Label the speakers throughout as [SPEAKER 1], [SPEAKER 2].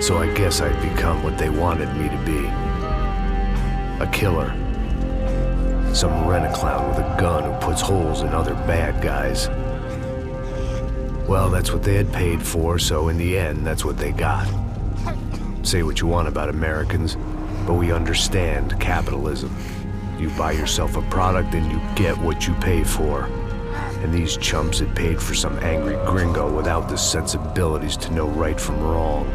[SPEAKER 1] So I guess I'd become what they wanted me to be. A killer. Some rent-a-clown with a gun who puts holes in other bad guys. Well, that's what they had paid for, so in the end, that's what they got. Say what you want about Americans, but we understand capitalism. You buy yourself a product and you get what you pay for. And these chumps had paid for some angry gringo without the sensibilities to know right from wrong.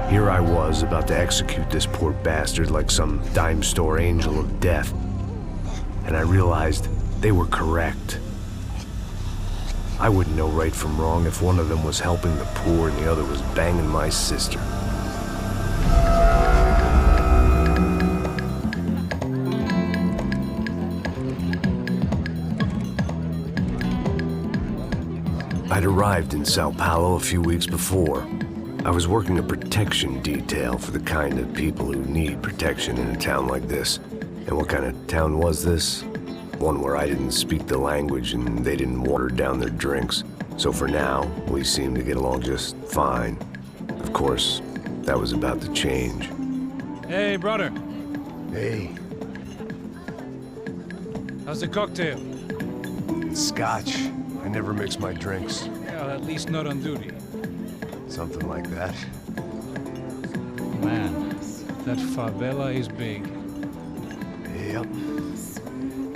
[SPEAKER 1] Here I was, about to execute this poor bastard like some dime store angel of death. And I realized they were correct. I wouldn't know right from wrong if one of them was helping the poor and the other was banging my sister. I'd arrived in Sao Paulo a few weeks before. I was working a protection detail for the kind of people who need protection in a town like this. And what kind of town was this? One where I didn't speak the language and they didn't water down their drinks. So for now, we seemed to get along just fine. Of course, that was about to change.
[SPEAKER 2] Hey, brother.
[SPEAKER 1] Hey.
[SPEAKER 2] How's the cocktail?
[SPEAKER 1] It's scotch. I never mix my drinks.
[SPEAKER 2] Well, at least not on duty.
[SPEAKER 1] Something like that.
[SPEAKER 2] Man, that favela is big.
[SPEAKER 1] Yep.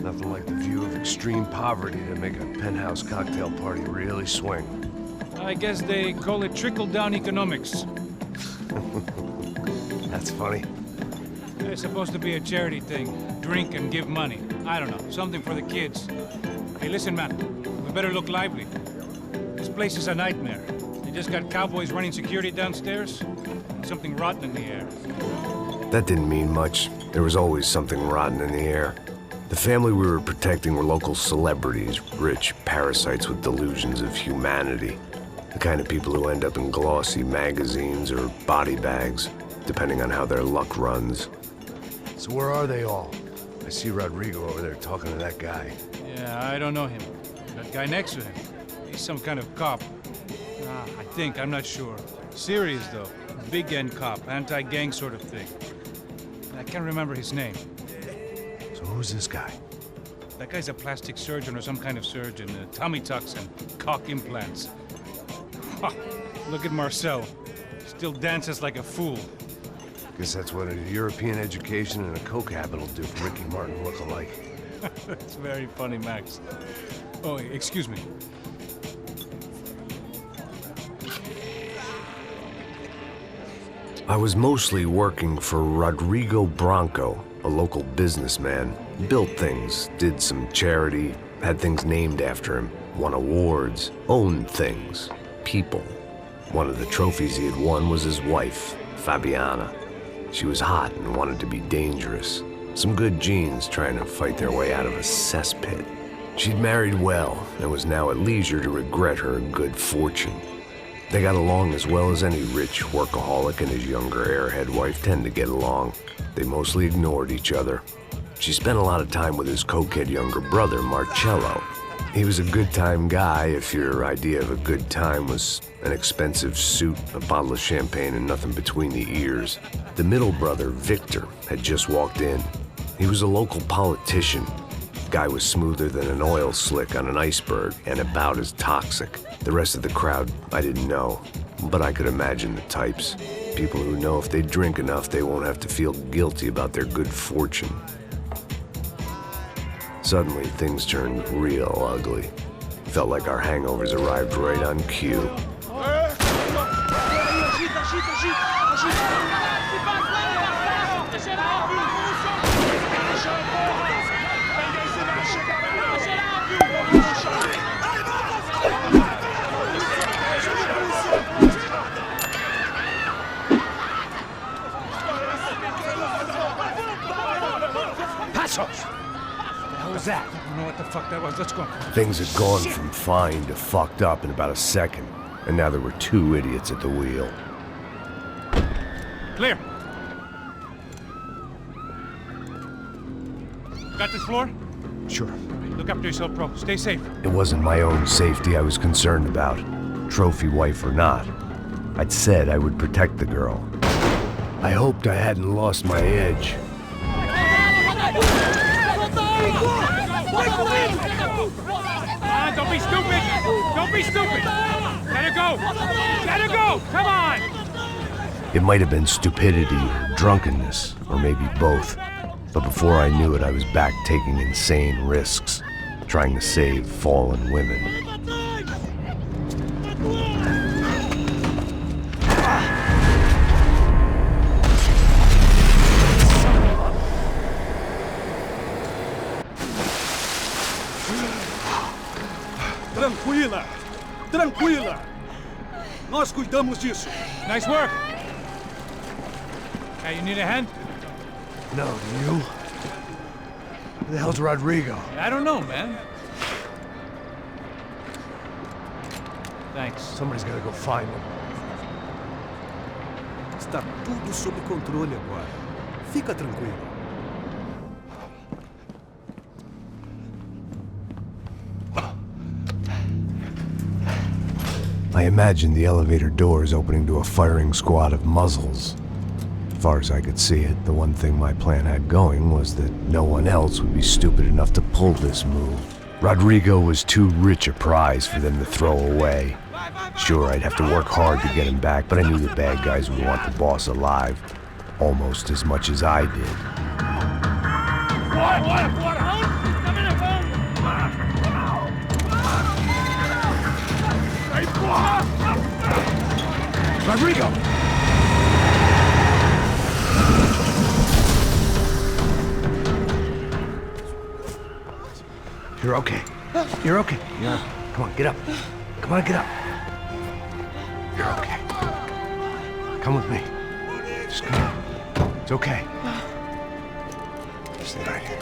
[SPEAKER 1] Nothing like the view of extreme poverty to make a penthouse cocktail party really swing.
[SPEAKER 2] I guess they call it trickle-down economics.
[SPEAKER 1] That's funny.
[SPEAKER 2] It's supposed to be a charity thing. Drink and give money. I don't know, something for the kids. Hey, listen, man. We better look lively. This place is a nightmare. They just got cowboys running security downstairs. And something rotten in the air.
[SPEAKER 1] That didn't mean much. There was always something rotten in the air. The family we were protecting were local celebrities, rich parasites with delusions of humanity. The kind of people who end up in glossy magazines or body bags, depending on how their luck runs. So where are they all? I see Rodrigo over there talking to that guy.
[SPEAKER 2] Yeah, I don't know him. That guy next to him. He's some kind of cop. I think, I'm not sure. Serious, though. Big end cop, anti-gang sort of thing. I can't remember his name.
[SPEAKER 1] So who's this guy?
[SPEAKER 2] That guy's a plastic surgeon or some kind of surgeon. Tummy tucks and cock implants. Ha! Look at Marcel. Still dances like a fool.
[SPEAKER 1] Guess that's what a European education and a coke habit will do for Ricky Martin look-alike.
[SPEAKER 2] That's very funny, Max. Oh, excuse me.
[SPEAKER 1] I was mostly working for Rodrigo Branco, a local businessman. Built things, did some charity, had things named after him, won awards, owned things, people. One of the trophies he had won was his wife, Fabiana. She was hot and wanted to be dangerous. Some good genes trying to fight their way out of a cesspit. She'd married well and was now at leisure to regret her good fortune. They got along as well as any rich workaholic and his younger airhead wife tend to get along. They mostly ignored each other. She spent a lot of time with his cokehead younger brother, Marcello. He was a good-time guy if your idea of a good time was an expensive suit, a bottle of champagne, and nothing between the ears. The middle brother, Victor, had just walked in. He was a local politician. Guy was smoother than an oil slick on an iceberg and about as toxic. The rest of the crowd, I didn't know, but I could imagine the types. People who know if they drink enough, they won't have to feel guilty about their good fortune. Suddenly, things turned real ugly. Felt like our hangovers arrived right on cue.
[SPEAKER 2] That? I don't know what the fuck that was. Let's go.
[SPEAKER 1] Things had gone from fine to fucked up in about a second, and now there were two idiots at the wheel.
[SPEAKER 2] Clear. Got this floor?
[SPEAKER 1] Sure.
[SPEAKER 2] Look after yourself, bro. Stay safe.
[SPEAKER 1] It wasn't my own safety I was concerned about, trophy wife or not. I'd said I would protect the girl. I hoped I hadn't lost my edge.
[SPEAKER 2] Don't be stupid! Don't be stupid! Let her go! Let her go! Come on!
[SPEAKER 1] It might have been stupidity or drunkenness, or maybe both. But before I knew it, I was back taking insane risks, trying to save fallen women.
[SPEAKER 3] Tranquila! Tranquila! Nós cuidamos disso.
[SPEAKER 2] Nice work! Hey, you need a hand?
[SPEAKER 1] No, do you? Who the hell's Rodrigo?
[SPEAKER 2] I don't know, man. Thanks.
[SPEAKER 1] Somebody's gotta go find him.
[SPEAKER 3] Está tudo sob controle agora. Fica tranquilo.
[SPEAKER 1] I imagined the elevator doors opening to a firing squad of muzzles. As far as I could see it, the one thing my plan had going was that no one else would be stupid enough to pull this move. Rodrigo was too rich a prize for them to throw away. Sure, I'd have to work hard to get him back, but I knew the bad guys would want the boss alive almost as much as I did. Rodrigo! You're okay. You're okay. Yeah. Come on, get up. Come on, get up. You're okay. Come with me. Just come on. It's okay. Stay right here.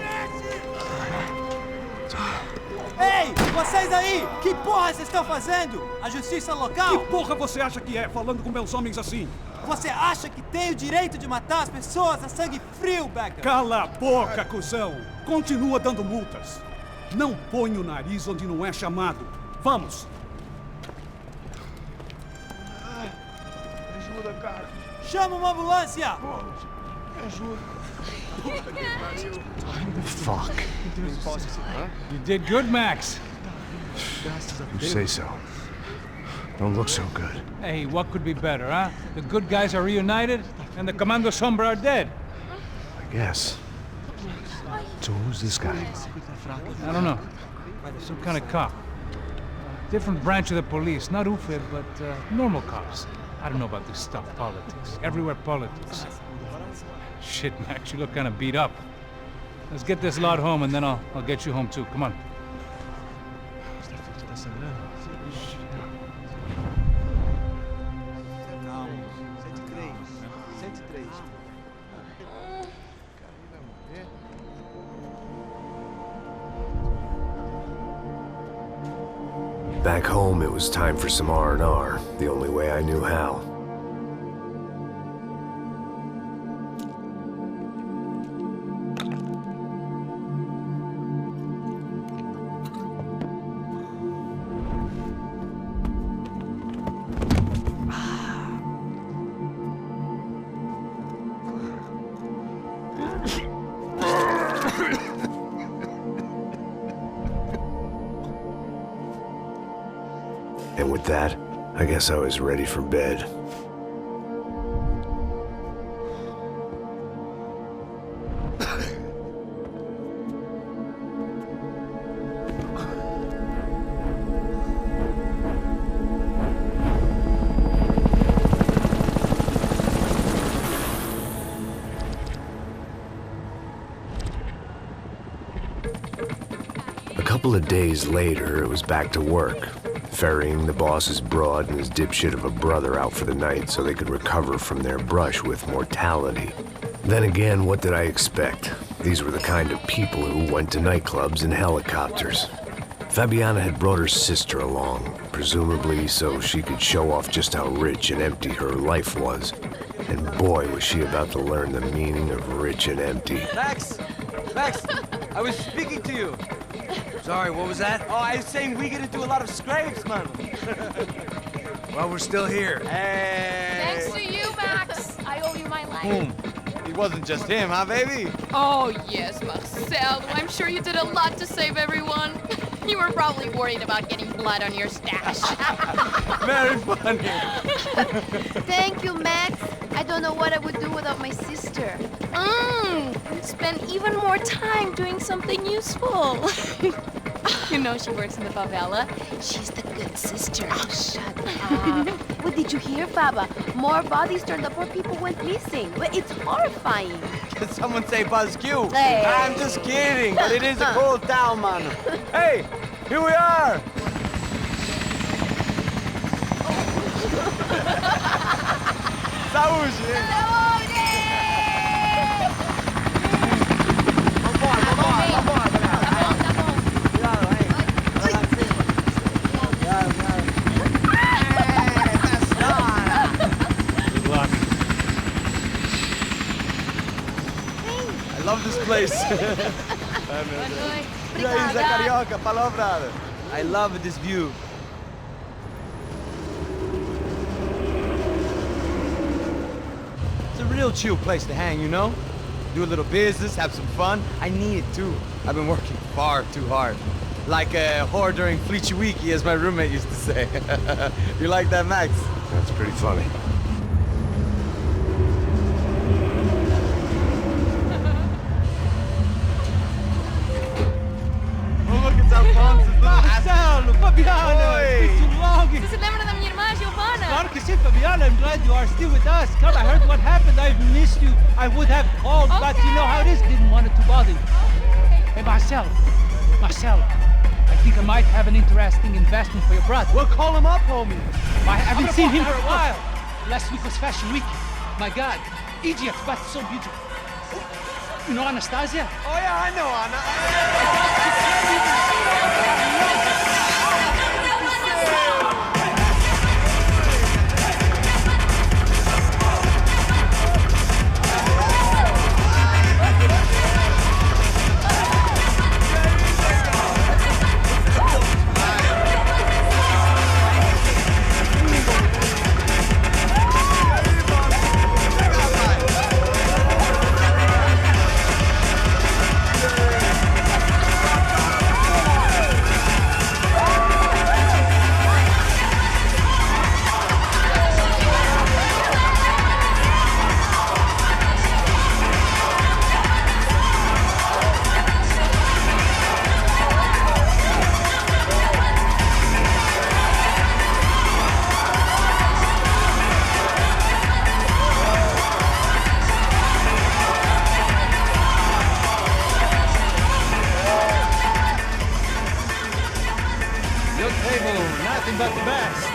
[SPEAKER 1] It's okay.
[SPEAKER 4] Ei, vocês aí! Que porra vocês estão fazendo? A justiça local?
[SPEAKER 3] Que porra você acha que é, falando com meus homens assim?
[SPEAKER 4] Você acha que tem o direito de matar as pessoas a sangue frio, Becker?
[SPEAKER 3] Cala a boca, cuzão! Continua dando multas. Não põe o nariz onde não é chamado. Vamos!
[SPEAKER 5] Ajuda, cara.
[SPEAKER 4] Chama uma ambulância!
[SPEAKER 5] Me ajuda.
[SPEAKER 1] Fuck.
[SPEAKER 2] You did good, Max.
[SPEAKER 1] You say so. Don't look so good.
[SPEAKER 2] Hey, what could be better, huh? The good guys are reunited, and the Commando Sombra are dead.
[SPEAKER 1] I guess. So who's this guy?
[SPEAKER 2] I don't know. Some kind of cop. Different branch of the police. Not UFE, but normal cops. I don't know about this stuff, politics. Everywhere politics. Shit, Max, you look kind of beat up. Let's get this lot home, and then I'll get you home too. Come on.
[SPEAKER 1] Back home, it was time for some R&R, the only way I knew how. And with that, I guess I was ready for bed. A couple of days later, it was back to work. Ferrying the boss's broad and his dipshit of a brother out for the night so they could recover from their brush with mortality. Then again, what did I expect? These were the kind of people who went to nightclubs in helicopters. Fabiana had brought her sister along, presumably so she could show off just how rich and empty her life was. And boy, was she about to learn the meaning of rich and empty.
[SPEAKER 6] Max! Max! I was speaking to you!
[SPEAKER 7] Sorry, what was that?
[SPEAKER 6] Oh, I was saying we get into a lot of scrapes, man. Well, we're still here.
[SPEAKER 5] Hey!
[SPEAKER 7] Thanks to you, Max. I owe you my life.
[SPEAKER 6] Boom. It wasn't just him, huh, baby?
[SPEAKER 7] Oh, yes, Marcel. I'm sure you did a lot to save everyone. You were probably worried about getting blood on your stash.
[SPEAKER 6] Very funny.
[SPEAKER 5] Thank you, Max. I don't know what I would do without my sister.
[SPEAKER 7] You'd spend even more time doing something useful. You know she works in the favela. She's the good sister.
[SPEAKER 5] Oh, shut up. What did you hear, Baba? More bodies turned up or people went missing. Well, it's horrifying.
[SPEAKER 6] Did someone say Buzz Q?
[SPEAKER 5] Hey.
[SPEAKER 6] I'm just kidding, but it is a cool town, man. Hey, here we are. Saúde! Vambora, galera. Cuidado, hein?
[SPEAKER 2] Good luck.
[SPEAKER 6] I love this place. E aí, Zé Carioca, palavra. I love this view. It's a real chill place to hang, you know? Do a little business, have some fun. I need it too. I've been working far too hard. Like a whore during Fleechy Weeky, as my roommate used to say. You like that, Max?
[SPEAKER 1] That's pretty funny.
[SPEAKER 6] Oh, look, it's Alfonso's little
[SPEAKER 4] Marcelo, Fabiana,
[SPEAKER 6] Oi.
[SPEAKER 4] it's been too long.
[SPEAKER 7] Você se lembra da minha irmã, Giovanna?
[SPEAKER 4] Claro que sim, Fabiana. I'm glad you are still with us. Come, I heard what happened. I've missed you. I would have called, but you know how it is. Didn't want it to bother you. Hey, Marcelo. Marcelo, I think I might have an interesting investment for your brother.
[SPEAKER 6] Well, call him up, homie.
[SPEAKER 4] I haven't seen him for a while. Last week was Fashion Week. My God, Egypt, but so beautiful. You know Anastasia?
[SPEAKER 6] Oh, yeah, I know, Anna.
[SPEAKER 4] Your table, nothing but the best.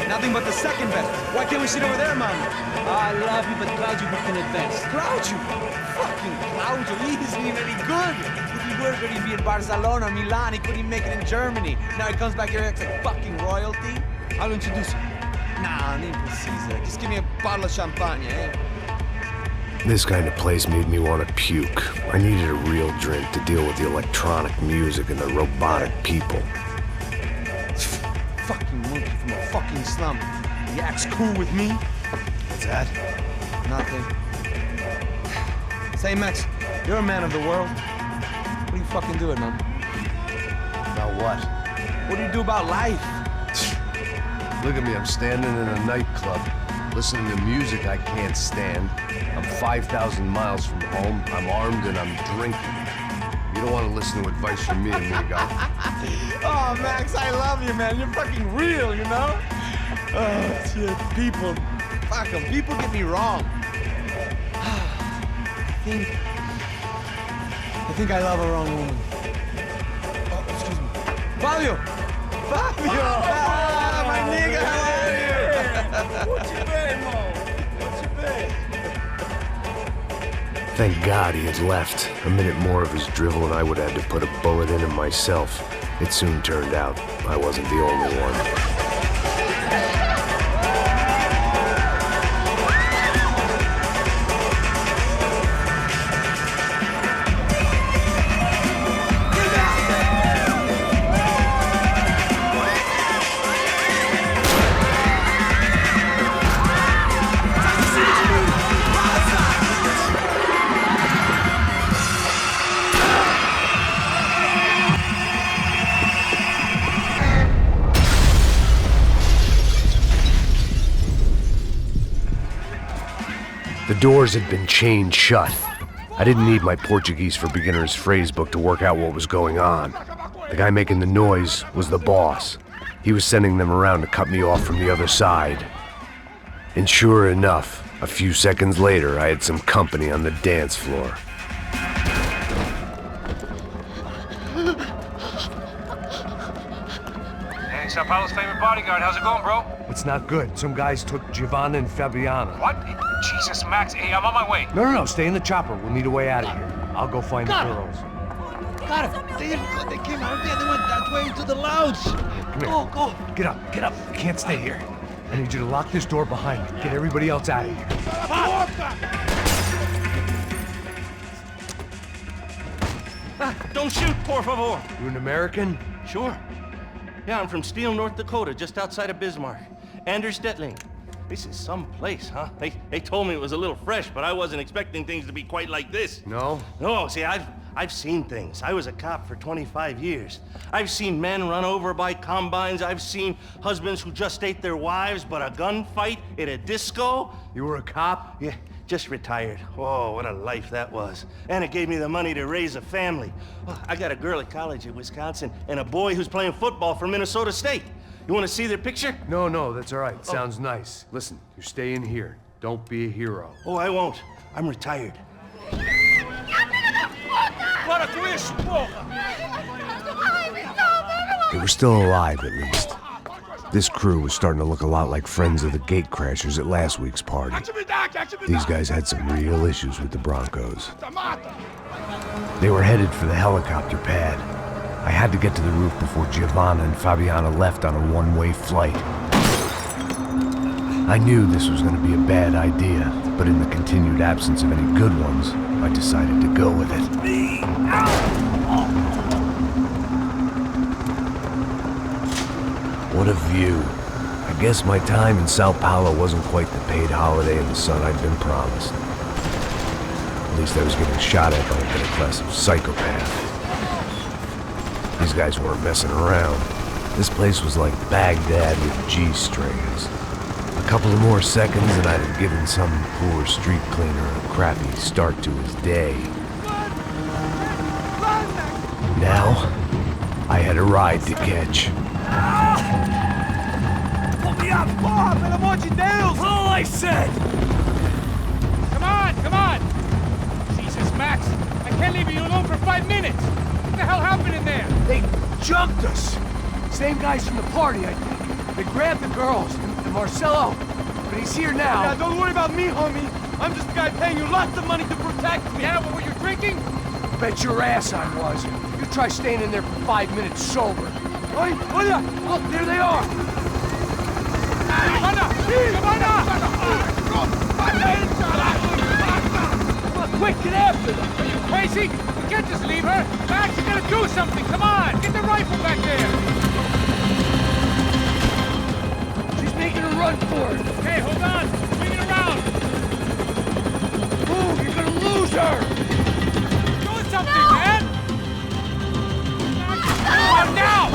[SPEAKER 6] Nothing but the second best. Why can't we sit over there, man?
[SPEAKER 4] I love you, but Claudio booked in advance.
[SPEAKER 6] Claudio! Fucking Claudio, he isn't even any good. If he were good, he'd be in Barcelona, Milan, he couldn't even make it in Germany. Now he comes back here acts like fucking royalty.
[SPEAKER 4] I'll introduce you.
[SPEAKER 6] Nah, nem precisa. Just give me a bottle of champagne, eh?
[SPEAKER 1] This kind of place made me want to puke. I needed a real drink to deal with the electronic music and the robotic people.
[SPEAKER 6] Fucking monkey from a fucking slum. He acts cool with me. What's that? Nothing. Say, Max, you're a man of the world. What are you fucking doing, man?
[SPEAKER 1] Now what?
[SPEAKER 6] What do you do about life?
[SPEAKER 1] Look at me, I'm standing in a nightclub, listening to music I can't stand. I'm 5,000 miles from home, I'm armed and I'm drinking. You don't want to listen to advice from me, amigo.
[SPEAKER 6] Oh, Max, I love you, man. You're fucking real, you know? Oh, shit. People. Fuck them. People get me wrong. I think I love a wrong woman. Oh, excuse me. Fabio! Fabio! Ah, my nigga, how are you? What you been, Mo? What you been?
[SPEAKER 1] Thank God he had left. A minute more of his drivel and I would have had to put a bullet in him myself. It soon turned out I wasn't the only one. The doors had been chained shut. I didn't need my Portuguese for Beginners phrase book to work out what was going on. The guy making the noise was the boss. He was sending them around to cut me off from the other side. And sure enough, a few seconds later, I had some company on the dance floor.
[SPEAKER 2] Hey, Sao Paulo's favorite bodyguard. How's it going, bro?
[SPEAKER 1] It's not good. Some guys took Giovanna and Fabiana.
[SPEAKER 2] What? Jesus, Max. Hey, I'm on my way.
[SPEAKER 1] No, stay in the chopper. We'll need a way out of here. I'll go find the girls.
[SPEAKER 4] Got it. They came out of there. They went that way into the lounge.
[SPEAKER 1] Come here.
[SPEAKER 4] Go.
[SPEAKER 1] Get up. You can't stay here. I need you to lock this door behind me. Get everybody else out of here.
[SPEAKER 8] Don't shoot, por favor.
[SPEAKER 1] You an American?
[SPEAKER 8] Sure. Yeah, I'm from Steele, North Dakota, just outside of Bismarck. Anders Detling. This is some place, huh? They told me it was a little fresh, but I wasn't expecting things to be quite like this.
[SPEAKER 1] No?
[SPEAKER 8] No, see, I've seen things. I was a cop for 25 years. I've seen men run over by combines. I've seen husbands who just ate their wives, but a gunfight at a disco.
[SPEAKER 1] You were a cop?
[SPEAKER 8] Yeah, just retired. Oh, what a life that was. And it gave me the money to raise a family. Oh, I got a girl at college at Wisconsin and a boy who's playing football for Minnesota State. You want to see their picture?
[SPEAKER 1] No, that's all right. Sounds nice. Listen, you're staying here. Don't be a hero.
[SPEAKER 8] Oh, I won't. I'm retired.
[SPEAKER 1] They were still alive, at least. This crew was starting to look a lot like friends of the gatecrashers at last week's party. These guys had some real issues with the Broncos. They were headed for the helicopter pad. I had to get to the roof before Giovanna and Fabiana left on a one-way flight. I knew this was going to be a bad idea, but in the continued absence of any good ones, I decided to go with it. What a view. I guess my time in Sao Paulo wasn't quite the paid holiday in the sun I'd been promised. At least I was getting shot at by a middle-class psychopath. These guys weren't messing around. This place was like Baghdad with G-strings. A couple of more seconds and I'd have given some poor street cleaner a crappy start to his day. Now, I had a ride to catch.
[SPEAKER 6] Pull me up, Bob, and I want you down. All I said.
[SPEAKER 2] Come on! Jesus, Max, I can't leave you alone for 5 minutes. What the hell happened in there?
[SPEAKER 1] They jumped us. Same guys from the party, I think. They grabbed the girls, and Marcelo, but he's here now.
[SPEAKER 6] Yeah, don't worry about me, homie. I'm just the guy paying you lots of money to protect me.
[SPEAKER 2] Yeah, what were you drinking?
[SPEAKER 1] Bet your ass I was. You try staying in there for 5 minutes sober. Oi, look, there they are. Come on, quick, get after them.
[SPEAKER 2] Are you crazy? We can't just leave her. Max, you gotta do something. Come on, get the rifle back there.
[SPEAKER 1] She's making a run for it.
[SPEAKER 2] Okay, hold on. Bring it around.
[SPEAKER 1] Move, you're gonna lose her.
[SPEAKER 2] Do something, man. Come on now.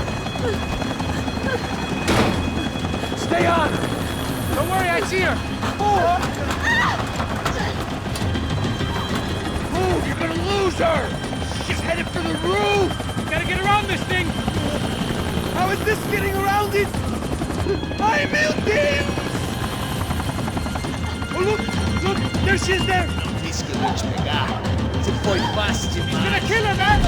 [SPEAKER 1] Stay on her.
[SPEAKER 2] Don't worry, I see her.
[SPEAKER 1] Move, you're gonna lose her. She's headed for the roof.
[SPEAKER 2] Gotta get around this thing.
[SPEAKER 6] How is this getting around it? Ai, meu Deus! Oh, look, there she is there.
[SPEAKER 9] Disse que eu ia te pegar. Você foi fácil
[SPEAKER 2] He's
[SPEAKER 9] demais.
[SPEAKER 2] gonna kill her, man.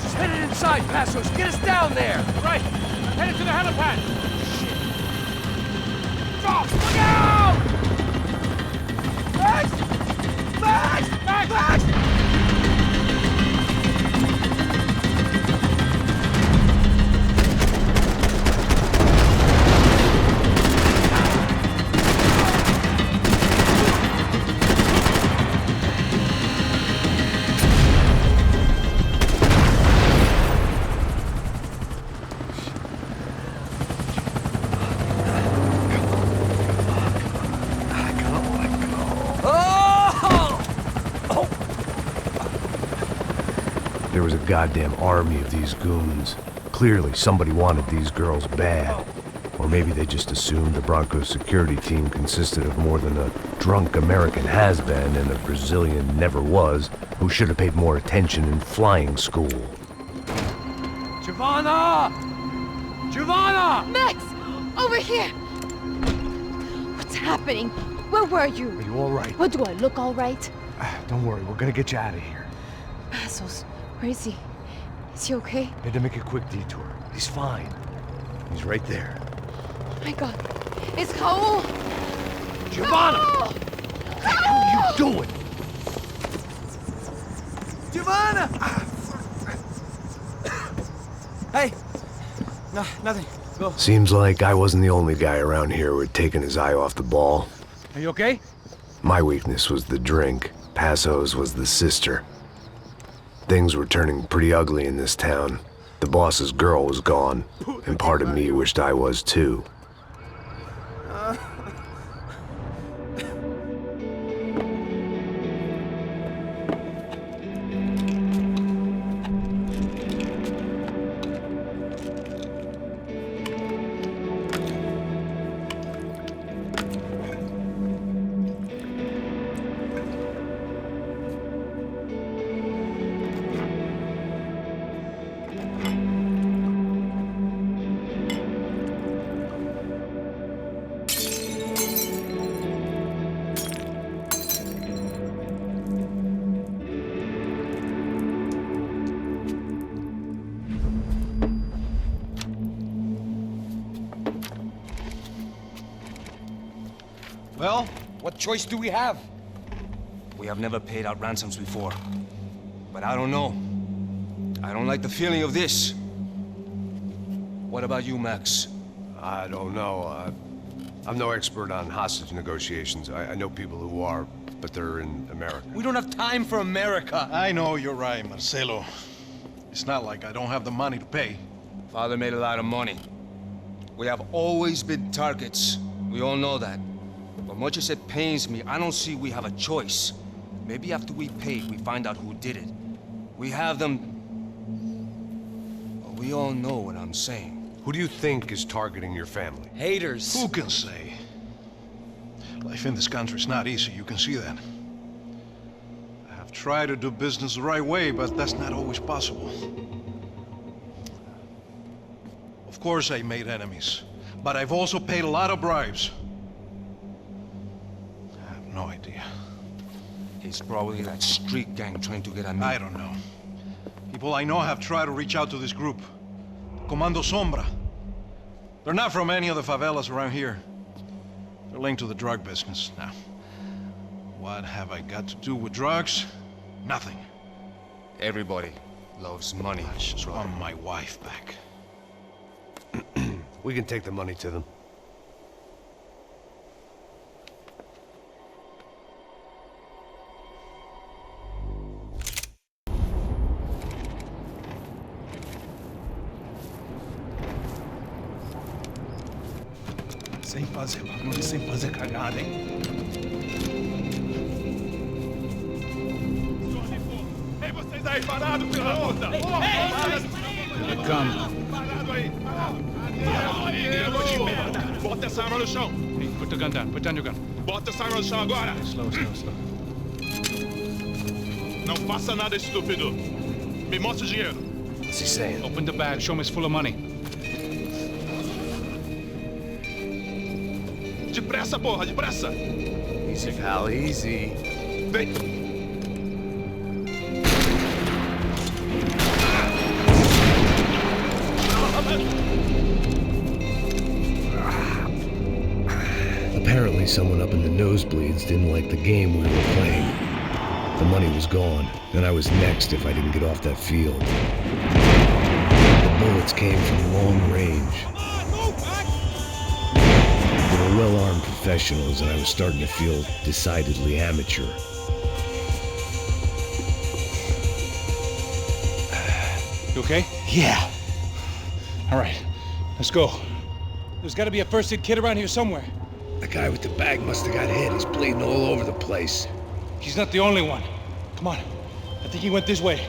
[SPEAKER 1] She's headed inside, Passos. Get us down there.
[SPEAKER 2] Right. I'm headed to the helipad.
[SPEAKER 6] Drop! Look out! Max!
[SPEAKER 1] There was a goddamn army of these goons. Clearly, somebody wanted these girls bad. Or maybe they just assumed the Broncos security team consisted of more than a drunk American has-been and a Brazilian never-was who should have paid more attention in flying school.
[SPEAKER 4] Giovanna! Giovanna!
[SPEAKER 5] Max! Over here! What's happening? Where were you?
[SPEAKER 10] Are you all right?
[SPEAKER 5] What, do I look all right?
[SPEAKER 10] Don't worry, we're gonna get you out of here.
[SPEAKER 5] Passos, where is he? Is he okay?
[SPEAKER 10] Had to make a quick detour. He's fine. He's right there.
[SPEAKER 5] Oh my God. It's Raul!
[SPEAKER 10] Giovanna!
[SPEAKER 5] Raul!
[SPEAKER 10] What the hell are you doing?
[SPEAKER 6] Giovanna! Hey! No, nothing. Go.
[SPEAKER 1] Seems like I wasn't the only guy around here who had taken his eye off the ball.
[SPEAKER 4] Are you okay?
[SPEAKER 1] My weakness was the drink. Passo's was the sister. Things were turning pretty ugly in this town. The boss's girl was gone, and part of me wished I was too.
[SPEAKER 6] Well, what choice do we have?
[SPEAKER 11] We have never paid out ransoms before. But I don't know. I don't like the feeling of this. What about you, Max?
[SPEAKER 1] I don't know. I'm no expert on hostage negotiations. I know people who are, but they're in America.
[SPEAKER 6] We don't have time for America.
[SPEAKER 12] I know you're right, Marcelo. It's not like I don't have the money to pay.
[SPEAKER 11] Father made a lot of money. We have always been targets. We all know that. But much as it pains me, I don't see we have a choice. Maybe after we pay, we find out who did it. We have them... Well, we all know what I'm saying.
[SPEAKER 1] Who do you think is targeting your family?
[SPEAKER 6] Haters.
[SPEAKER 12] Who can say? Life in this country is not easy, you can see that. I have tried to do business the right way, but that's not always possible. Of course I made enemies, but I've also paid a lot of bribes. I have no idea.
[SPEAKER 11] It's probably that street gang trying to get at me.
[SPEAKER 12] I don't know. People I know have tried to reach out to this group. Comando Sombra. They're not from any of the favelas around here. They're linked to the drug business. Now, what have I got to do with drugs? Nothing.
[SPEAKER 11] Everybody loves money.
[SPEAKER 12] I just want my wife back.
[SPEAKER 1] We can take the money to them.
[SPEAKER 3] Sem fazer barulho, sem fazer cagada, hein?
[SPEAKER 13] Ei, vocês aí parados, filho da puta!
[SPEAKER 2] Calma.
[SPEAKER 13] Parado aí! Eu vou te matar! Bota essa arma no chão!
[SPEAKER 2] Hey, put the gun down. Put down your gun.
[SPEAKER 13] Bota essa arma no chão agora!
[SPEAKER 2] Slow, slow, slow.
[SPEAKER 13] Não faça nada, estúpido! Me mostra o dinheiro!
[SPEAKER 1] What's he saying?
[SPEAKER 2] Open the bag. Show him it's full of money.
[SPEAKER 13] Depressa, porra, depressa!
[SPEAKER 1] Easy, pal, easy.
[SPEAKER 13] Vem!
[SPEAKER 1] Apparently someone up in the nosebleeds didn't like the game we were playing. The money was gone, and I was next if I didn't get off that field. The bullets came from long range. They were well-armed professionals, and I was starting to feel decidedly amateur.
[SPEAKER 2] You okay?
[SPEAKER 10] Yeah.
[SPEAKER 2] All right. Let's go. There's got to be a first-aid kit around here somewhere.
[SPEAKER 1] The guy with the bag must have got hit. He's bleeding all over the place.
[SPEAKER 2] He's not the only one. Come on. I think he went this way.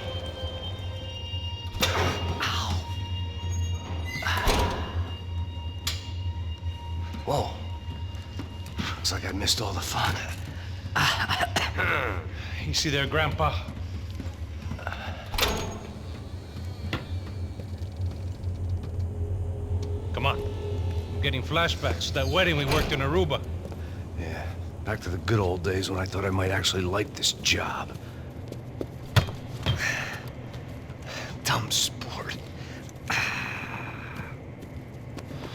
[SPEAKER 1] Whoa. Looks like I missed all the fun.
[SPEAKER 2] Easy there, Grandpa. Come on. I'm getting flashbacks to that wedding we worked in Aruba.
[SPEAKER 1] Yeah, back to the good old days when I thought I might actually like this job. Dumb sport.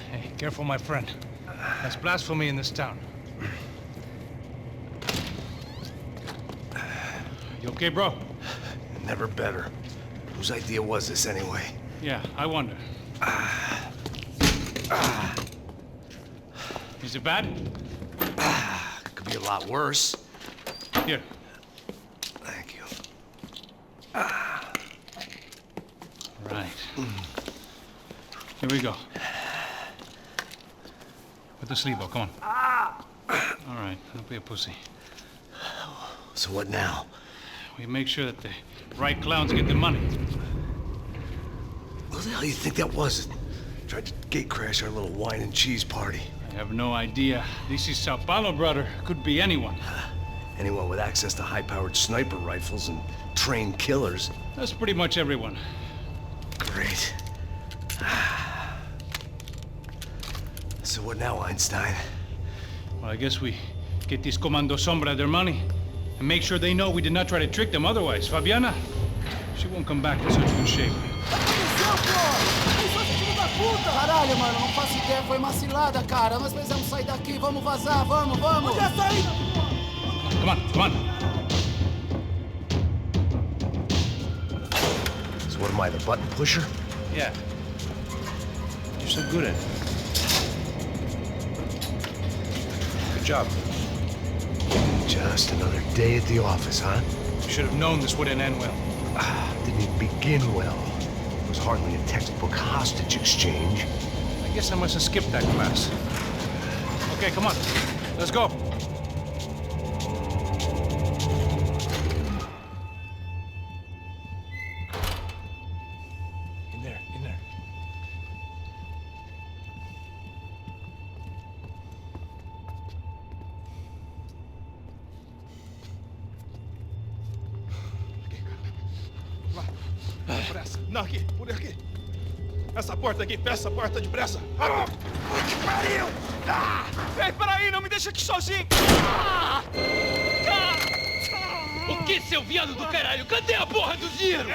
[SPEAKER 2] Hey, careful, my friend. That's blasphemy in this town. You okay, bro?
[SPEAKER 1] Never better. Whose idea was this anyway?
[SPEAKER 2] Yeah, I wonder. Is it bad?
[SPEAKER 1] Could be a lot worse.
[SPEAKER 2] Here.
[SPEAKER 1] Thank you.
[SPEAKER 2] Right. Here we go. Put the sleeve on, come on. All right, don't be a pussy.
[SPEAKER 1] So what now?
[SPEAKER 2] We make sure that the right clowns get the money.
[SPEAKER 1] What the hell do you think that was? Tried to gate crash our little wine and cheese party.
[SPEAKER 2] I have no idea. This is Sao Paulo, brother. Could be anyone.
[SPEAKER 1] Anyone with access to high-powered sniper rifles and trained killers.
[SPEAKER 2] That's pretty much everyone.
[SPEAKER 1] Great. So what now, Einstein?
[SPEAKER 2] Well, I guess we get these Comando Sombra their money and make sure they know we did not try to trick them otherwise. Fabiana, she won't come back in such good shape.
[SPEAKER 14] Caralho, mano, não faço ideia, foi uma cilada, cara. Nós precisamos sair daqui, vamos vazar, vamos, vamos! Onde é sair?
[SPEAKER 2] Come on, come on.
[SPEAKER 1] So what am I, the button pusher?
[SPEAKER 2] Yeah. You're so good at it. Good job.
[SPEAKER 1] Just another day at the office, huh?
[SPEAKER 2] You should have known this wouldn't end well.
[SPEAKER 1] Didn't even begin well. It was hardly a textbook hostage exchange.
[SPEAKER 2] I guess I must have skipped that class. Okay, come on. Let's go.
[SPEAKER 1] In there, in there.
[SPEAKER 13] Pressa. Não, aqui, por aqui. Essa porta aqui, fecha essa porta depressa. Que pariu! Ei, peraí, não me deixa aqui sozinho!
[SPEAKER 4] O que, seu viado do caralho? Cadê a porra do dinheiro?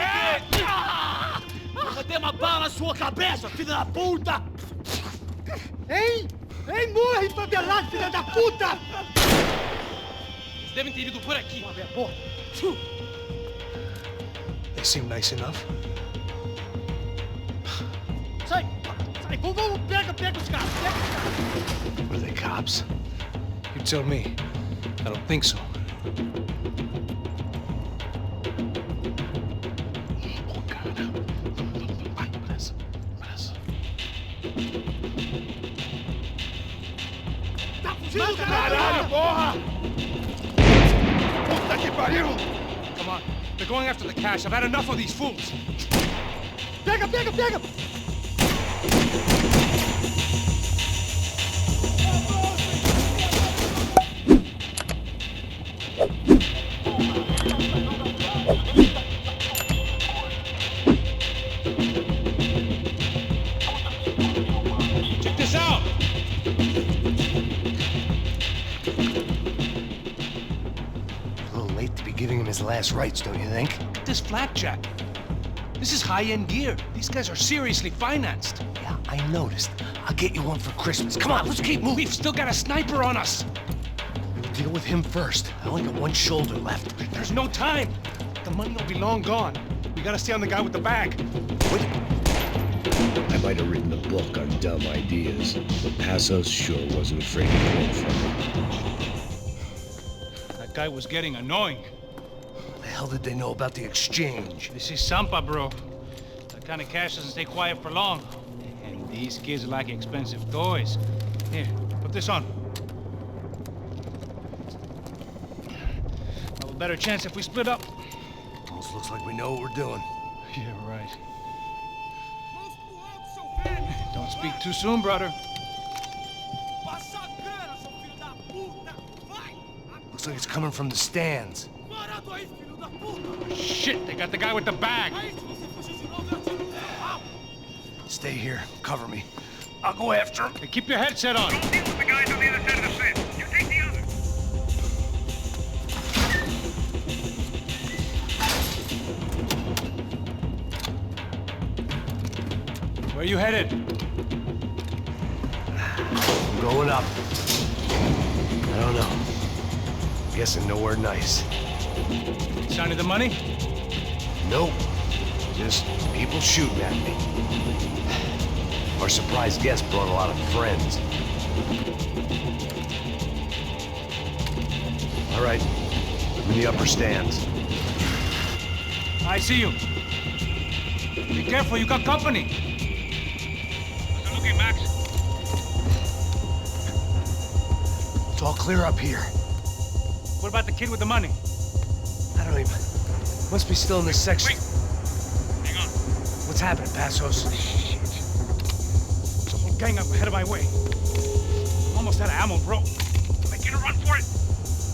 [SPEAKER 14] Eu vou ter uma bala na sua cabeça, filho da puta! Hein? Hein, morre, favelado, filha da puta!
[SPEAKER 4] Eles devem ter ido por aqui.
[SPEAKER 14] Porra!
[SPEAKER 1] They seem nice enough.
[SPEAKER 14] Sai! Sai! Vamos! Pega os caras! Pega os caras!
[SPEAKER 1] What are they, cops?
[SPEAKER 2] You tell me. I don't think so.
[SPEAKER 14] Tá fugindo,
[SPEAKER 13] Caralho, porra! Puta que pariu!
[SPEAKER 2] Come on. They're going after the cash. I've had enough of these fools.
[SPEAKER 14] Pega!
[SPEAKER 2] Check this out.
[SPEAKER 1] A little late to be giving him his last rites, don't you think?
[SPEAKER 2] This flapjack. This is high-end gear. These guys are seriously financed.
[SPEAKER 1] Yeah, I noticed. I'll get you one for Christmas. Come on, let's keep moving.
[SPEAKER 2] We've still got a sniper on us.
[SPEAKER 1] We'll deal with him first. I only got one shoulder left.
[SPEAKER 2] There's no time. The money will be long gone. We gotta stay on the guy with the bag.
[SPEAKER 1] What?
[SPEAKER 10] I might have written a book on dumb ideas, but Passos sure wasn't afraid to quote from it.
[SPEAKER 2] That guy was getting annoying.
[SPEAKER 1] What the hell did they know about the exchange?
[SPEAKER 2] This is Sampa, bro. That kind of cash doesn't stay quiet for long. And these kids like expensive toys. Here, put this on. Have a better chance if we split up.
[SPEAKER 1] Almost looks like we know what we're doing.
[SPEAKER 2] Yeah, right. Don't speak too soon, brother.
[SPEAKER 1] Looks like it's coming from the stands.
[SPEAKER 2] Shit, they got the guy with the bag.
[SPEAKER 1] Stay here. Cover me. I'll go after him.
[SPEAKER 2] Hey, keep your headset on.
[SPEAKER 15] Don't deal with the guys on the other side of the fence. You take the other.
[SPEAKER 2] Where you headed?
[SPEAKER 1] I'm going up. I don't know. Guessing nowhere nice.
[SPEAKER 2] Sign of the money?
[SPEAKER 1] Nope. Just people shooting at me. Our surprise guest brought a lot of friends. All right. I'm in the upper stands.
[SPEAKER 2] I see you. Be careful, you got company.
[SPEAKER 15] How's it looking, Max?
[SPEAKER 1] It's all clear up here.
[SPEAKER 2] What about the kid with the money?
[SPEAKER 1] I don't even... Must be still in this section.
[SPEAKER 15] Wait. Hang on.
[SPEAKER 1] What's happening, Passos?
[SPEAKER 2] There's a whole gang up ahead of my way. I'm almost out of ammo, bro.
[SPEAKER 15] Making a run for it.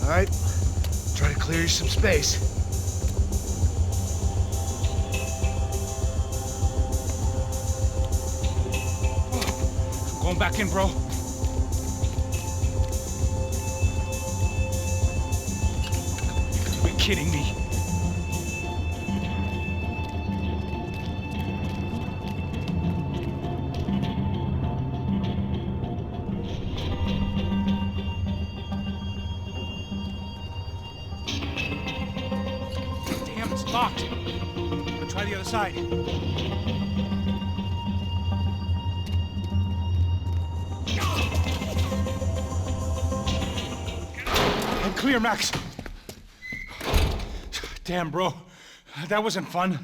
[SPEAKER 1] All right. Try to clear you some space.
[SPEAKER 2] I'm going back in, bro. You're kidding me. Damn, it's locked. I'm gonna try the other side. I'm clear, Max. Damn, bro. That wasn't fun.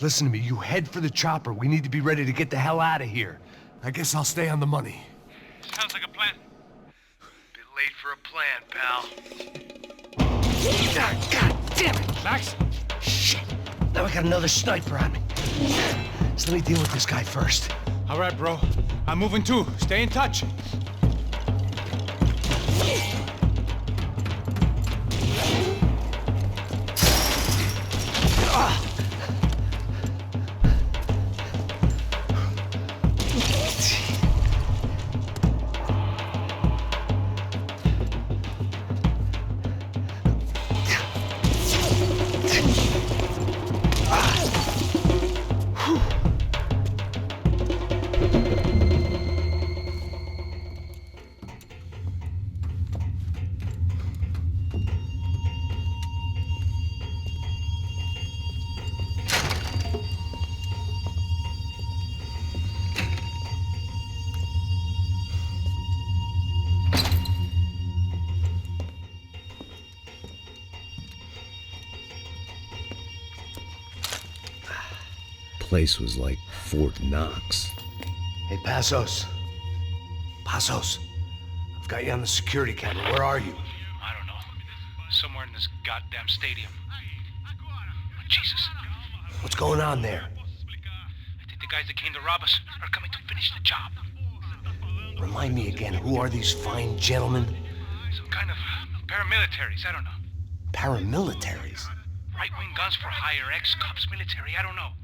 [SPEAKER 1] Listen to me. You head for the chopper. We need to be ready to get the hell out of here. I guess I'll stay on the money.
[SPEAKER 15] Sounds like a plan.
[SPEAKER 1] Bit late for a plan, pal.
[SPEAKER 2] God damn it! Max?
[SPEAKER 1] Shit. Now I got another sniper on me. So let me deal with this guy first.
[SPEAKER 2] All right, bro. I'm moving too. Stay in touch.
[SPEAKER 10] Place was like Fort Knox.
[SPEAKER 1] Hey, Passos. Passos. I've got you on the security camera. Where are you?
[SPEAKER 2] I don't know. Somewhere in this goddamn stadium. Oh, Jesus.
[SPEAKER 1] What's going on there?
[SPEAKER 2] I think the guys that came to rob us are coming to finish the job.
[SPEAKER 1] Remind me again, who are these fine gentlemen?
[SPEAKER 2] Some kind of paramilitaries, I don't know.
[SPEAKER 1] Paramilitaries?
[SPEAKER 2] Right-wing guns for hire, ex-cops, military, I don't know.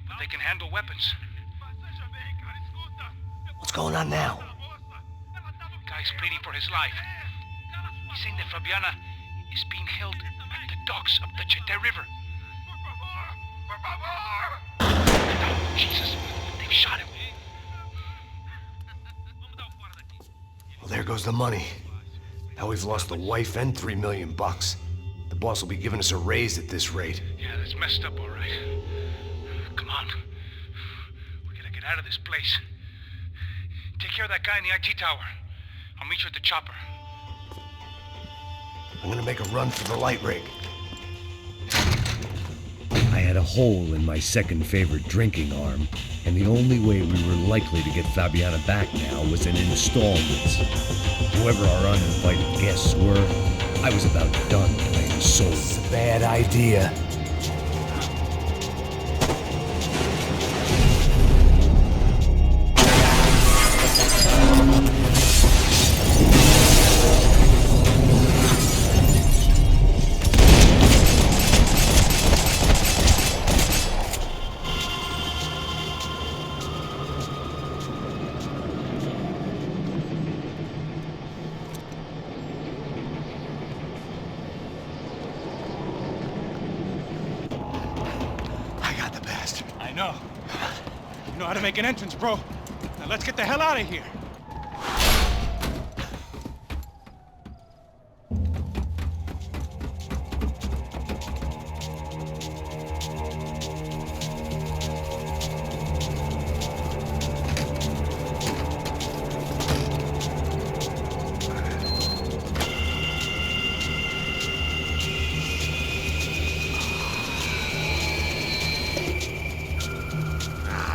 [SPEAKER 2] But they can handle weapons.
[SPEAKER 1] What's going on now?
[SPEAKER 2] Guy's pleading for his life. He's saying that Fabiana is being held at the docks of the Chete River. Oh, Jesus, they've shot him.
[SPEAKER 1] Well, there goes the money. Now we've lost the wife and $3 million. The boss will be giving us a raise at this rate.
[SPEAKER 2] Yeah, that's messed up, all right. Come on. We gotta get out of this place. Take care of that guy in the IT tower. I'll meet you at the chopper.
[SPEAKER 1] I'm gonna make a run for the light rig.
[SPEAKER 10] I had a hole in my second favorite drinking arm, and the only way we were likely to get Fabiana back now was in installments. Whoever our uninvited guests were, I was about done playing soul.
[SPEAKER 1] It's a bad idea.
[SPEAKER 2] You know how to make an entrance, bro. Now let's get the hell out of here.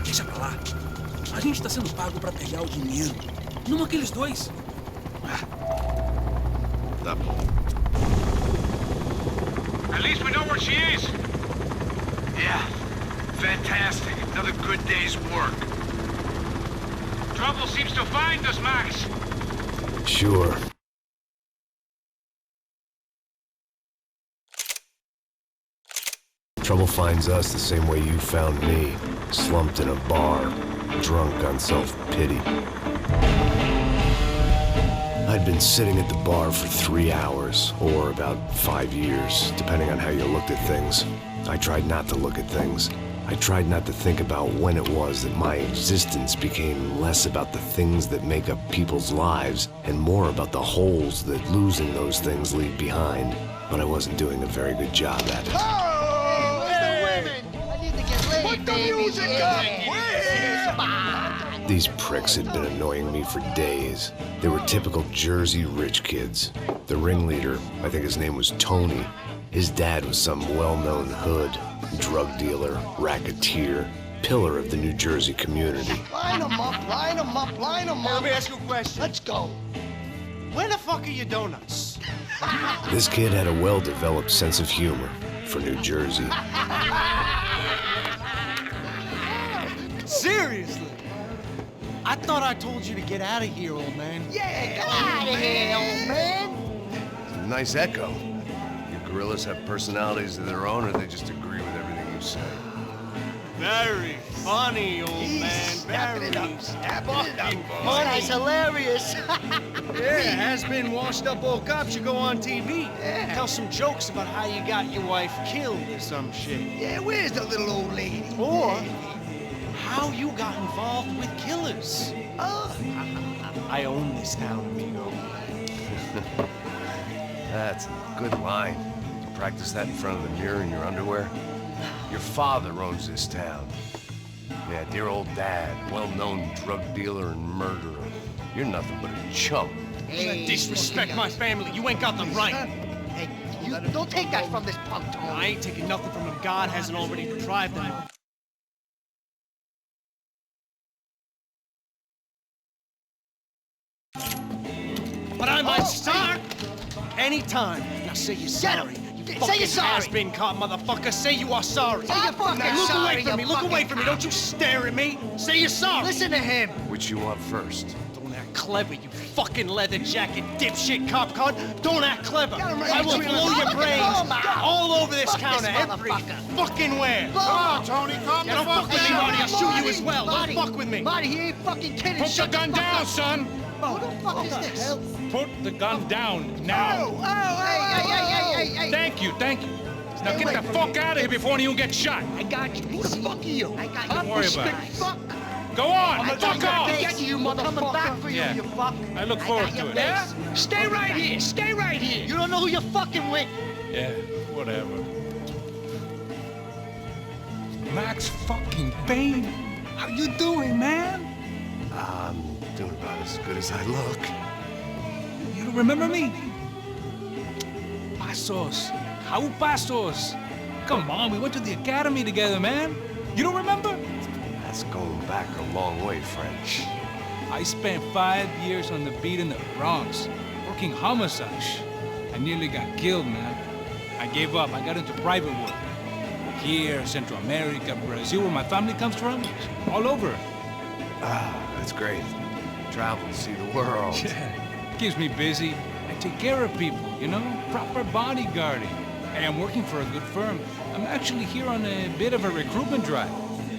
[SPEAKER 16] Deixa pra lá. A gente tá sendo pago pra pegar o dinheiro. Não aqueles dois.
[SPEAKER 12] Tá bom.
[SPEAKER 15] At least we know where she is.
[SPEAKER 17] Yeah. Fantastic. Another good day's work.
[SPEAKER 15] Trouble seems to find us, Max.
[SPEAKER 1] Sure. Trouble finds us the same way you found me, slumped in a bar, drunk on self-pity. I'd been sitting at the bar for 3 hours, or about 5 years, depending on how you looked at things. I tried not to look at things. I tried not to think about when it was that my existence became less about the things that make up people's lives, and more about the holes that losing those things leave behind. But I wasn't doing a very good job at it. These pricks had been annoying me for days. They were typical Jersey rich kids. The ringleader, I think his name was Tony. His dad was some well-known hood, drug dealer, racketeer, pillar of the New Jersey community.
[SPEAKER 14] Line them up, line them up, line them up.
[SPEAKER 6] Let me ask you a question.
[SPEAKER 14] Let's go.
[SPEAKER 6] Where the fuck are your donuts?
[SPEAKER 1] This kid had a well-developed sense of humor for New Jersey.
[SPEAKER 6] Seriously? I thought I told you to get out of here, old man.
[SPEAKER 14] Yeah, get out of here, old man.
[SPEAKER 1] Nice echo. You gorillas have personalities of their own, or they just agree with everything you say?
[SPEAKER 6] Very funny, old man.
[SPEAKER 14] Snapping it
[SPEAKER 6] Very
[SPEAKER 14] up, snapping it up.
[SPEAKER 6] funny.
[SPEAKER 14] That's hilarious.
[SPEAKER 6] Yeah, has-been washed-up old cop should go on TV.
[SPEAKER 14] Yeah.
[SPEAKER 6] Tell some jokes about how you got your wife killed or some shit.
[SPEAKER 14] Yeah, where's the little old lady?
[SPEAKER 6] Or how you got involved with killers.
[SPEAKER 14] Oh.
[SPEAKER 6] I own this town, amigo.
[SPEAKER 1] That's a good line. You practice that in front of the mirror in your underwear? Your father owns this town. Yeah, dear old dad, well-known drug dealer and murderer. You're nothing but a chump.
[SPEAKER 14] Hey,
[SPEAKER 6] disrespect my family. You ain't got the right.
[SPEAKER 14] Hey, you don't take that from this punk, Tony.
[SPEAKER 6] I ain't taking nothing from him. God hasn't already deprived them. But I might start anytime. Now say you're sorry.
[SPEAKER 14] Say you're sorry.
[SPEAKER 6] Has-been caught, motherfucker. Say you are sorry.
[SPEAKER 14] Say you're fucking
[SPEAKER 6] Now look
[SPEAKER 14] sorry,
[SPEAKER 6] away from me.
[SPEAKER 14] you
[SPEAKER 6] Look
[SPEAKER 14] fucking
[SPEAKER 6] away from me. Don't you stare at me. Say you're sorry.
[SPEAKER 14] Listen to him.
[SPEAKER 1] Which you want first?
[SPEAKER 6] Don't act clever, you fucking leather jacket dipshit cop cunt. Don't act clever.
[SPEAKER 14] Got him right
[SPEAKER 6] I will
[SPEAKER 14] between
[SPEAKER 6] blow
[SPEAKER 14] the
[SPEAKER 6] your
[SPEAKER 14] eyes.
[SPEAKER 6] brains
[SPEAKER 14] Fuck
[SPEAKER 6] all over this
[SPEAKER 14] Fuck
[SPEAKER 6] counter,
[SPEAKER 14] this
[SPEAKER 6] every
[SPEAKER 14] motherfucker.
[SPEAKER 6] fucking where.
[SPEAKER 14] Come on,
[SPEAKER 6] Tony, calm the fuck with me, Marty. I'll shoot you as well.
[SPEAKER 14] Marty,
[SPEAKER 6] Don't fuck with me.
[SPEAKER 14] Marty, he ain't fucking kidding.
[SPEAKER 2] Put the
[SPEAKER 14] Shut
[SPEAKER 2] gun
[SPEAKER 14] fuck
[SPEAKER 2] down,
[SPEAKER 14] up.
[SPEAKER 2] son!
[SPEAKER 14] Who the fuck is this?
[SPEAKER 2] Put the gun down now!
[SPEAKER 14] Hey.
[SPEAKER 2] Thank you, thank you. Now
[SPEAKER 14] Stay
[SPEAKER 2] get
[SPEAKER 14] away
[SPEAKER 2] the
[SPEAKER 14] from
[SPEAKER 2] fuck
[SPEAKER 14] me.
[SPEAKER 2] out of here before you get shot.
[SPEAKER 14] I got you. Who the fuck are you? I got you.
[SPEAKER 2] Don't worry about it.
[SPEAKER 14] Fuck.
[SPEAKER 2] Go on,
[SPEAKER 14] I
[SPEAKER 2] fuck
[SPEAKER 14] got
[SPEAKER 2] off!
[SPEAKER 14] your face. You motherfucker. Coming back for you,
[SPEAKER 2] Yeah.
[SPEAKER 14] you fuck.
[SPEAKER 2] I look forward
[SPEAKER 14] got
[SPEAKER 2] to
[SPEAKER 14] your
[SPEAKER 2] it.
[SPEAKER 14] face. Stay right here. Stay right here. You don't know who you're fucking with.
[SPEAKER 2] Yeah, whatever. Max fucking Payne, how you doing, man?
[SPEAKER 1] I'm doing about as good as I look.
[SPEAKER 2] You don't remember me? Pasos. How Pasos? Come on, we went to the academy together, man. You don't remember?
[SPEAKER 1] That's going back a long way, French.
[SPEAKER 2] I spent 5 years on the beat in the Bronx, working homicide. I nearly got killed, man. I gave up. I got into private work. Here, Central America, Brazil, where my family comes from, all over.
[SPEAKER 1] Ah, that's great. Travel, see the world.
[SPEAKER 2] Yeah, keeps me busy. I take care of people, you know? Proper bodyguarding. Hey, I'm working for a good firm. I'm actually here on a bit of a recruitment drive.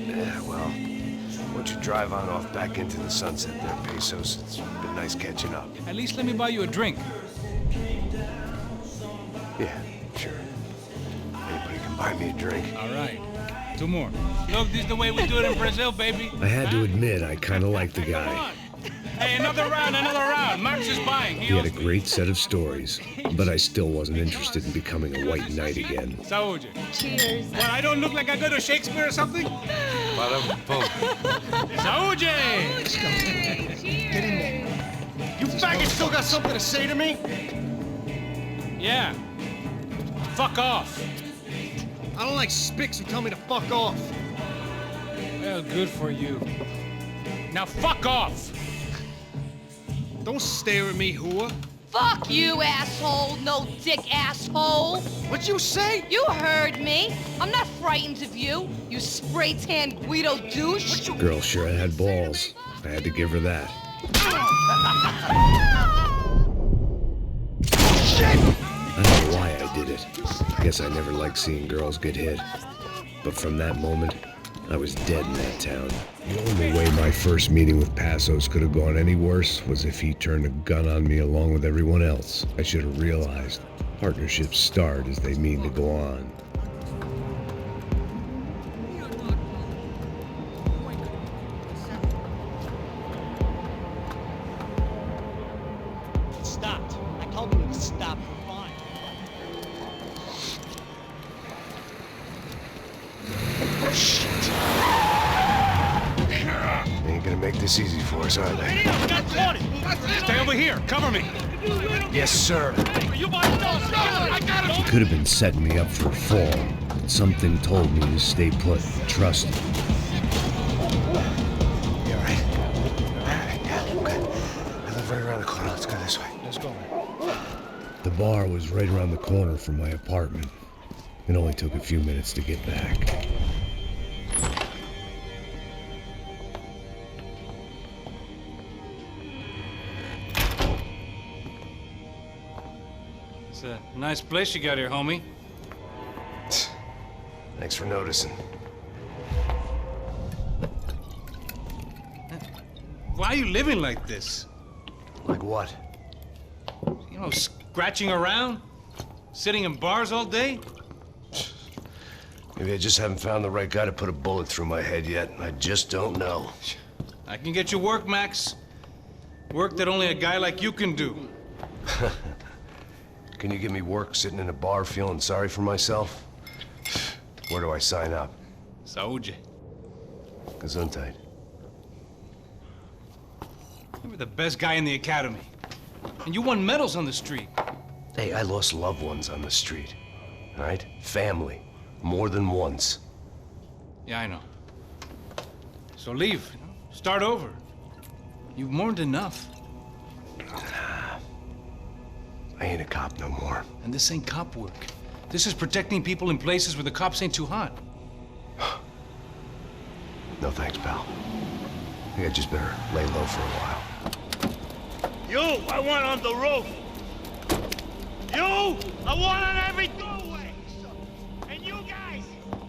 [SPEAKER 1] Yeah, well, why don't you drive on off back into the sunset there, Pesos? It's been nice catching up.
[SPEAKER 2] At least let me buy you a drink.
[SPEAKER 1] Yeah, sure. Anybody can buy me a drink.
[SPEAKER 2] All right. 2 more. Look, this is the way we do it in Brazil, baby.
[SPEAKER 10] I had to admit, I kind of liked the guy.
[SPEAKER 2] Hey, another round, another round. Max is buying.
[SPEAKER 10] He had a great set of stories, but I still wasn't interested in becoming a white knight again.
[SPEAKER 2] Saúde.
[SPEAKER 7] Cheers.
[SPEAKER 2] What, I don't look like I go to Shakespeare or something? Saúde!
[SPEAKER 13] Let's go. Get in there. You faggots still got something to say to me?
[SPEAKER 2] Yeah. Fuck off.
[SPEAKER 13] I don't like spicks who tell me to fuck off.
[SPEAKER 2] Well, good for you. Now fuck off!
[SPEAKER 13] Don't stare at me, whore.
[SPEAKER 7] Fuck you, asshole. No dick, asshole.
[SPEAKER 13] What'd you say?
[SPEAKER 7] You heard me. I'm not frightened of you, you spray-tan Guido douche.
[SPEAKER 10] Girl sure had balls. I had to give her that. I don't know why I did it. Guess I never liked seeing girls get hit. But from that moment, I was dead in that town. The only way my first meeting with Passos could have gone any worse was if he turned a gun on me along with everyone else. I should have realized partnerships start as they mean to go on.
[SPEAKER 14] Stopped. I told him to stop. Fine.
[SPEAKER 1] They ain't gonna make this easy for us, are they?
[SPEAKER 2] Stay over here. Cover me.
[SPEAKER 1] Yes, sir.
[SPEAKER 10] He could have been setting me up for a fall, but something told me to stay put, trust him.
[SPEAKER 1] You all right? Yeah, okay. I live right around the corner. Let's go this way.
[SPEAKER 2] Let's go.
[SPEAKER 10] The bar was right around the corner from my apartment. It only took a few minutes to get back.
[SPEAKER 2] It's a nice place you got here, homie.
[SPEAKER 1] Thanks for noticing.
[SPEAKER 2] Why are you living like this?
[SPEAKER 1] Like what?
[SPEAKER 2] You know, scratching around? Sitting in bars all day?
[SPEAKER 1] Maybe I just haven't found the right guy to put a bullet through my head yet. I just don't know.
[SPEAKER 2] I can get you work, Max. Work that only a guy like you can do.
[SPEAKER 1] Can you give me work sitting in a bar feeling sorry for myself? Where do I sign up?
[SPEAKER 2] Saúde.
[SPEAKER 1] Gesundheit.
[SPEAKER 2] You were the best guy in the academy. And you won medals on the street.
[SPEAKER 1] Hey, I lost loved ones on the street. All right? Family. More than once.
[SPEAKER 2] Yeah, I know. So leave. You know? Start over. You've mourned enough.
[SPEAKER 1] I ain't a cop no more.
[SPEAKER 2] And this ain't cop work. This is protecting people in places where the cops ain't too hot.
[SPEAKER 1] No thanks, pal. I think I just better lay low for a while.
[SPEAKER 14] You, I want on the roof. You, I want on every doorway. And you guys,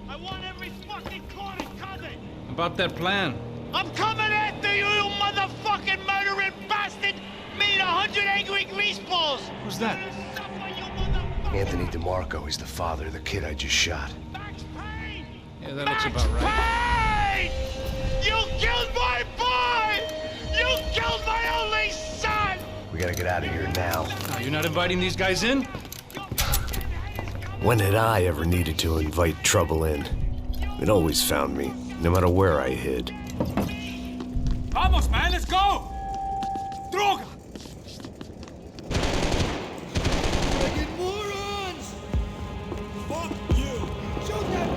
[SPEAKER 14] I want every fucking corner covered.
[SPEAKER 2] About that plan.
[SPEAKER 14] I'm coming after you, you motherfucking murdering bastard! Me and 100 angry greaseballs!
[SPEAKER 2] Who's that?
[SPEAKER 1] Anthony DeMarco. He's the father of the kid I just shot.
[SPEAKER 2] Yeah, that looks about right.
[SPEAKER 14] Payne! You killed my boy! You killed my only son!
[SPEAKER 1] We gotta get out of here now.
[SPEAKER 2] You're not inviting these guys in?
[SPEAKER 1] When had I ever needed to invite trouble in? It always found me, no matter where I hid.
[SPEAKER 2] Vamos, man, let's go! Droga!
[SPEAKER 14] Fucking morons! Fuck you! Shoot them!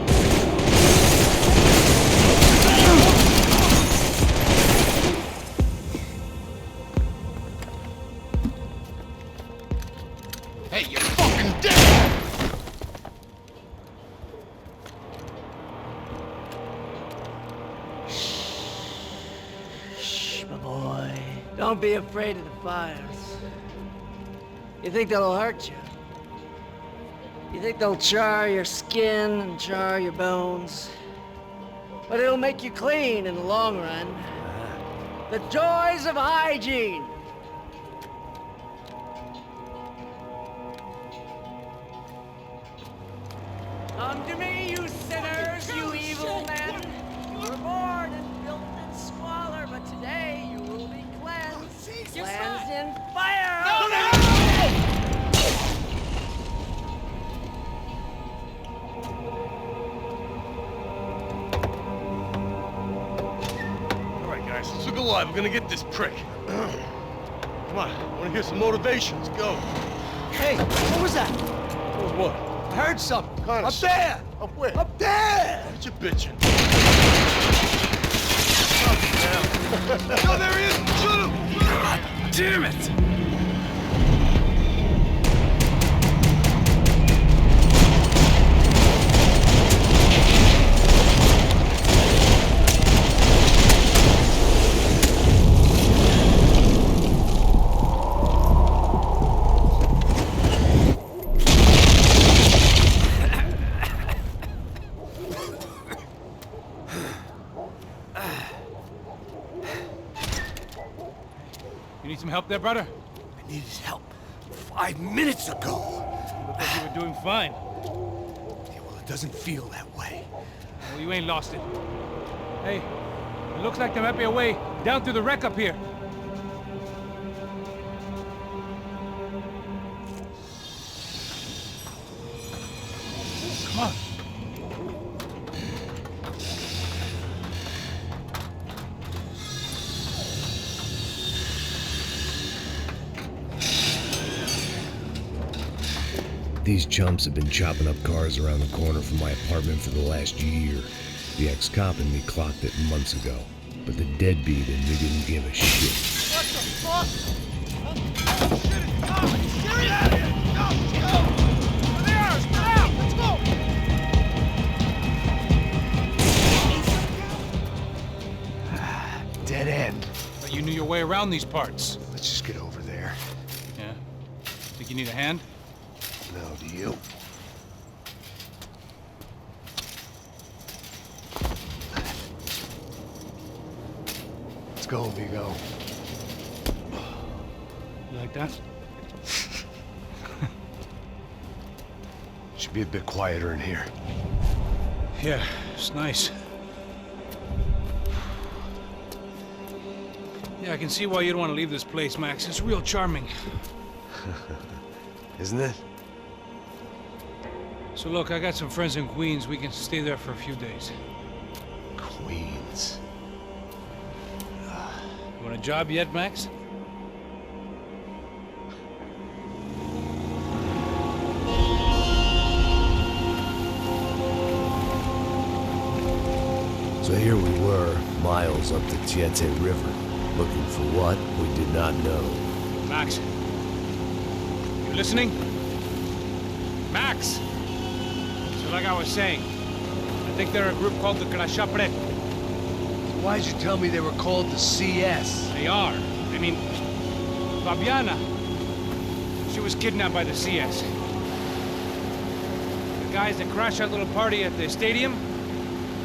[SPEAKER 13] Hey, you're fucking dead!
[SPEAKER 18] Shh, my boy. Don't be afraid of the fires. You think they'll hurt you? You think they'll char your skin and char your bones? But it'll make you clean in the long run. The joys of hygiene! Come to me, you sinners, you evil
[SPEAKER 13] Max, let's look alive. We're gonna get this prick. Come on, I wanna hear some motivation. Let's go.
[SPEAKER 14] Hey, what was that?
[SPEAKER 13] What was what?
[SPEAKER 14] I heard something.
[SPEAKER 13] Kind of
[SPEAKER 14] Up there!
[SPEAKER 13] Up where?
[SPEAKER 14] Up there!
[SPEAKER 13] What you bitching? No, there he is! Shoot him!
[SPEAKER 16] God damn it!
[SPEAKER 2] You need some help there, brother?
[SPEAKER 16] I needed help 5 minutes ago.
[SPEAKER 2] Looked like you were doing fine.
[SPEAKER 16] Yeah, well, it doesn't feel that way.
[SPEAKER 2] Well, you ain't lost it. Hey, it looks like there might be a way down through the wreck up here. Come on.
[SPEAKER 10] These chumps have been chopping up cars around the corner from my apartment for the last year. The ex-cop in me clocked it months ago, but the deadbeat in me didn't give a shit.
[SPEAKER 14] What the fuck? Oh, shit, it's Tom! Are you serious? Get out of here! Go! Go! Over there! Spread out! Let's go!
[SPEAKER 1] Dead end.
[SPEAKER 2] But you knew your way around these parts.
[SPEAKER 1] Let's just get over there.
[SPEAKER 2] Yeah? Think you need a hand?
[SPEAKER 1] No, do you? Let's go, amigo.
[SPEAKER 2] You like that?
[SPEAKER 1] Should be a bit quieter in here.
[SPEAKER 2] Yeah, it's nice. Yeah, I can see why you'd want to leave this place, Max. It's real charming.
[SPEAKER 1] Isn't it?
[SPEAKER 2] So look, I got some friends in Queens. We can stay there for a few days.
[SPEAKER 1] Queens.
[SPEAKER 2] You want a job yet, Max?
[SPEAKER 1] So here we were, miles up the Tiete River, looking for what we did not know.
[SPEAKER 2] Max. You listening? Max! So like I was saying, I think they're a group called the Crashapre.
[SPEAKER 1] Why'd you tell me they were called the CS?
[SPEAKER 2] They are. I mean, Fabiana, she was kidnapped by the CS. The guys that crashed that little party at the stadium,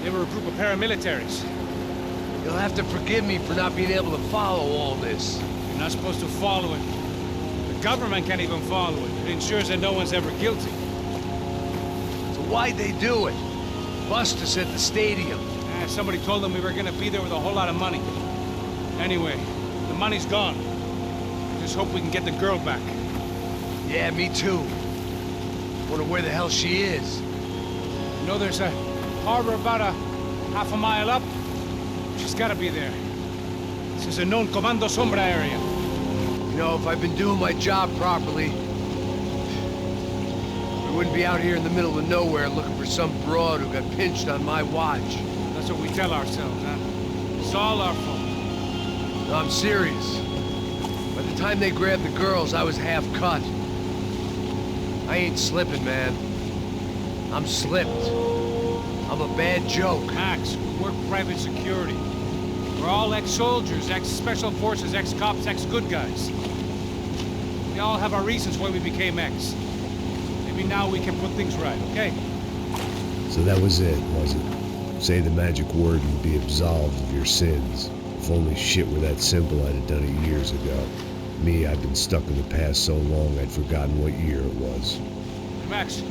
[SPEAKER 2] they were a group of paramilitaries.
[SPEAKER 1] You'll have to forgive me for not being able to follow all this.
[SPEAKER 2] You're not supposed to follow it. The government can't even follow it. It ensures that no one's ever guilty.
[SPEAKER 1] So why'd they do it? Bust us at the stadium.
[SPEAKER 2] Somebody told them we were gonna be there with a whole lot of money. Anyway, the money's gone. I just hope we can get the girl back.
[SPEAKER 1] Yeah, me too. Wonder where the hell she is.
[SPEAKER 2] You know, there's a harbor about a half a mile up. She's gotta be there. This is a known Comando Sombra area.
[SPEAKER 1] You know, if I'd been doing my job properly, we wouldn't be out here in the middle of nowhere looking for some broad who got pinched on my watch.
[SPEAKER 2] That's what we tell ourselves, huh? It's all our fault.
[SPEAKER 1] No, I'm serious. By the time they grabbed the girls, I was half cut. I ain't slipping, man. I'm slipped. I'm a bad joke.
[SPEAKER 2] Max, we work private security. We're all ex-soldiers, ex-special forces, ex-cops, ex-good guys. We all have our reasons why we became ex. Maybe now we can put things right, okay?
[SPEAKER 10] So that was it, was it? Say the magic word and be absolved of your sins. If only shit were that simple, I'd have done it years ago. Me, I've been stuck in the past so long I'd forgotten what year it was.
[SPEAKER 2] Hey, Max,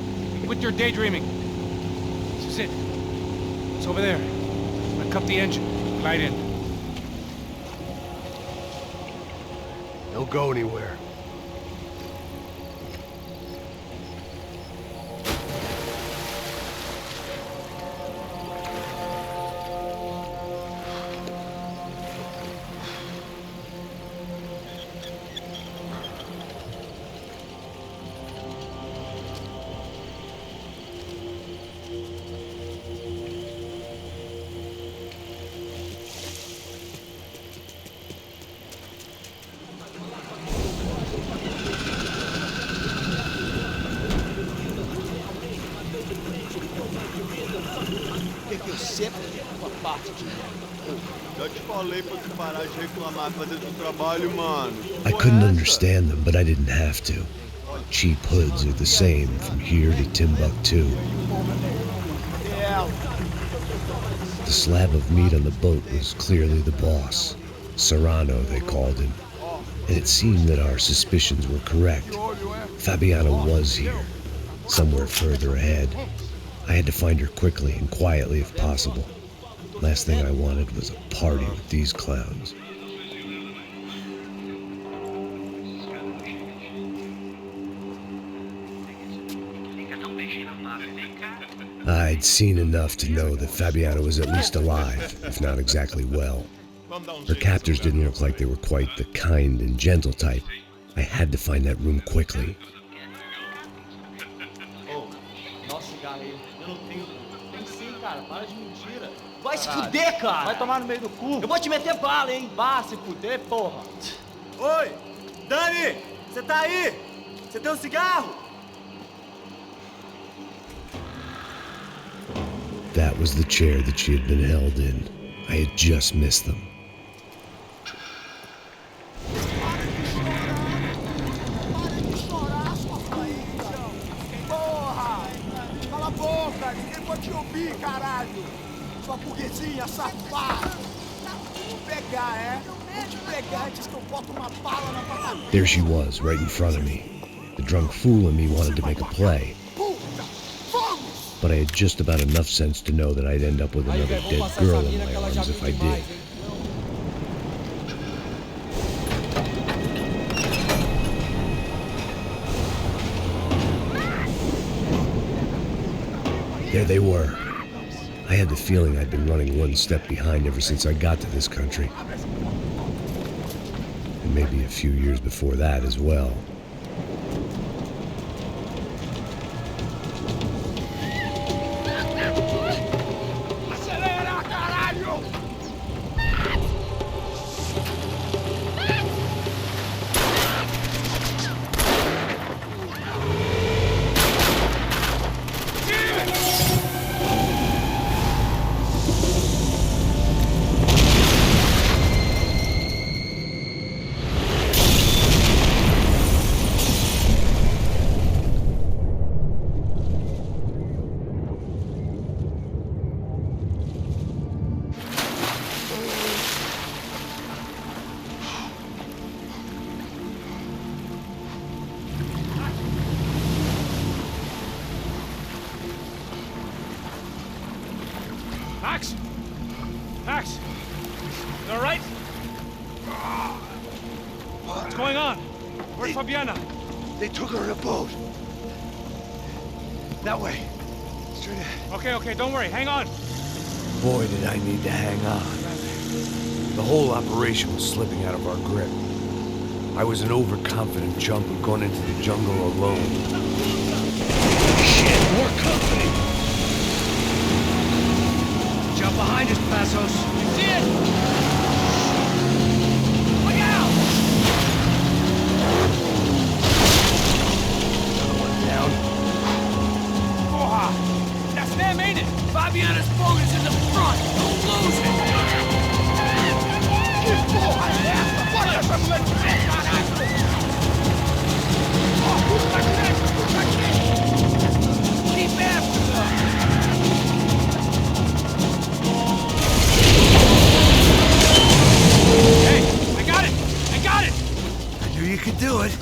[SPEAKER 2] quit your daydreaming. This is it. It's over there. I'm gonna cut the engine. Glide in.
[SPEAKER 1] Don't go anywhere.
[SPEAKER 10] I couldn't understand them, but I didn't have to. Cheap hoods are the same from here to Timbuktu. The slab of meat on the boat was clearly the boss. Serrano, they called him. And it seemed that our suspicions were correct. Fabiana was here, somewhere further ahead. I had to find her quickly and quietly if possible. Last thing I wanted was a party with these clowns. I'd seen enough to know that Fabiana was at least alive, if not exactly well. Her captors didn't look like they were quite the kind and gentle type. I had to find that room quickly.
[SPEAKER 14] Vai se fuder, cara! Vai tomar no meio do cu! Eu vou te meter bala, hein? Vá se fuder, porra! Oi! Dani! Você tá aí? Você tem um cigarro?
[SPEAKER 10] That was the chair that she had been held in. I had just missed them.
[SPEAKER 14] Porra! Cala a boca! Ninguém pode te ouvir, caralho! Sua burguesinha safada! Vou pegar, é? Vou te pegar antes que eu boto uma bala na tua cabeça!
[SPEAKER 10] There she was, right in front of me. The drunk fool in me wanted to make a play. But I had just about enough sense to know that I'd end up with another dead girl in my arms if I did. There they were. I had the feeling I'd been running one step behind ever since I got to this country. And maybe a few years before that as well.
[SPEAKER 2] Max! Max! You all right? What's going on? Where's Fabiana?
[SPEAKER 17] They took her in a boat. That way. Straight ahead.
[SPEAKER 2] Okay, don't worry. Hang on.
[SPEAKER 1] Boy, did I need to hang on. The whole operation was slipping out of our grip. I was an overconfident chump who'd gone into the jungle alone.
[SPEAKER 10] Shit, more company!
[SPEAKER 14] Jump behind us, Passos. You see it? Look out!
[SPEAKER 1] Another one down.
[SPEAKER 14] Porra! That's them, ain't it? Fabiana's boat is in the front. Don't lose it! Que porra é essa? Bora essa mulher de pé, caralho! Ó, puta aqui! Keep after them!
[SPEAKER 2] Hey, I got it!
[SPEAKER 1] I knew you could do it.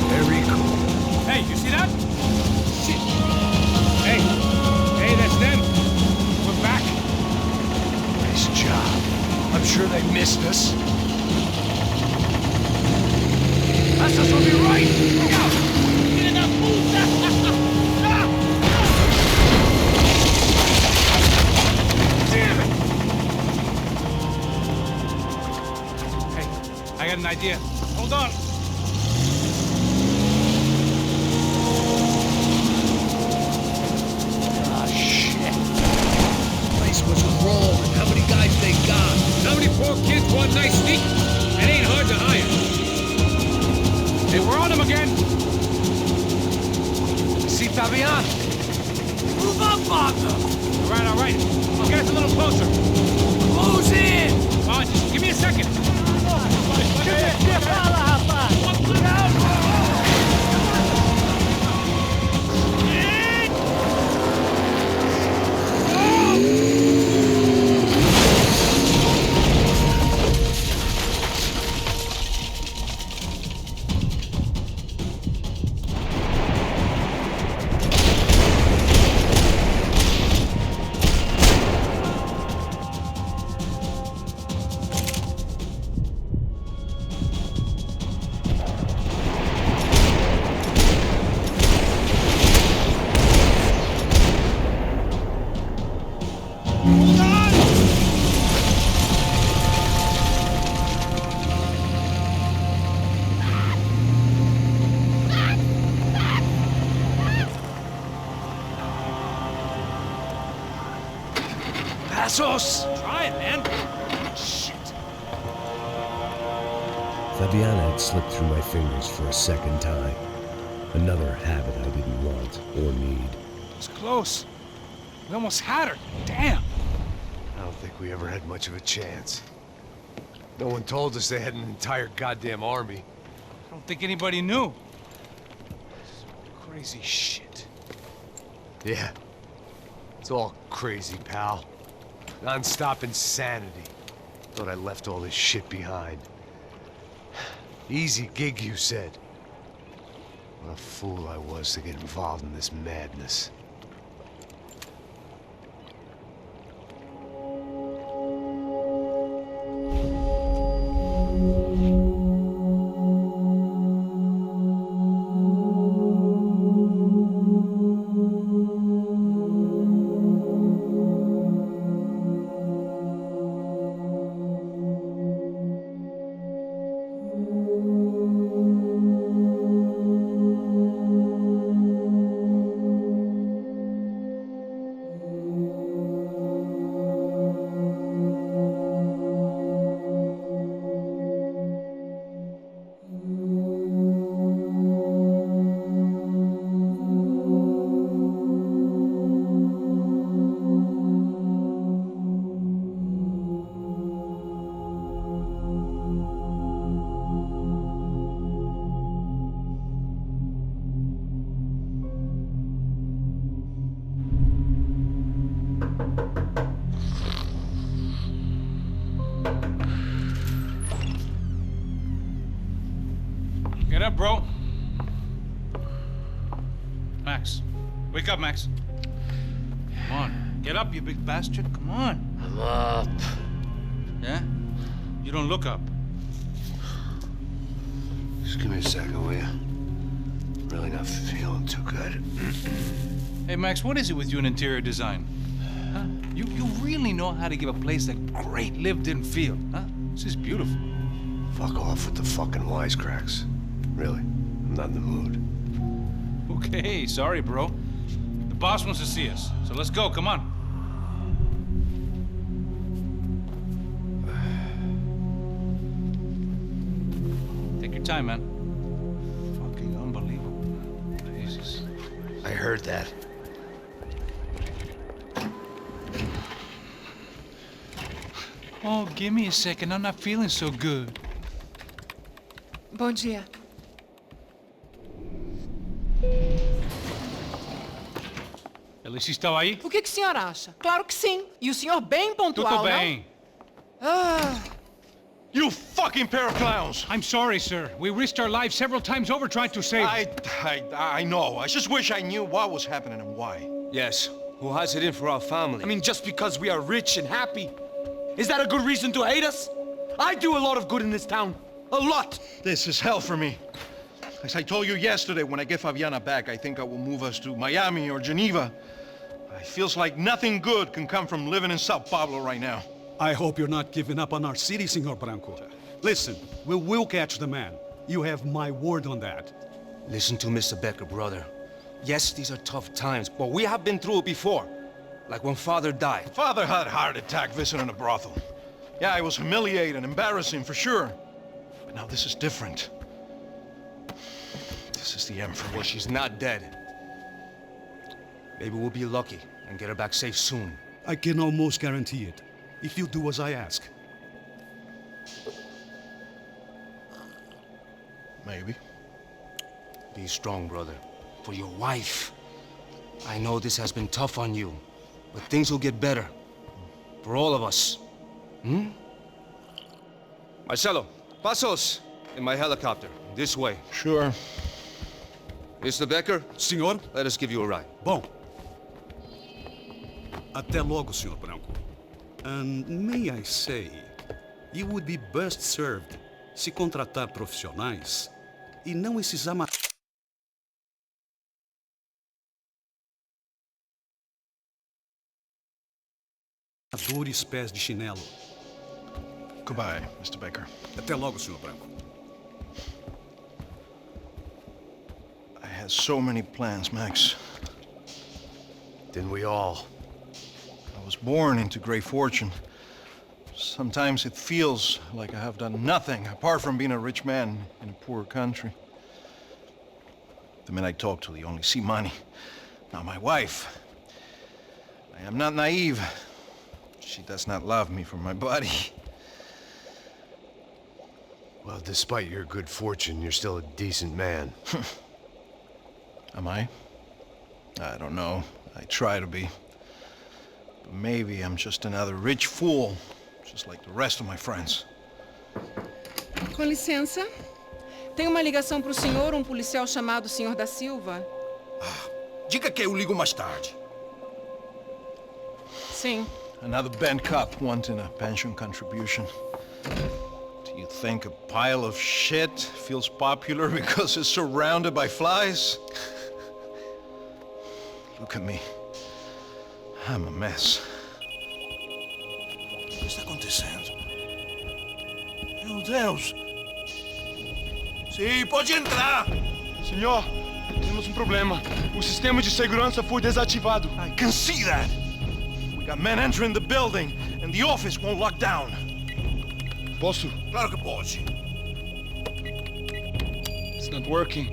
[SPEAKER 1] Very cool.
[SPEAKER 2] Hey, you see that? Shit! Hey, that's them. We're back.
[SPEAKER 17] Nice job. I'm sure they missed us.
[SPEAKER 14] Passos will be right! Look out! Get in that puta! Damn it!
[SPEAKER 2] Hey, I got an idea. Hold on.
[SPEAKER 10] Ah, shit. The place was crawling. How many guys they got?
[SPEAKER 16] How many poor kids want nice sneak? It ain't hard to hire.
[SPEAKER 2] Hey, we're on them again.
[SPEAKER 14] See Fabian? Move on!
[SPEAKER 2] mother! All right. I'll get us a little closer.
[SPEAKER 16] Close in!
[SPEAKER 2] Just give me a second.
[SPEAKER 16] Passos!
[SPEAKER 2] Try it, man. Shit.
[SPEAKER 10] Fabiana had slipped through my fingers for a second time. Another habit I didn't want or need.
[SPEAKER 2] It was close. We almost had her. Damn.
[SPEAKER 1] I don't think we ever had much of a chance. No one told us they had an entire goddamn army.
[SPEAKER 2] I don't think anybody knew. Crazy shit.
[SPEAKER 1] Yeah. It's all crazy, pal. Non-stop insanity. Thought I left all this shit behind. Easy gig, you said. What a fool I was to get involved in this madness.
[SPEAKER 2] Get up, bro. Max. Wake up, Max. Come on. Get up, you big bastard. Come on.
[SPEAKER 9] I'm up.
[SPEAKER 2] Yeah? You don't look up.
[SPEAKER 1] Just give me a second, will you? Really not feeling too good.
[SPEAKER 2] Hey, Max, what is it with you in interior design? Huh? You really know how to give a place a great lived-in feel, huh? This is beautiful.
[SPEAKER 1] Fuck off with the fucking wisecracks. Really, I'm not in the mood.
[SPEAKER 2] Okay, sorry, bro. The boss wants to see us, so let's go, come on. Take your time, man. Fucking unbelievable. Jesus.
[SPEAKER 1] I heard that.
[SPEAKER 2] Oh, give me a second. I'm not feeling so good.
[SPEAKER 19] Bom dia.
[SPEAKER 2] Alice estava aí?
[SPEAKER 19] O que o senhor acha? Claro que sim. E o senhor bem pontual,
[SPEAKER 2] Tudo bem.
[SPEAKER 19] não? Ah.
[SPEAKER 12] You fucking pair of clowns!
[SPEAKER 2] I'm sorry, sir. We risked our lives several times over trying to save...
[SPEAKER 12] I know. I just wish I knew what was happening and why.
[SPEAKER 6] Yes. Who has it in for our family? I mean, just because we are rich and happy, is that a good reason to hate us? I do a lot of good in this town. A lot!
[SPEAKER 12] This is hell for me. As I told you yesterday, when I get Fabiana back, I think I will move us to Miami or Geneva. It feels like nothing good can come from living in Sao Paulo right now.
[SPEAKER 3] I hope you're not giving up on our city, Senor Branco. Listen, we will catch the man. You have my word on that.
[SPEAKER 11] Listen to Mr. Becker, brother. Yes, these are tough times, but we have been through it before. Like when Father died.
[SPEAKER 12] Father had a heart attack visiting a brothel. Yeah, it was humiliating, embarrassing, for sure. But now this is different. This is the end for me.
[SPEAKER 11] Well, she's not dead. Maybe we'll be lucky. and get her back safe soon.
[SPEAKER 3] I can almost guarantee it, if you do as I ask.
[SPEAKER 12] Maybe.
[SPEAKER 11] Be strong, brother. For your wife. I know this has been tough on you, but things will get better. For all of us. Hmm? Marcelo, pasos in my helicopter. This way.
[SPEAKER 12] Sure.
[SPEAKER 11] Mr. Becker?
[SPEAKER 3] Senhor?
[SPEAKER 11] Let us give you a ride.
[SPEAKER 3] Bom. Até logo, Sr. Branco. And may I say, you would be best served se contratar profissionais e não esses amadores pés de chinelo.
[SPEAKER 12] Goodbye, Mr. Baker.
[SPEAKER 3] Até logo, Sr. Branco.
[SPEAKER 12] I had so many plans, Max.
[SPEAKER 1] Didn't we all?
[SPEAKER 12] I was born into great fortune. Sometimes it feels like I have done nothing apart from being a rich man in a poor country. The men I talk to, they only see money. Now my wife. I am not naive. She does not love me for my body.
[SPEAKER 1] Well, despite your good fortune, you're still a decent man.
[SPEAKER 12] Am I? I don't know. I try to be. But maybe I'm just another rich fool, just like the rest of my friends.
[SPEAKER 19] Com licença. Tem uma ligação para o senhor, um policial chamado Sr. da Silva.
[SPEAKER 12] Diga que eu ligo mais tarde.
[SPEAKER 19] Sim.
[SPEAKER 12] Another bent cop wanting a pension contribution. Do you think a pile of shit feels popular because it's surrounded by flies? Look at me. I'm a mess.
[SPEAKER 17] O que está acontecendo? Meu Deus! Sim, pode entrar!
[SPEAKER 13] Senhor, temos problema. O sistema de segurança foi desativado.
[SPEAKER 12] I can see that! We got men entering the building, and the office won't lock down.
[SPEAKER 13] Posso?
[SPEAKER 17] Claro que pode.
[SPEAKER 13] It's not working.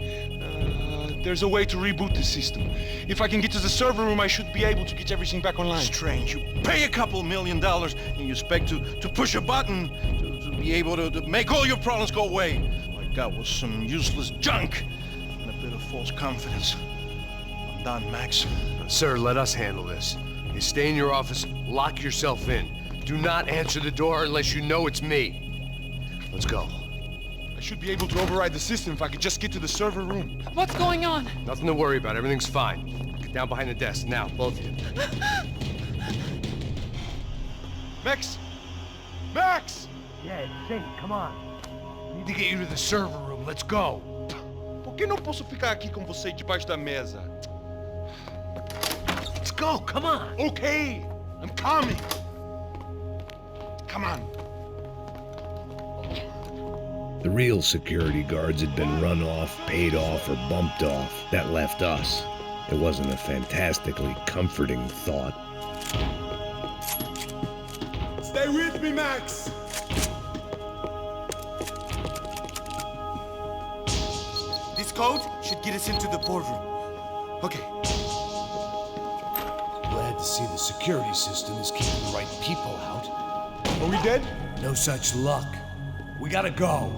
[SPEAKER 13] There's a way to reboot the system. If I can get to the server room, I should be able to get everything back online.
[SPEAKER 12] Strange. You pay a couple $1 million, and you expect to push a button to be able to make all your problems go away. All I got was some useless junk and a bit of false confidence. I'm done, Max.
[SPEAKER 1] Sir, let us handle this. You stay in your office, lock yourself in. Do not answer the door unless you know it's me. Let's go.
[SPEAKER 13] I should be able to override the system if I could just get to the server room.
[SPEAKER 19] What's going on?
[SPEAKER 1] Nothing to worry about. Everything's fine. Get down behind the desk. Now, both of you.
[SPEAKER 13] Max! Max!
[SPEAKER 10] Yeah, it's safe. Come on. Need to get you to the server room. Let's go.
[SPEAKER 13] Por que não posso ficar aqui com você debaixo da mesa?
[SPEAKER 10] Let's go. Come on.
[SPEAKER 13] Okay, I'm coming. Come on.
[SPEAKER 10] The real security guards had been run off, paid off, or bumped off. That left us. It wasn't a fantastically comforting thought.
[SPEAKER 13] Stay with me, Max!
[SPEAKER 17] This code should get us into the boardroom. Okay.
[SPEAKER 10] Glad to see the security system is keeping the right people out.
[SPEAKER 13] Are we dead?
[SPEAKER 10] No such luck. We gotta go.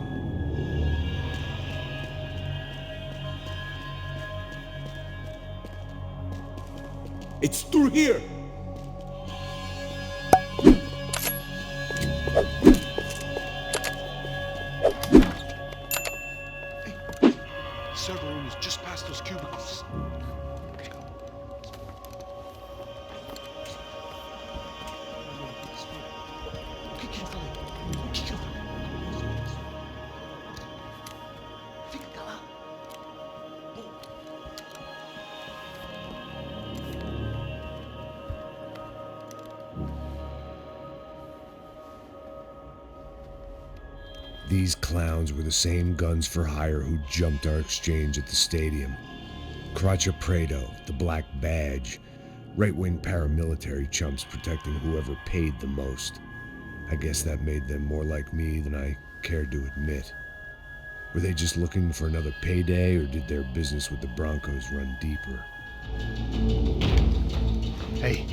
[SPEAKER 3] It's through here!
[SPEAKER 13] The server room is just past those cubicles. O que eu falei? O que eu falei? Fica calado.
[SPEAKER 10] These clowns were the same guns for hire who jumped our exchange at the stadium. Craccia Prado, the Black Badge, right-wing paramilitary chumps protecting whoever paid the most. I guess that made them more like me than I cared to admit. Were they just looking for another payday, or did their business with the Broncos run deeper?
[SPEAKER 1] Hey,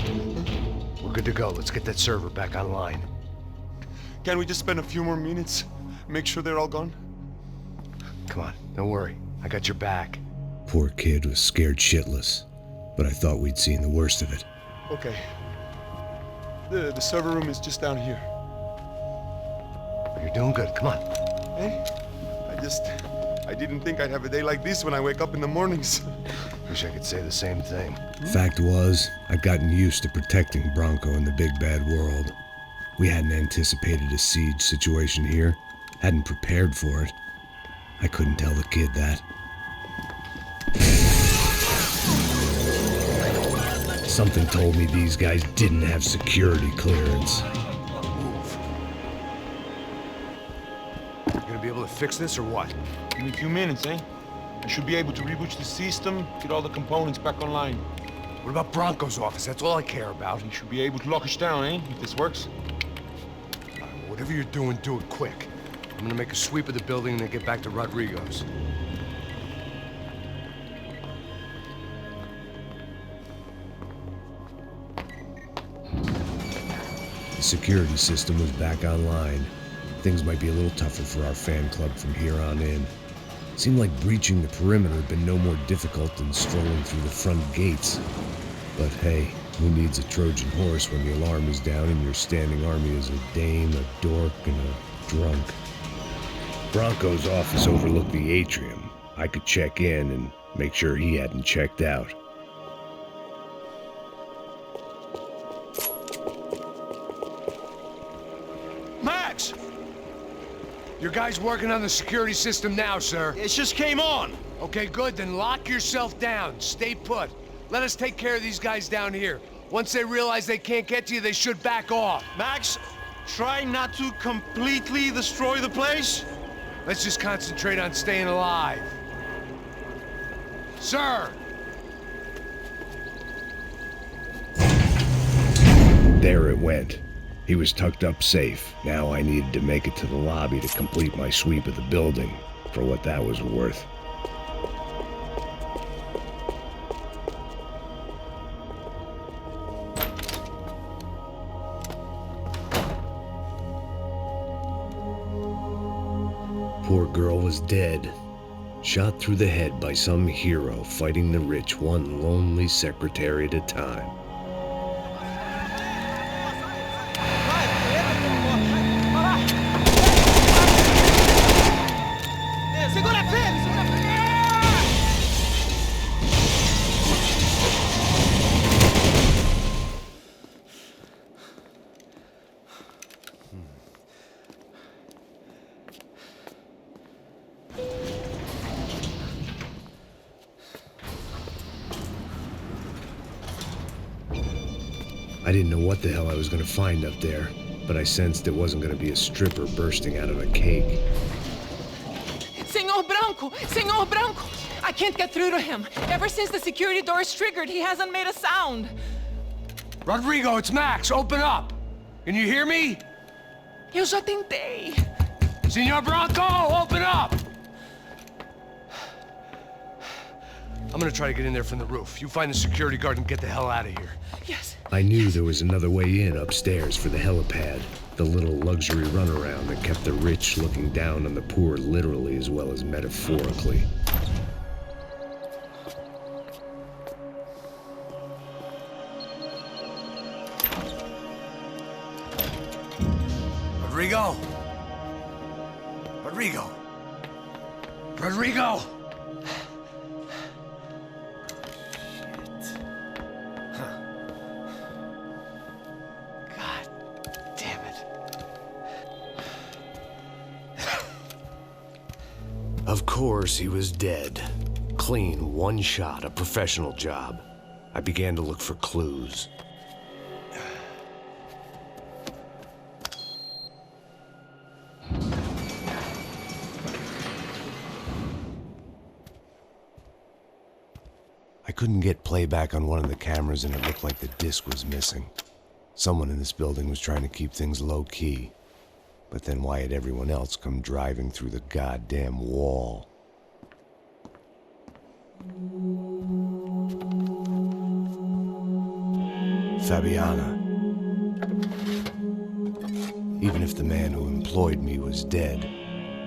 [SPEAKER 1] we're good to go. Let's get that server back online.
[SPEAKER 17] Can we just spend a few more minutes? Make sure they're all gone?
[SPEAKER 1] Come on, don't worry. I got your back.
[SPEAKER 10] Poor kid was scared shitless, but I thought we'd seen the worst of it.
[SPEAKER 17] Okay. The server room is just down here.
[SPEAKER 1] You're doing good. Come on.
[SPEAKER 17] Hey, I didn't think I'd have a day like this when I wake up in the mornings.
[SPEAKER 1] Wish I could say the same thing.
[SPEAKER 10] Fact was, I'd gotten used to protecting Bronco in the big bad world. We hadn't anticipated a siege situation here, hadn't prepared for it. I couldn't tell the kid that. Something told me these guys didn't have security clearance.
[SPEAKER 1] You gonna be able to fix this or what?
[SPEAKER 17] Give me a few minutes, eh? I should be able to reboot the system, get all the components back online.
[SPEAKER 1] What about Bronco's office? That's all I care about.
[SPEAKER 17] He should be able to lock us down, eh? If this works.
[SPEAKER 1] Whatever you're doing, do it quick. I'm gonna make a sweep of the building and then get back to Rodrigo's.
[SPEAKER 10] The security system was back online. Things might be a little tougher for our fan club from here on in. Seemed like breaching the perimeter had been no more difficult than strolling through the front gates. But hey, who needs a Trojan horse when the alarm is down and your standing army is a dame, a dork, and a drunk? Bronco's office overlooked the atrium. I could check in and make sure he hadn't checked out.
[SPEAKER 1] Max! Your guy's working on the security system now, sir.
[SPEAKER 8] It just came on.
[SPEAKER 1] Okay, good. Then lock yourself down. Stay put. Let us take care of these guys down here. Once they realize they can't get to you, they should back off.
[SPEAKER 8] Max, try not to completely destroy the place.
[SPEAKER 1] Let's just concentrate on staying alive. Sir!
[SPEAKER 10] There it went. He was tucked up safe. Now I needed to make it to the lobby to complete my sweep of the building, for what that was worth. Poor girl was dead. Shot through the head by some hero fighting the rich one lonely secretary at a time. I didn't know what the hell I was going to find up there, but I sensed it wasn't going to be a stripper bursting out of a cake.
[SPEAKER 19] Senor Branco! Senor Branco! I can't get through to him. Ever since the security door is triggered, he hasn't made a sound.
[SPEAKER 1] Rodrigo, it's Max. Open up. Can you hear me?
[SPEAKER 19] Eu já tentei.
[SPEAKER 1] Senor Branco, open up! I'm gonna try to get in there from the roof. You find the security guard and get the hell out of here.
[SPEAKER 19] Yes.
[SPEAKER 10] I knew there was another way in upstairs for the helipad, the little luxury runaround that kept the rich looking down on the poor literally as well as metaphorically.
[SPEAKER 1] Rodrigo! Rodrigo! Rodrigo!
[SPEAKER 10] Of course, he was dead. Clean, one shot, a professional job. I began to look for clues. I couldn't get playback on one of the cameras and it looked like the disc was missing. Someone in this building was trying to keep things low-key. But then why had everyone else come driving through the goddamn wall?
[SPEAKER 1] Fabiana. Even if the man who employed me was dead,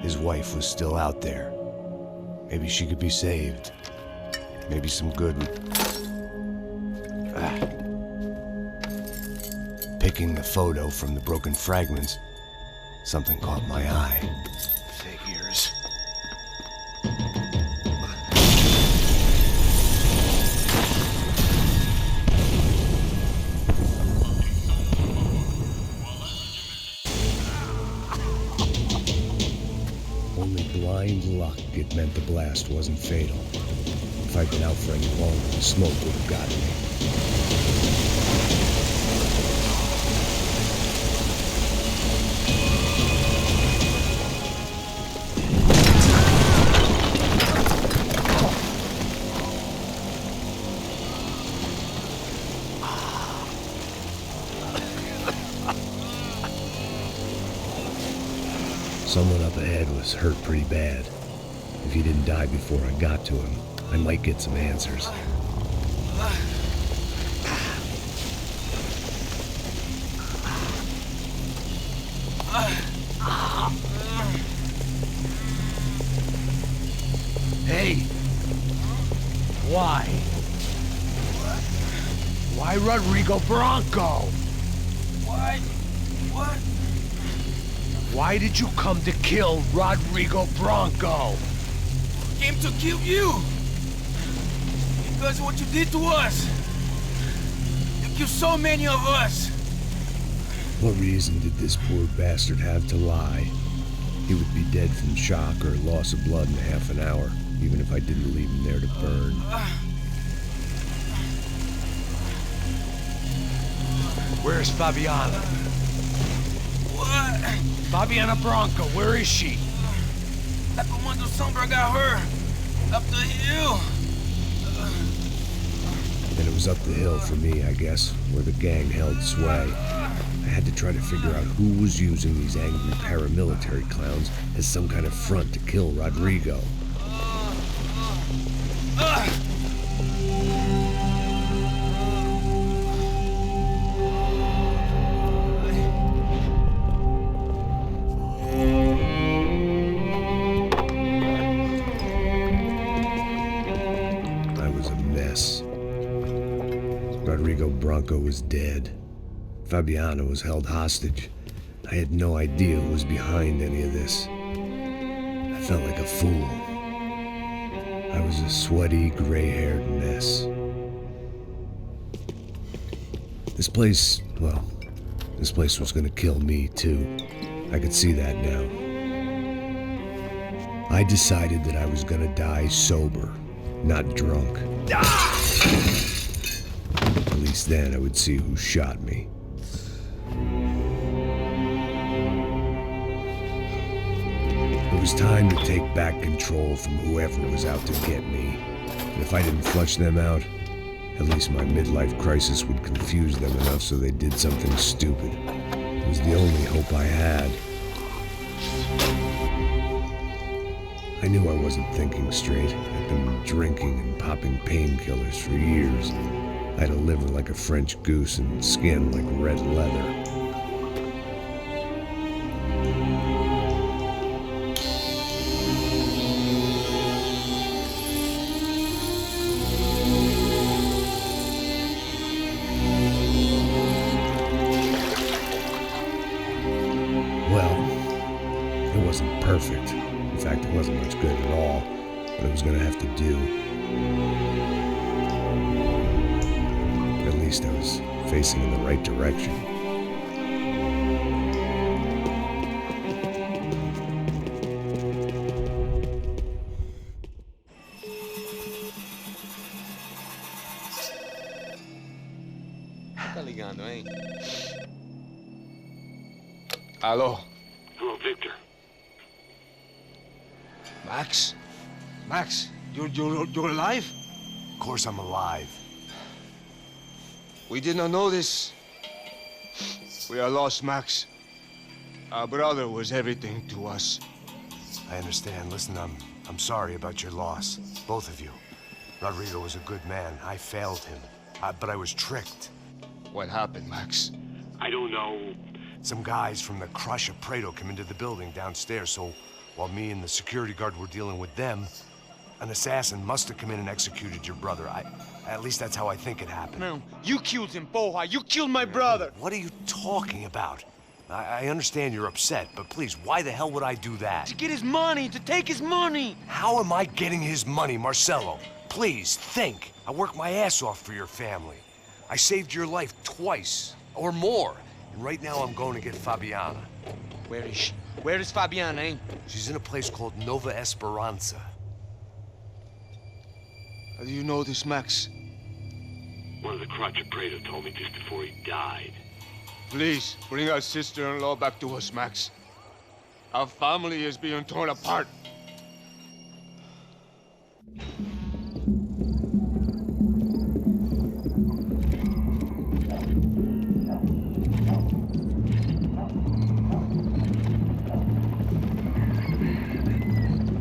[SPEAKER 1] his wife was still out there. Maybe she could be saved. Maybe some good would... Picking the photo from the broken fragments, something caught my eye. Figures.
[SPEAKER 10] Only blind luck it meant the blast wasn't fatal. If I'd been out for any longer, the smoke would have gotten me. Someone up ahead was hurt pretty bad. If he didn't die before I got to him, I might get some answers.
[SPEAKER 20] Hey! Why? Why Rodrigo Bronco?
[SPEAKER 9] Why? What?
[SPEAKER 20] Why did you come to kill Rodrigo Bronco?
[SPEAKER 9] Came to kill you! Because of what you did to us! You killed so many of us!
[SPEAKER 10] What reason did this poor bastard have to lie? He would be dead from shock or loss of blood in half an hour, even if I didn't leave him there to burn.
[SPEAKER 20] Where's Fabiana?
[SPEAKER 9] What?
[SPEAKER 20] Fabiana Bronco, where is she?
[SPEAKER 9] That Comando Sombra got her! Up the hill!
[SPEAKER 10] Then it was up the hill for me, I guess, where the gang held sway. I had to try to figure out who was using these angry paramilitary clowns as some kind of front to kill Rodrigo. I was a mess. Rodrigo Bronco was dead. Fabiana was held hostage. I had no idea who was behind any of this. I felt like a fool. I was a sweaty, gray-haired mess. This place was gonna kill me too. I could see that now. I decided that I was gonna die sober, not drunk. At least then I would see who shot me. It was time to take back control from whoever was out to get me. And if I didn't flush them out, at least my midlife crisis would confuse them enough so they did something stupid. It was the only hope I had. I knew I wasn't thinking straight. I'd been drinking and popping painkillers for years. I had a liver like a French goose and skin like red leather. Well, it wasn't perfect. In fact, it wasn't much good at all, but it was gonna have to do. At least I was facing in the right direction.
[SPEAKER 11] Tá ligando, hein? Alô?
[SPEAKER 15] Oh, Victor.
[SPEAKER 11] Max? Max, you're alive?
[SPEAKER 1] Of course I'm alive.
[SPEAKER 11] We did not know this. We are lost, Max. Our brother was everything to us.
[SPEAKER 1] I understand. Listen, I'm sorry about your loss. Both of you. Rodrigo was a good man. I failed him. But I was tricked.
[SPEAKER 11] What happened, Max?
[SPEAKER 1] I don't know. Some guys from the Crush of Prado came into the building downstairs, so while me and the security guard were dealing with them, an assassin must have come in and executed your brother. At least that's how I think it happened.
[SPEAKER 6] No, you killed him, Poha. You killed my brother.
[SPEAKER 1] What are you talking about? I understand you're upset, but please, why the hell would I do that?
[SPEAKER 6] To get his money, to take his money.
[SPEAKER 1] How am I getting his money, Marcelo? Please, think. I worked my ass off for your family. I saved your life twice, or more. And right now I'm going to get Fabiana.
[SPEAKER 6] Where is she? Where is Fabiana, eh?
[SPEAKER 1] She's in a place called Nova Esperanza.
[SPEAKER 11] How do you know this, Max?
[SPEAKER 15] One of the Crotch of Prado told me just before he died.
[SPEAKER 11] Please, bring our sister-in-law back to us, Max. Our family is being torn apart.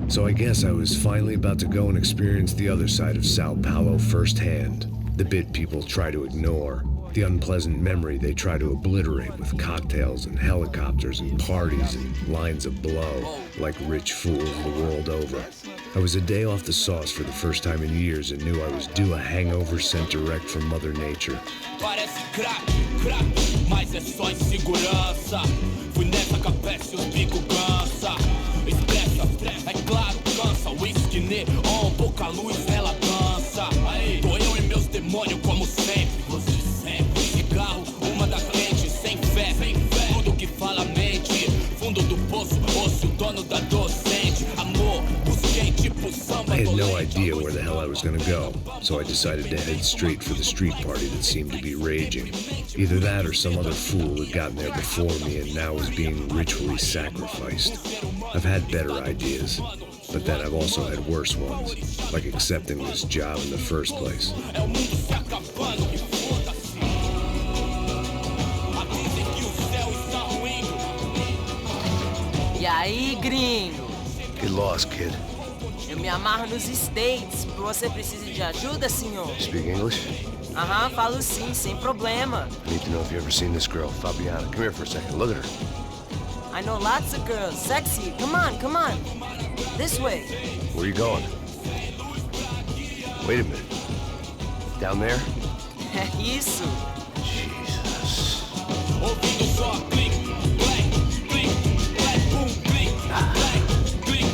[SPEAKER 10] So I guess I was finally about to go and experience the other side of Sao Paulo firsthand. The bit people try to ignore. The unpleasant memory they try to obliterate with cocktails and helicopters and parties and lines of blow, like rich fools the world over. I was a day off the sauce for the first time in years and knew I was due a hangover sent direct from Mother Nature.
[SPEAKER 21] Parece crack, mas é só insegurança. Fui nessa capeste, os bico cansa. Estressa, é claro, cansa. Whisky neon, pouca luz, ela dança. Tô eu e meus demônios como sempre. Você sempre. Cigarro, uma da frente, sem fé. Tudo que fala mente. Fundo do poço, osso, dono da docente. Amor, busquei tipo samba.
[SPEAKER 10] I had no idea where the hell I was gonna go, so I decided to head straight for the street party that seemed to be raging. Either that or some other fool had gotten there before me and now was being ritually sacrificed. I've had better ideas, but then I've also had worse ones, like accepting this job in the first place.
[SPEAKER 18] E aí, gringo?
[SPEAKER 1] Get lost, kid.
[SPEAKER 18] Eu me amarro nos States. Você precisa de ajuda, senhor?
[SPEAKER 1] Speak English?
[SPEAKER 18] Aham, falo sim, sem problema.
[SPEAKER 1] I need to know if you've ever seen this girl, Fabiana. Come here for a second. Look at her.
[SPEAKER 18] I know lots of girls. Sexy. Come on, come on. This way.
[SPEAKER 1] Where are you going? Wait a minute. Down there?
[SPEAKER 18] Isso.
[SPEAKER 1] Jesus.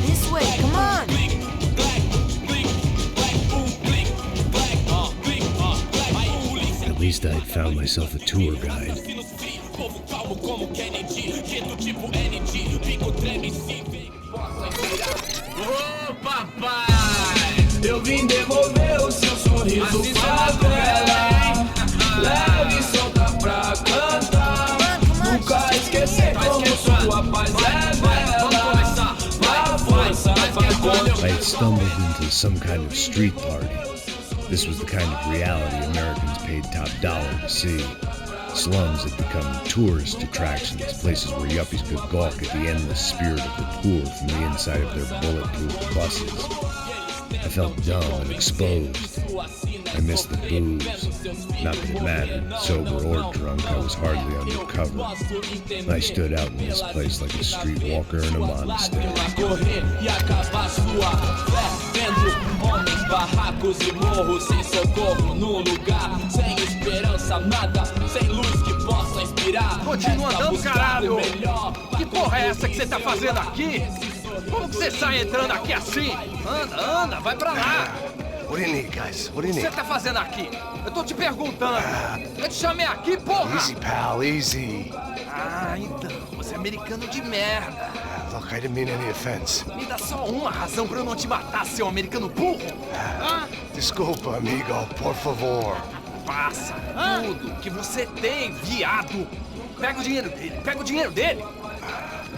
[SPEAKER 18] This way, come on.
[SPEAKER 10] At least I'd found myself a tour guide.
[SPEAKER 21] Ô papai, eu vim devolver o seu sorriso favela. Leve e solta pra cantar. Nunca esquecer como sua paz é bela. Vá força pra
[SPEAKER 10] I had stumbled into some kind of street party. This was the kind of reality Americans paid top dollar to see. Slums had become tourist attractions, places where yuppies could gawk at the endless spirit of the poor from the inside of their bulletproof buses. I felt dumb and exposed. I missed the booze. Not that it mattered, sober or drunk, I was hardly undercover. I stood out in this place like a streetwalker in a monastery.
[SPEAKER 21] Barracos e morros sem socorro no lugar, sem esperança, nada, sem luz que possa inspirar.
[SPEAKER 16] Continua andando, caralho! Que porra é essa que você tá fazendo aqui? Como que você sai entrando aqui assim? Anda, anda, vai pra lá!
[SPEAKER 1] What do you need, guys? What do you
[SPEAKER 16] O que
[SPEAKER 1] need?
[SPEAKER 16] você tá fazendo aqui? Eu tô te perguntando. Eu te chamei aqui, porra!
[SPEAKER 1] Easy, pal, easy.
[SPEAKER 16] Ah, então, você é americano de merda.
[SPEAKER 1] Look, I didn't mean any offense.
[SPEAKER 16] Me dá só uma razão pra eu não te matar, seu americano burro.
[SPEAKER 1] Desculpa, amigo, por favor.
[SPEAKER 16] Passa tudo que você tem, viado. Pega o dinheiro dele, pega o dinheiro dele.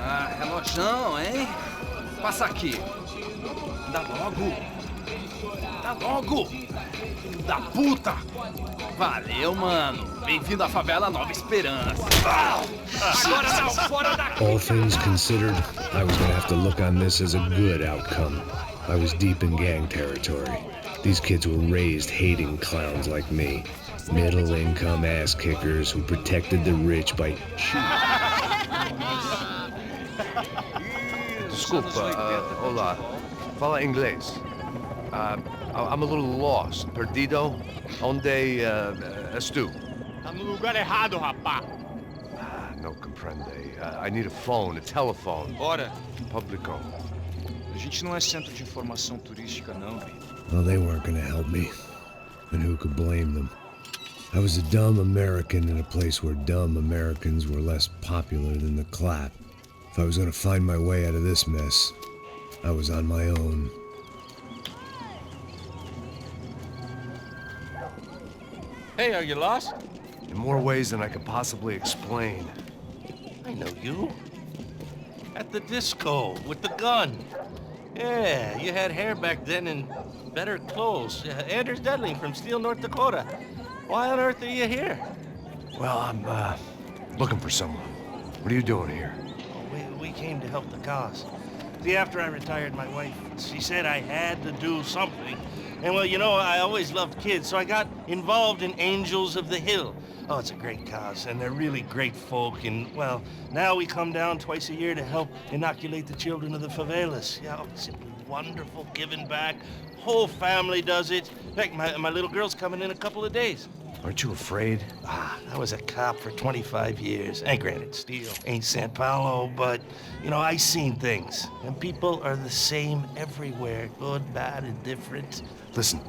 [SPEAKER 16] Ah, relojão, hein? Passa aqui. Dá logo. Dá logo. Filho da puta. Valeu, mano. Bem-vindo à favela Nova Esperança. Agora não, fora daqui.
[SPEAKER 10] All things considered, I was gonna have to look on this as a good outcome. I was deep in gang territory. These kids were raised hating clowns like me. Middle-income ass-kickers who protected the rich by
[SPEAKER 1] Desculpa, hola. Fala inglês. I'm a little lost. Perdido? Onde estou?
[SPEAKER 14] Tá no lugar errado, rapá.
[SPEAKER 1] No comprende. I need a phone, a telephone.
[SPEAKER 11] Ora,
[SPEAKER 1] Publico.
[SPEAKER 11] a gente não é centro de informação turística, não, Vi.
[SPEAKER 10] Well, they weren't gonna help me. And who could blame them? I was a dumb American in a place where dumb Americans were less popular than the clap. If I was gonna find my way out of this mess, I was on my own.
[SPEAKER 8] Hey, are you lost?
[SPEAKER 1] In more ways than I could possibly explain.
[SPEAKER 8] I know you. At the disco, with the gun. Yeah, you had hair back then and better clothes. Anders Dudley from Steele, North Dakota. Why on earth are you here?
[SPEAKER 1] Well, I'm, looking for someone. What are you doing here?
[SPEAKER 8] We came to help the cause. See, after I retired, my wife, she said I had to do something. And well, you know, I always loved kids, so I got involved in Angels of the Hill. Oh, it's a great cause, and they're really great folk, and well, now we come down twice a year to help inoculate the children of the favelas. Yeah, oh, simply wonderful, giving back. Whole family does it. In fact, my little girl's coming in a couple of days.
[SPEAKER 1] Aren't you afraid?
[SPEAKER 8] I was a cop for 25 years. And granted, Steele ain't San Paulo, but, you know, I seen things. And people are the same everywhere, good, bad, indifferent.
[SPEAKER 1] Listen,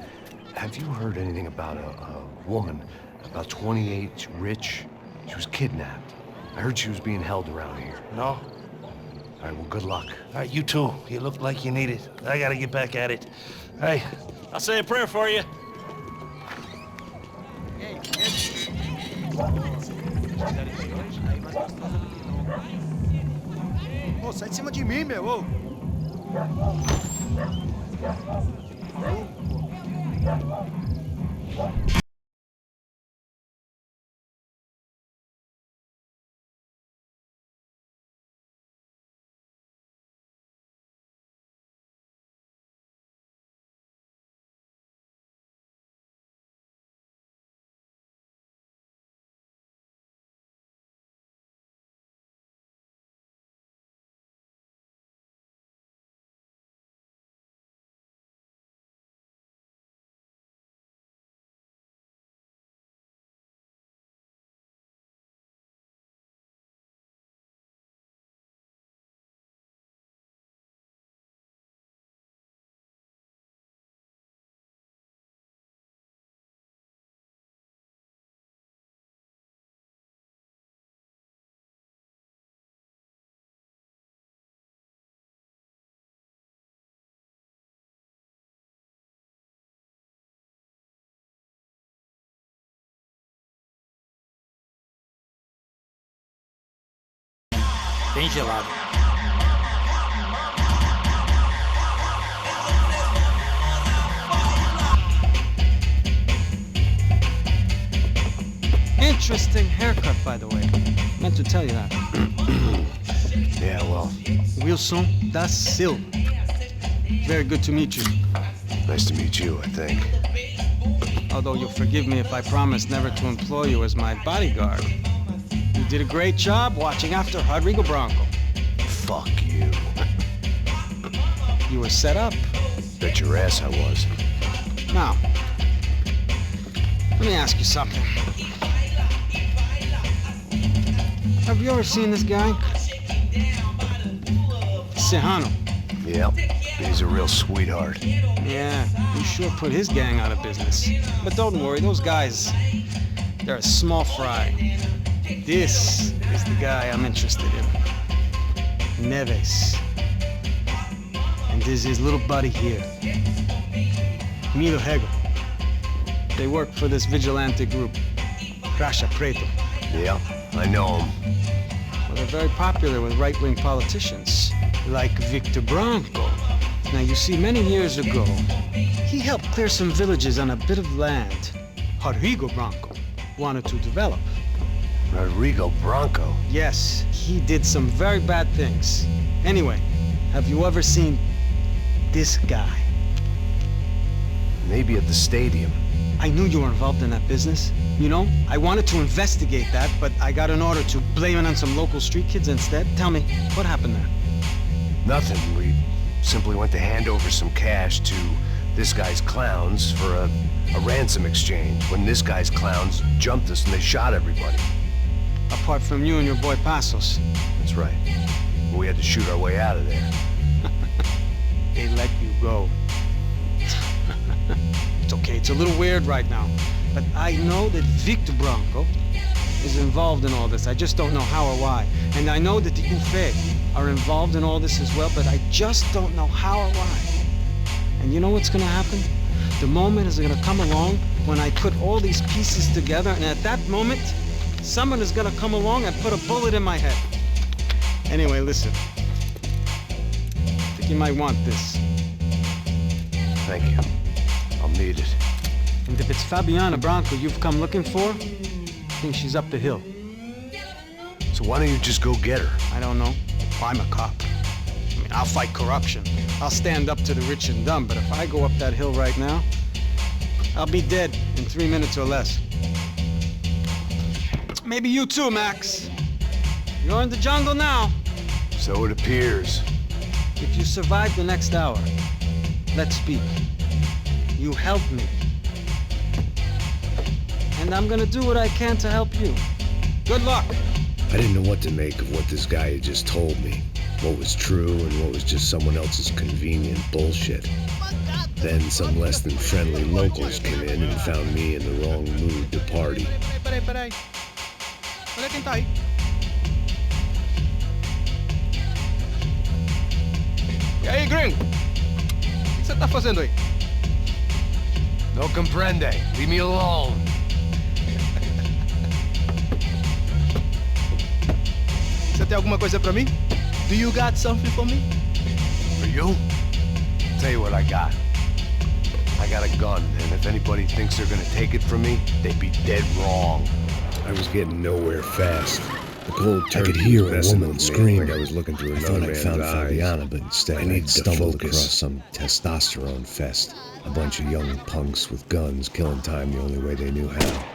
[SPEAKER 1] have you heard anything about a woman, about 28, rich? She was kidnapped. I heard she was being held around here.
[SPEAKER 8] No?
[SPEAKER 1] All right, well, good luck.
[SPEAKER 8] All right, you too. You look like you need it. I gotta get back at it. Hey, I'll say a prayer for you.
[SPEAKER 14] Ô, sai de cima de mim, meu. Ô.
[SPEAKER 4] Bem gelado. Interesting haircut, by the way. Meant to tell you that.
[SPEAKER 1] Yeah, well.
[SPEAKER 4] Wilson da Silva. Very good to meet you.
[SPEAKER 1] Nice to meet you, I think.
[SPEAKER 4] Although you'll forgive me if I promise never to employ you as my bodyguard. You did a great job watching after Rodrigo Branco.
[SPEAKER 1] Fuck you.
[SPEAKER 4] You were set up.
[SPEAKER 1] Bet your ass I was.
[SPEAKER 4] Now, let me ask you something. Have you ever seen this guy? Serrano.
[SPEAKER 1] Yep, he's a real sweetheart.
[SPEAKER 4] Yeah, he sure put his gang out of business. But don't worry, those guys, they're a small fry. This is the guy I'm interested in. Neves. And this is his little buddy here. Milo Hegel. They work for this vigilante group, Cracha Preto.
[SPEAKER 1] Yeah, I know him.
[SPEAKER 4] Well, they're very popular with right-wing politicians, like Victor Branco. Now, you see, many years ago, he helped clear some villages on a bit of land Rodrigo Branco wanted to develop.
[SPEAKER 1] Rodrigo Branco?
[SPEAKER 4] Yes, he did some very bad things. Anyway, have you ever seen this guy?
[SPEAKER 1] Maybe at the stadium.
[SPEAKER 6] I knew you were involved in that business. You know, I wanted to investigate that, but I got an order to blame it on some local street kids instead. Tell me, what happened there?
[SPEAKER 1] Nothing. We simply went to hand over some cash to this guy's clowns for a ransom exchange when this guy's clowns jumped us and they shot everybody.
[SPEAKER 6] Apart from you and your boy Passos.
[SPEAKER 1] That's right. We had to shoot our way out of there.
[SPEAKER 6] They let you go. It's okay, it's a little weird right now. But I know that Victor Branco is involved in all this. I just don't know how or why. And I know that the Ufe are involved in all this as well, but I just don't know how or why. And you know what's gonna happen? The moment is gonna come along when I put all these pieces together, and at that moment, someone is gonna come along and put a bullet in my head. Anyway, listen. I think you might want this.
[SPEAKER 1] Thank you. I'll need it.
[SPEAKER 6] And if it's Fabiana Branco you've come looking for, I think she's up the hill.
[SPEAKER 1] So why don't you just go get her?
[SPEAKER 6] I don't know. I'm a cop. I mean, I'll fight corruption. I'll stand up to the rich and dumb, but if I go up that hill right now, I'll be dead in 3 minutes or less. Maybe you too, Max. You're in the jungle now.
[SPEAKER 1] So it appears.
[SPEAKER 6] If you survive the next hour, let's speak. You help me. And I'm gonna do what I can to help you. Good luck.
[SPEAKER 10] I didn't know what to make of what this guy had just told me. What was true and what was just someone else's convenient bullshit. Then some less than friendly locals came in and found me in the wrong mood to party.
[SPEAKER 13] Peraí. Olha quem tá aí. E aí, gringo? O que você tá fazendo aí?
[SPEAKER 1] No comprende. Leave me alone.
[SPEAKER 13] Você tem alguma coisa pra mim? Do you got something for me?
[SPEAKER 1] For you? Tell you what I got. I got a gun, and if anybody thinks they're gonna take it from me, they'd be dead wrong.
[SPEAKER 10] I was getting nowhere fast. The cold turkey. I could hear a woman scream. I was looking through another man's eyes. I thought I found Fabiana, but instead I needed to stumble across some testosterone fest. A bunch of young punks with guns killing time the only way they knew how.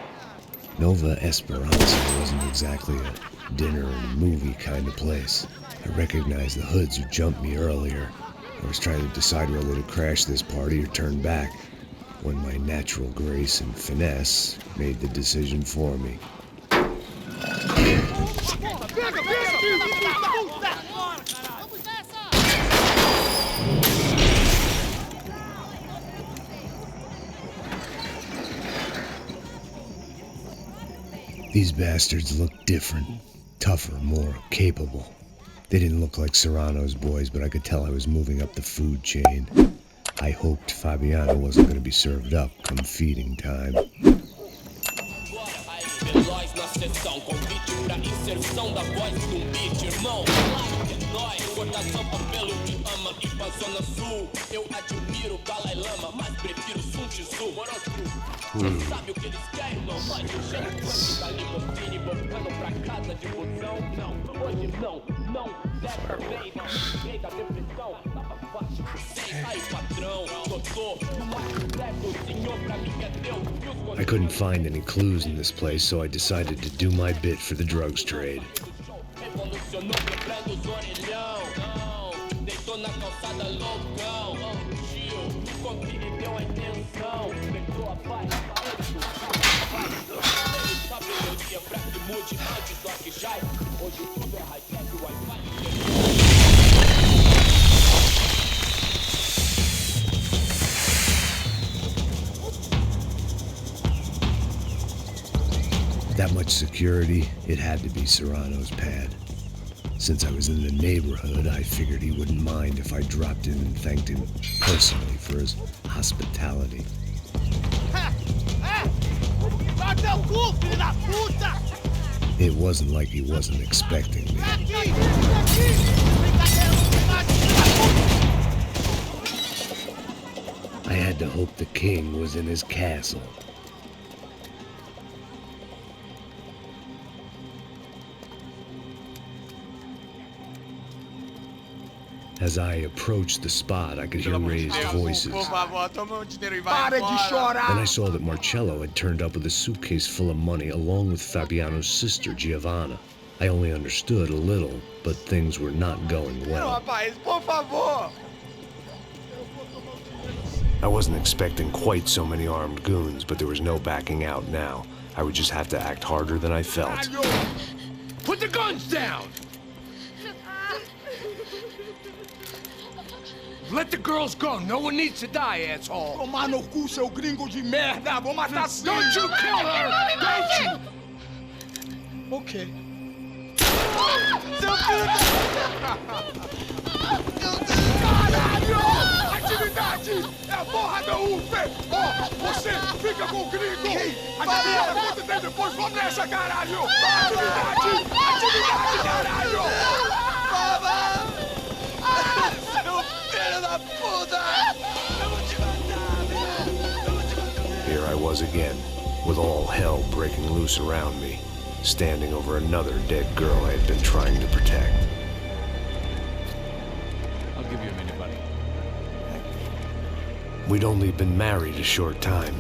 [SPEAKER 10] Nova Esperanza wasn't exactly a dinner and movie kind of place. I recognized the hoods who jumped me earlier. I was trying to decide whether to crash this party or turn back, when my natural grace and finesse made the decision for me. These bastards looked different, tougher, more capable. They didn't look like Serrano's boys, but I could tell I was moving up the food chain. I hoped Fabiana wasn't going to be served up come feeding time. I couldn't find any clues in this place, so I decided to do my bit for the drugs trade. That much security, it had to be Serrano's pad. Since I was in the neighborhood, I figured he wouldn't mind if I dropped in and thanked him personally for his hospitality. It wasn't like he wasn't expecting me. I had to hope the king was in his castle. As I approached the spot, I could hear raised voices.
[SPEAKER 14] Por favor, toma dinheiro e vai
[SPEAKER 10] Para
[SPEAKER 14] embora.
[SPEAKER 10] de chorar! Then I saw that Marcello had turned up with a suitcase full of money along with Fabiano's sister, Giovanna. I only understood a little, but things were not going well.
[SPEAKER 14] Rapaz, por favor!
[SPEAKER 1] I wasn't expecting quite so many armed goons, but there was no backing out now. I would just have to act harder than I felt.
[SPEAKER 20] Put the guns down! Let the girls go. No one needs to die, asshole.
[SPEAKER 14] Tomar no cu, seu gringo de merda! Vou matar sim!
[SPEAKER 20] Don't you kill her! Don't you!
[SPEAKER 14] Ok. Seu filho da... Caralho! Atividade! É a porra da UFE! Ó, você fica com o gringo! A gente fala quanto tem depois, vamos nessa, caralho! Atividade! Atividade, caralho! Baba! Seu filho da puta! Eu vou te matar, meu!
[SPEAKER 1] Here I was again, with all hell breaking loose around me, standing over another dead girl I had been trying to protect.
[SPEAKER 2] I'll give you a minute, buddy.
[SPEAKER 1] We'd only been married a short time.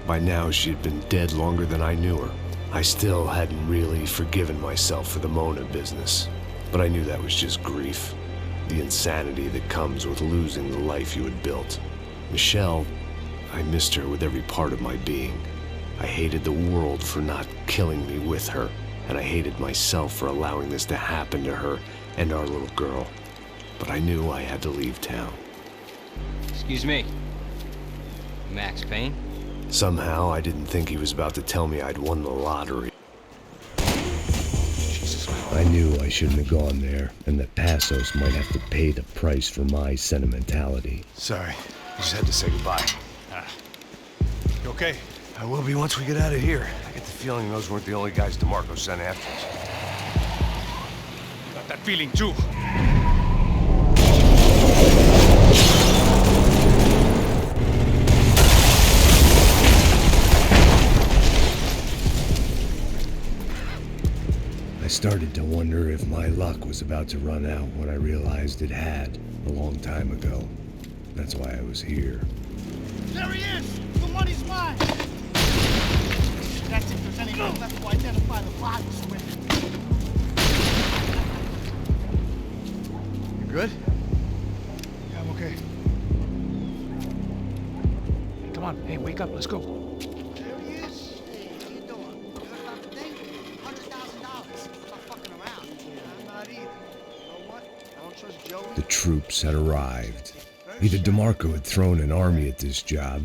[SPEAKER 1] By now, she had been dead longer than I knew her. I still hadn't really forgiven myself for the Mona business, but I knew that was just grief. The insanity that comes with losing the life you had built. Michelle, I missed her with every part of my being. I hated the world for not killing me with her, and I hated myself for allowing this to happen to her and our little girl. But I knew I had to leave town.
[SPEAKER 11] Excuse me. Max Payne?
[SPEAKER 1] Somehow, I didn't think he was about to tell me I'd won the lottery.
[SPEAKER 10] I knew I shouldn't have gone there, and that Passos might have to pay the price for my sentimentality.
[SPEAKER 12] Sorry, I just had to say goodbye. You okay?
[SPEAKER 1] I will be once we get out of here. I get the feeling those weren't the only guys DeMarco sent after us.
[SPEAKER 2] Got that feeling too.
[SPEAKER 10] I started to wonder if my luck was about to run out when I realized it had a long time ago. That's why I was here.
[SPEAKER 14] There he is! The money's mine! That's if there's anyone left to identify the bodies with.
[SPEAKER 12] You good?
[SPEAKER 20] Yeah, I'm okay. Come on, hey, wake up, let's go.
[SPEAKER 14] There he is. Hey, how you doing? You heard about the thing? $100,000. Stop fucking around. I'm not either. You know what? I don't trust Joey.
[SPEAKER 10] The troops had arrived. Either DeMarco had thrown an army at this job,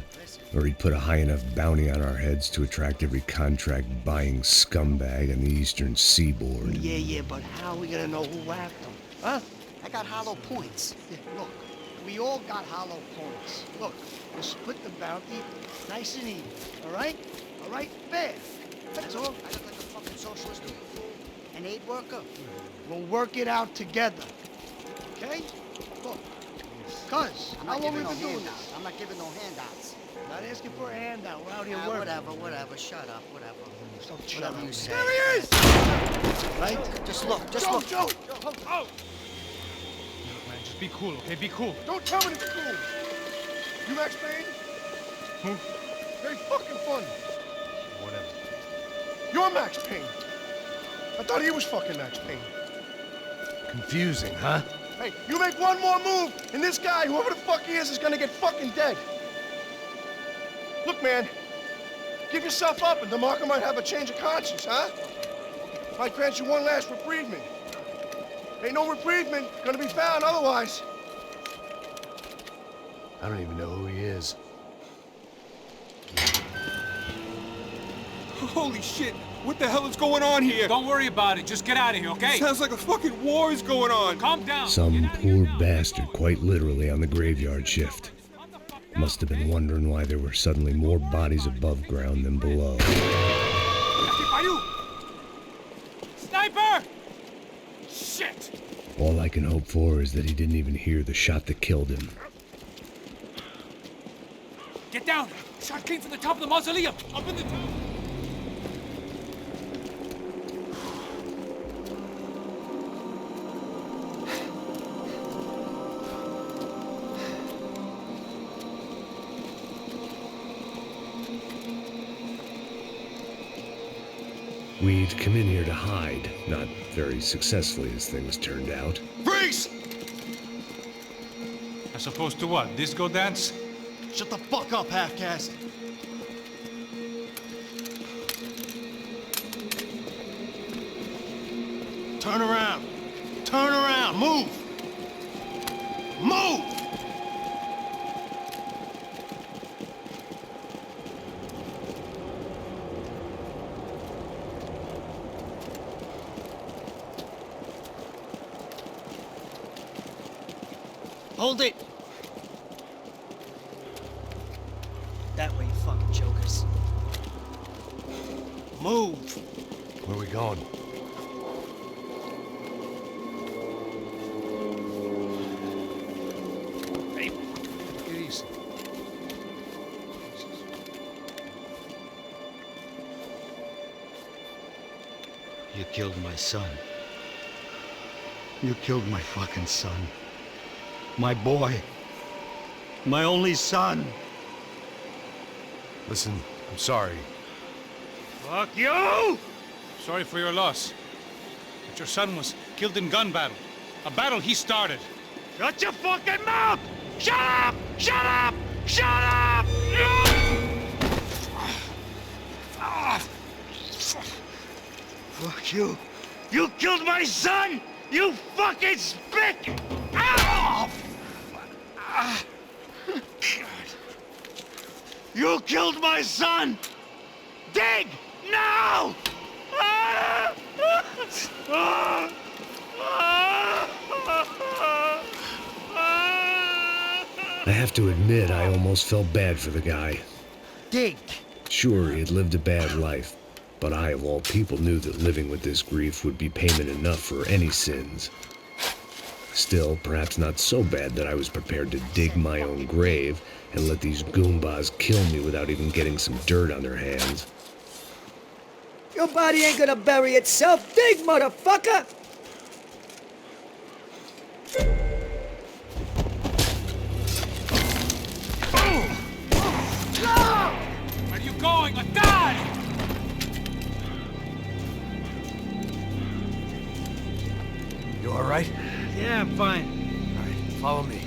[SPEAKER 10] or he'd put a high enough bounty on our heads to attract every contract-buying scumbag on the eastern seaboard.
[SPEAKER 14] Yeah, but how are we gonna know who whacked them? Huh? I got hollow points. Yeah, look, we all got hollow points. Look, we'll split the bounty nice and even, all right? All right? Fair. That's all. I look like a fucking socialist an aid worker. We'll work it out together. Okay? Look, cuz, how long we been doing this? I'm not giving no handouts. Not asking for a handout. We're out here working. Whatever. Shut up. Whatever. Whatever you say. There he is! Right? Just look. Joe!
[SPEAKER 2] Oh! Look, man, just be cool, okay? Be cool.
[SPEAKER 14] Don't tell me to be cool. You Max Payne?
[SPEAKER 2] Who?
[SPEAKER 14] Very fucking funny.
[SPEAKER 2] Whatever.
[SPEAKER 14] You're Max Payne. I thought he was fucking Max Payne.
[SPEAKER 12] Confusing, huh?
[SPEAKER 14] Hey, you make one more move, and this guy, whoever the fuck he is gonna get fucking dead. Look, man, give yourself up, and DeMarco might have a change of conscience, huh? Might grant you one last reprievement. Ain't no reprievement gonna be found otherwise.
[SPEAKER 1] I don't even know who he is.
[SPEAKER 13] Holy shit! What the hell is going on here?
[SPEAKER 2] Don't worry about it. Just get out of here, okay?
[SPEAKER 13] Sounds like a fucking war is going on.
[SPEAKER 2] Calm down.
[SPEAKER 10] Some poor bastard quite literally on the graveyard shift. Must have been wondering why there were suddenly more bodies above ground than below.
[SPEAKER 2] Sniper! Shit!
[SPEAKER 10] All I can hope for is that he didn't even hear the shot that killed him.
[SPEAKER 2] Get down! Shot came from the top of the mausoleum! Up in the tower!
[SPEAKER 10] We'd come in here to hide, not very successfully as things turned out.
[SPEAKER 3] Freeze!
[SPEAKER 2] As opposed to what? Disco dance?
[SPEAKER 14] Shut the fuck up, half-caste. Turn around. Turn around. Move. Move! Hold it! That way, you fucking jokers. Move!
[SPEAKER 1] Where are we going?
[SPEAKER 2] Hey, get easy.
[SPEAKER 14] You killed my son. You killed my fucking son. My boy. My only son.
[SPEAKER 1] Listen, I'm sorry.
[SPEAKER 2] Fuck you! Sorry for your loss. But your son was killed in gun battle. A battle he started.
[SPEAKER 14] Shut your fucking mouth! Shut up! Shut up! Shut up! Fuck you. You killed my son! You fucking spick! Ow! You killed my son! Dig! Now!
[SPEAKER 10] I have to admit, I almost felt bad for the guy.
[SPEAKER 14] Dig!
[SPEAKER 10] Sure, he had lived a bad life, but I, of all people, knew that living with this grief would be payment enough for any sins. Still, perhaps not so bad that I was prepared to dig my own grave and let these goombas kill me without even getting some dirt on their hands.
[SPEAKER 18] Your body ain't gonna bury itself. Dig, motherfucker!
[SPEAKER 2] Where are you going? Or die!
[SPEAKER 1] You all right?
[SPEAKER 14] Yeah, I'm fine.
[SPEAKER 1] All right, follow me.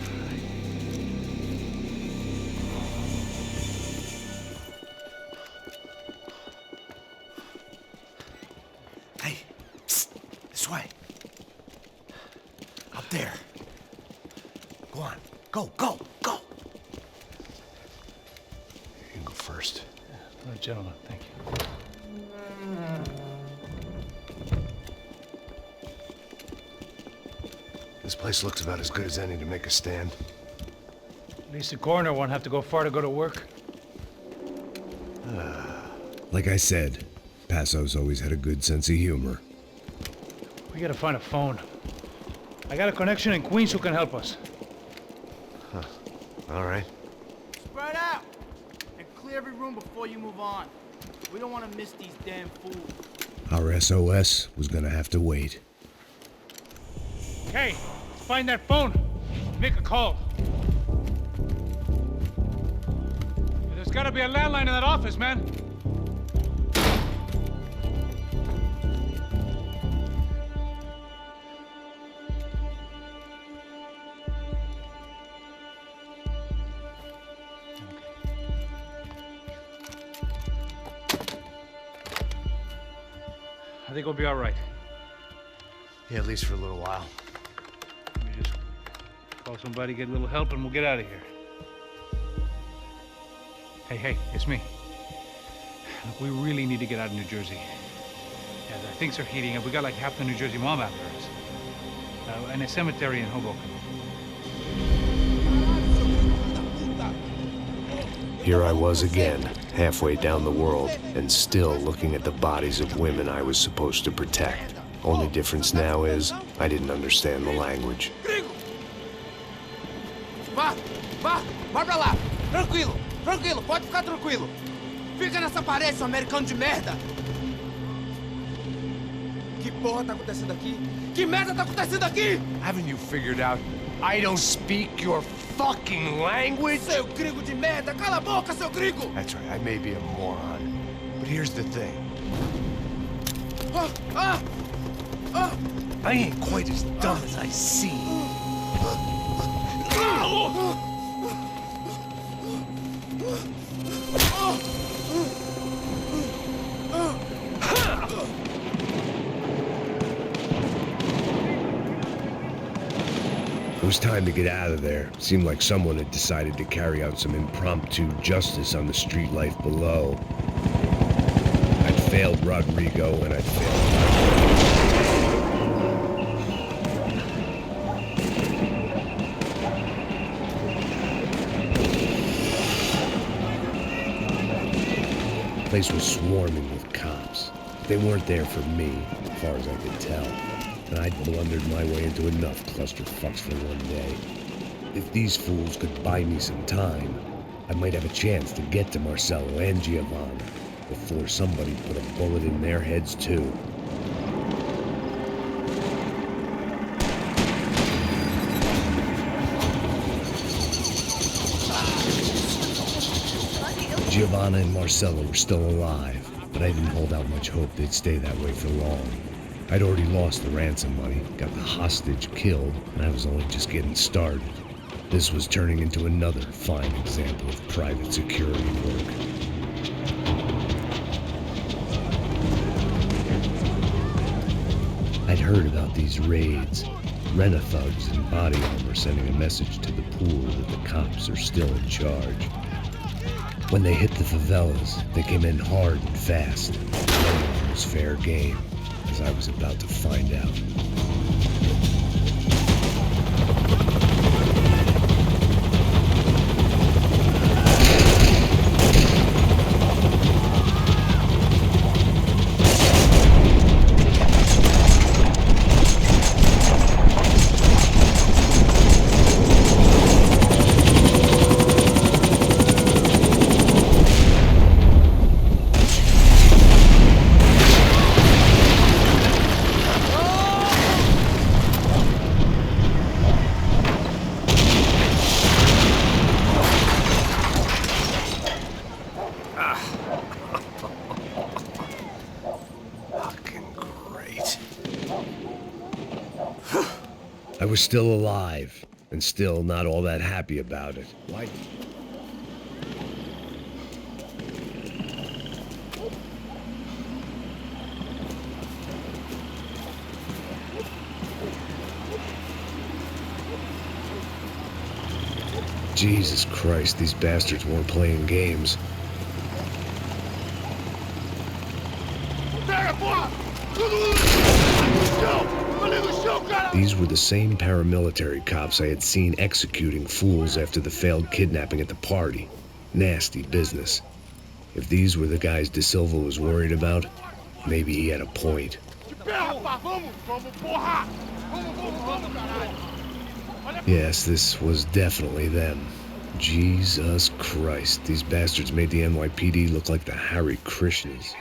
[SPEAKER 14] Hey, psst, this way. Up there. Go on. Go, go, go.
[SPEAKER 1] You can go first.
[SPEAKER 2] Oh, gentlemen, thank you.
[SPEAKER 1] This place looks about as good as any to make a stand.
[SPEAKER 2] At least the coroner won't have to go far to go to work.
[SPEAKER 10] Like I said, Passo's always had a good sense of humor.
[SPEAKER 2] We gotta find a phone. I got a connection in Queens who can help us.
[SPEAKER 1] Huh. All right.
[SPEAKER 5] Spread out! And clear every room before you move on. We don't want to miss these damn fools.
[SPEAKER 10] Our SOS was gonna have to wait.
[SPEAKER 2] Hey, find that phone. Make a call. There's gotta be a landline in that office, man. I think we'll be all right.
[SPEAKER 1] Yeah, at least for a little while.
[SPEAKER 2] Let me just call somebody, get a little help, and we'll get out of here. Hey, it's me. Look, we really need to get out of New Jersey. Yeah, things are heating up. We got like half the New Jersey mob after us. And a cemetery in Hoboken.
[SPEAKER 1] Here I was again, halfway down the world, and still looking at the bodies of women I was supposed to protect. Only difference now is, I didn't understand the language.
[SPEAKER 9] Vai pra lá. Tranquilo, pode ficar tranquilo. Fica nessa parede, seu americano de merda. Que porra tá acontecendo aqui? Que merda tá acontecendo aqui?
[SPEAKER 20] Haven't you figured out I don't speak your fucking language?
[SPEAKER 9] Seu gringo de merda, cala a boca, seu gringo!
[SPEAKER 1] That's right, I may be a moron, but here's the thing.
[SPEAKER 20] I ain't quite as dumb as I seem.
[SPEAKER 10] It was time to get out of there. Seemed like someone had decided to carry out some impromptu justice on the street life below. I'd failed Rodrigo and I'd failed The place was swarming with cops. They weren't there for me, as far as I could tell. And I'd blundered my way into enough clusterfucks for one day. If these fools could buy me some time, I might have a chance to get to Marcello and Giovanna before somebody put a bullet in their heads too. Giovanna and Marcello were still alive, but I didn't hold out much hope they'd stay that way for long. I'd already lost the ransom money, got the hostage killed, and I was only just getting started. This was turning into another fine example of private security work. I'd heard about these raids. Rent-a-thugs in body armor sending a message to the pool that the cops are still in charge. When they hit the favelas, they came in hard and fast. No one was fair game, as I was about to find out. I was still alive, and still not all that happy about it. Why? Jesus Christ, these bastards weren't playing games. These were the same paramilitary cops I had seen executing fools after the failed kidnapping at the party. Nasty business. If these were the guys De Silva was worried about, maybe he had a point. Yes, this was definitely them. Jesus Christ, these bastards made the NYPD look like the Hare Krishnas.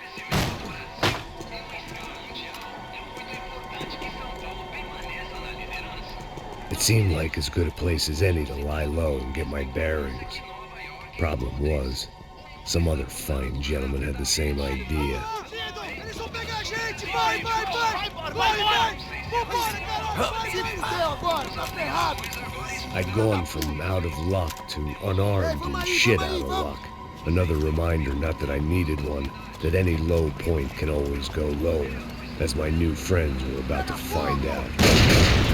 [SPEAKER 10] It seemed like as good a place as any to lie low and get my bearings. Problem was, some other fine gentleman had the same idea. I'd gone from out of luck to unarmed and shit out of luck. Another reminder, not that I needed one, that any low point can always go lower, as my new friends were about to find out.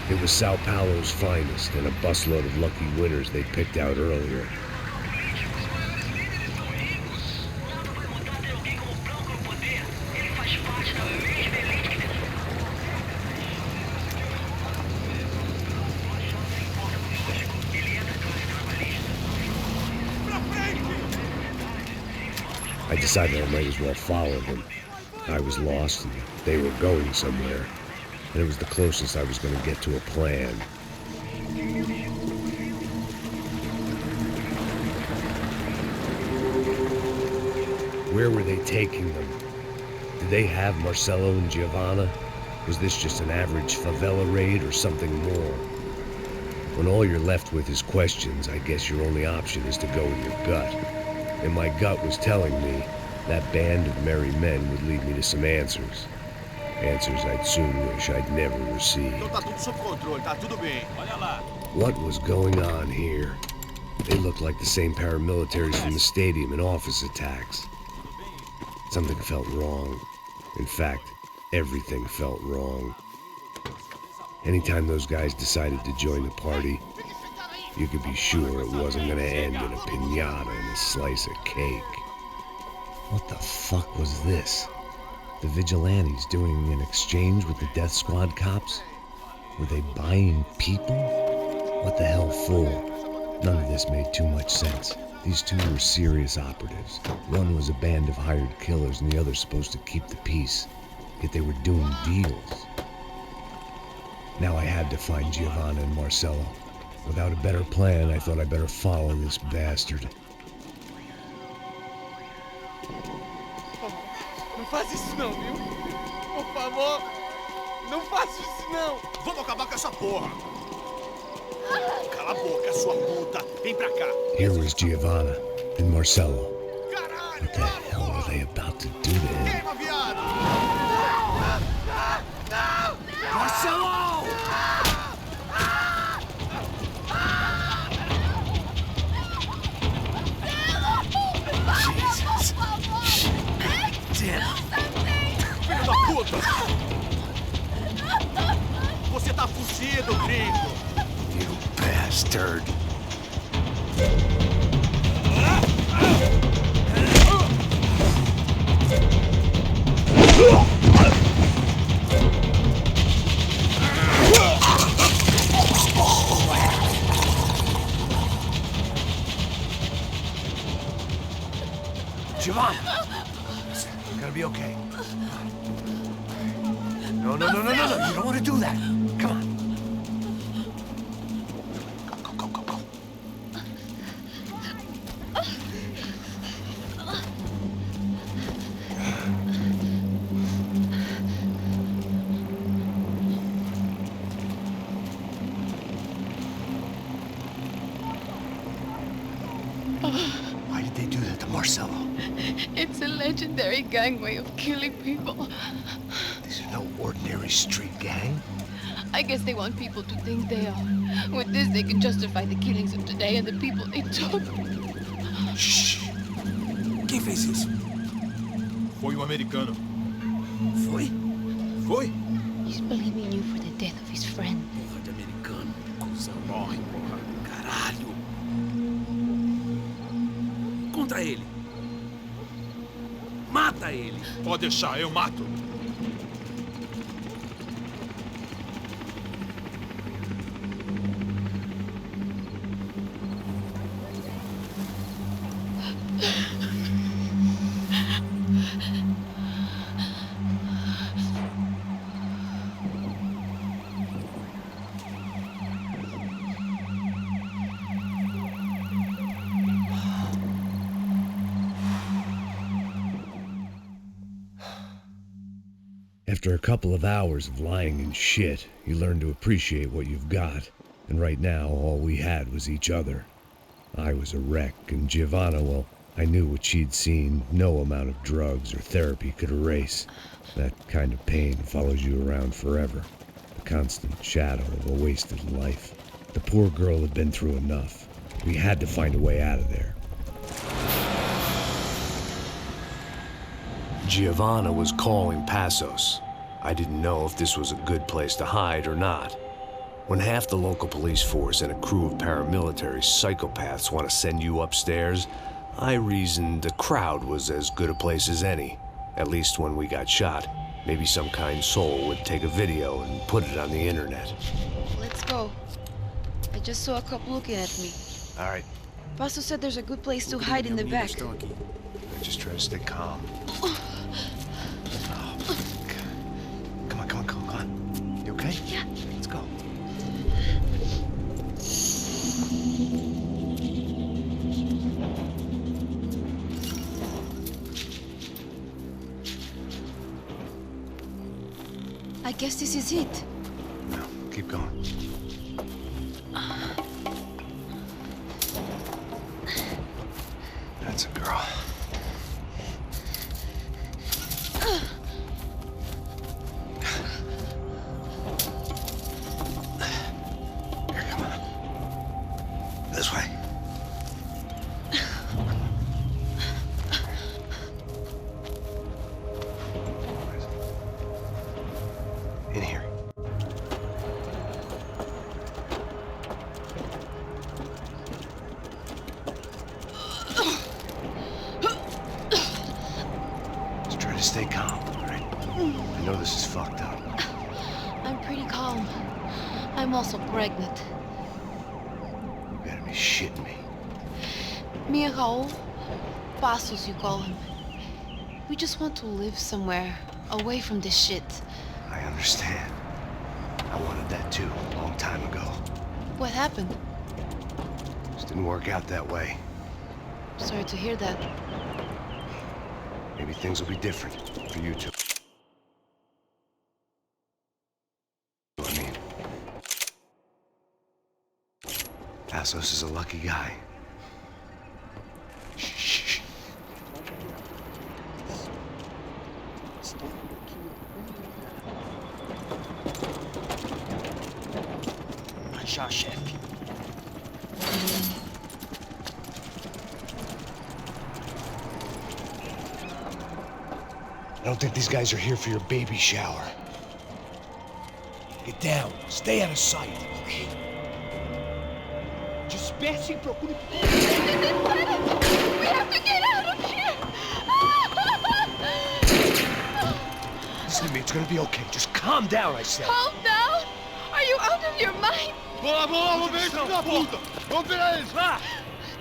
[SPEAKER 10] It was Sao Paulo's finest, and a busload of lucky winners they picked out earlier. I decided I might as well follow them. I was lost, and they were going somewhere. And it was the closest I was going to get to a plan. Where were they taking them? Did they have Marcello and Giovanna? Was this just an average favela raid or something more? When all you're left with is questions, I guess your only option is to go with your gut. And my gut was telling me That band of merry men would lead me to some answers. Answers I'd soon wish I'd never received.
[SPEAKER 13] Então tá tudo sob controle, tá tudo bem. Olha lá.
[SPEAKER 10] What was going on here? They looked like the same paramilitaries from the stadium in office attacks. Something felt wrong. In fact, everything felt wrong. Anytime those guys decided to join the party, you could be sure it wasn't gonna end in a piñata and a slice of cake. What the fuck was this? The vigilantes doing an exchange with the death squad cops? Were they buying people? What the hell for? None of this made too much sense. These two were serious operatives. One was a band of hired killers and the other supposed to keep the peace. Yet they were doing deals. Now I had to find Giovanna and Marcello. Without a better plan, I thought I'd better follow this bastard.
[SPEAKER 13] Não faz isso não, viu? Por favor, não faça isso não. Vamos acabar com essa porra. Cala a boca, sua puta. Vem pra cá.
[SPEAKER 10] Here was Giovanna and Marcello. What the hell were they about to do to him?
[SPEAKER 13] Queima, viado!
[SPEAKER 20] Marcello!
[SPEAKER 13] Jesus! Damn! Filho da puta! Você tá fugido, gringo!
[SPEAKER 20] You bastard!
[SPEAKER 13] Giovanna! You're gonna be okay. No. You don't want to do that. Come on. Go. Why did they do that to Marcello?
[SPEAKER 7] It's a legendary gang way of killing people.
[SPEAKER 13] These are no ordinary street gang.
[SPEAKER 7] I guess they want people to think they are. With this, they can justify the killings of today and the people they took.
[SPEAKER 13] Shh. Quem fez isso? Foi um americano. Foi?
[SPEAKER 7] He's blaming you for the death of his friend.
[SPEAKER 13] Porra de americano. Cusão morre, porra. Caralho. Contra ele. Mata ele. Pode deixar, eu mato.
[SPEAKER 10] After a couple of hours of lying in shit, you learn to appreciate what you've got. And right now, all we had was each other. I was a wreck, and Giovanna, well, I knew what she'd seen no amount of drugs or therapy could erase. That kind of pain follows you around forever. The constant shadow of a wasted life. The poor girl had been through enough. We had to find a way out of there.
[SPEAKER 1] Giovanna was calling Passos. I didn't know if this was a good place to hide or not. When half the local police force and a crew of paramilitary psychopaths want to send you upstairs, I reasoned the crowd was as good a place as any. At least when we got shot. Maybe some kind soul would take a video and put it on the internet.
[SPEAKER 7] Let's go. I just saw a couple looking at me.
[SPEAKER 1] All right.
[SPEAKER 7] Paso said there's a good place to hide in the back.
[SPEAKER 1] Just try to stay calm. Come on. You okay?
[SPEAKER 7] Yeah.
[SPEAKER 1] Let's go.
[SPEAKER 7] I guess this is it.
[SPEAKER 1] No, keep going. That's a girl. I know this is fucked up.
[SPEAKER 7] I'm pretty calm. I'm also pregnant.
[SPEAKER 1] You gotta be shitting me.
[SPEAKER 7] Me and Raul, Passos you call him. We just want to live somewhere, away from this shit.
[SPEAKER 1] I understand. I wanted that too, a long time ago.
[SPEAKER 7] What happened?
[SPEAKER 1] Just didn't work out that way.
[SPEAKER 7] Sorry to hear that.
[SPEAKER 1] Maybe things will be different for you two. I mean, Passos is a lucky guy. Shh.
[SPEAKER 14] Já, chefe.
[SPEAKER 20] I don't think these guys are here for your baby shower. Get down. Stay out of sight.
[SPEAKER 14] Disperse e procure...
[SPEAKER 7] We have to get out of here!
[SPEAKER 20] Listen to me, it's gonna be okay. Just calm down, I said.
[SPEAKER 7] Calm down? Are you out of your mind?
[SPEAKER 13] Vamos, vem, filho da puta! Vamos pegar eles, vá!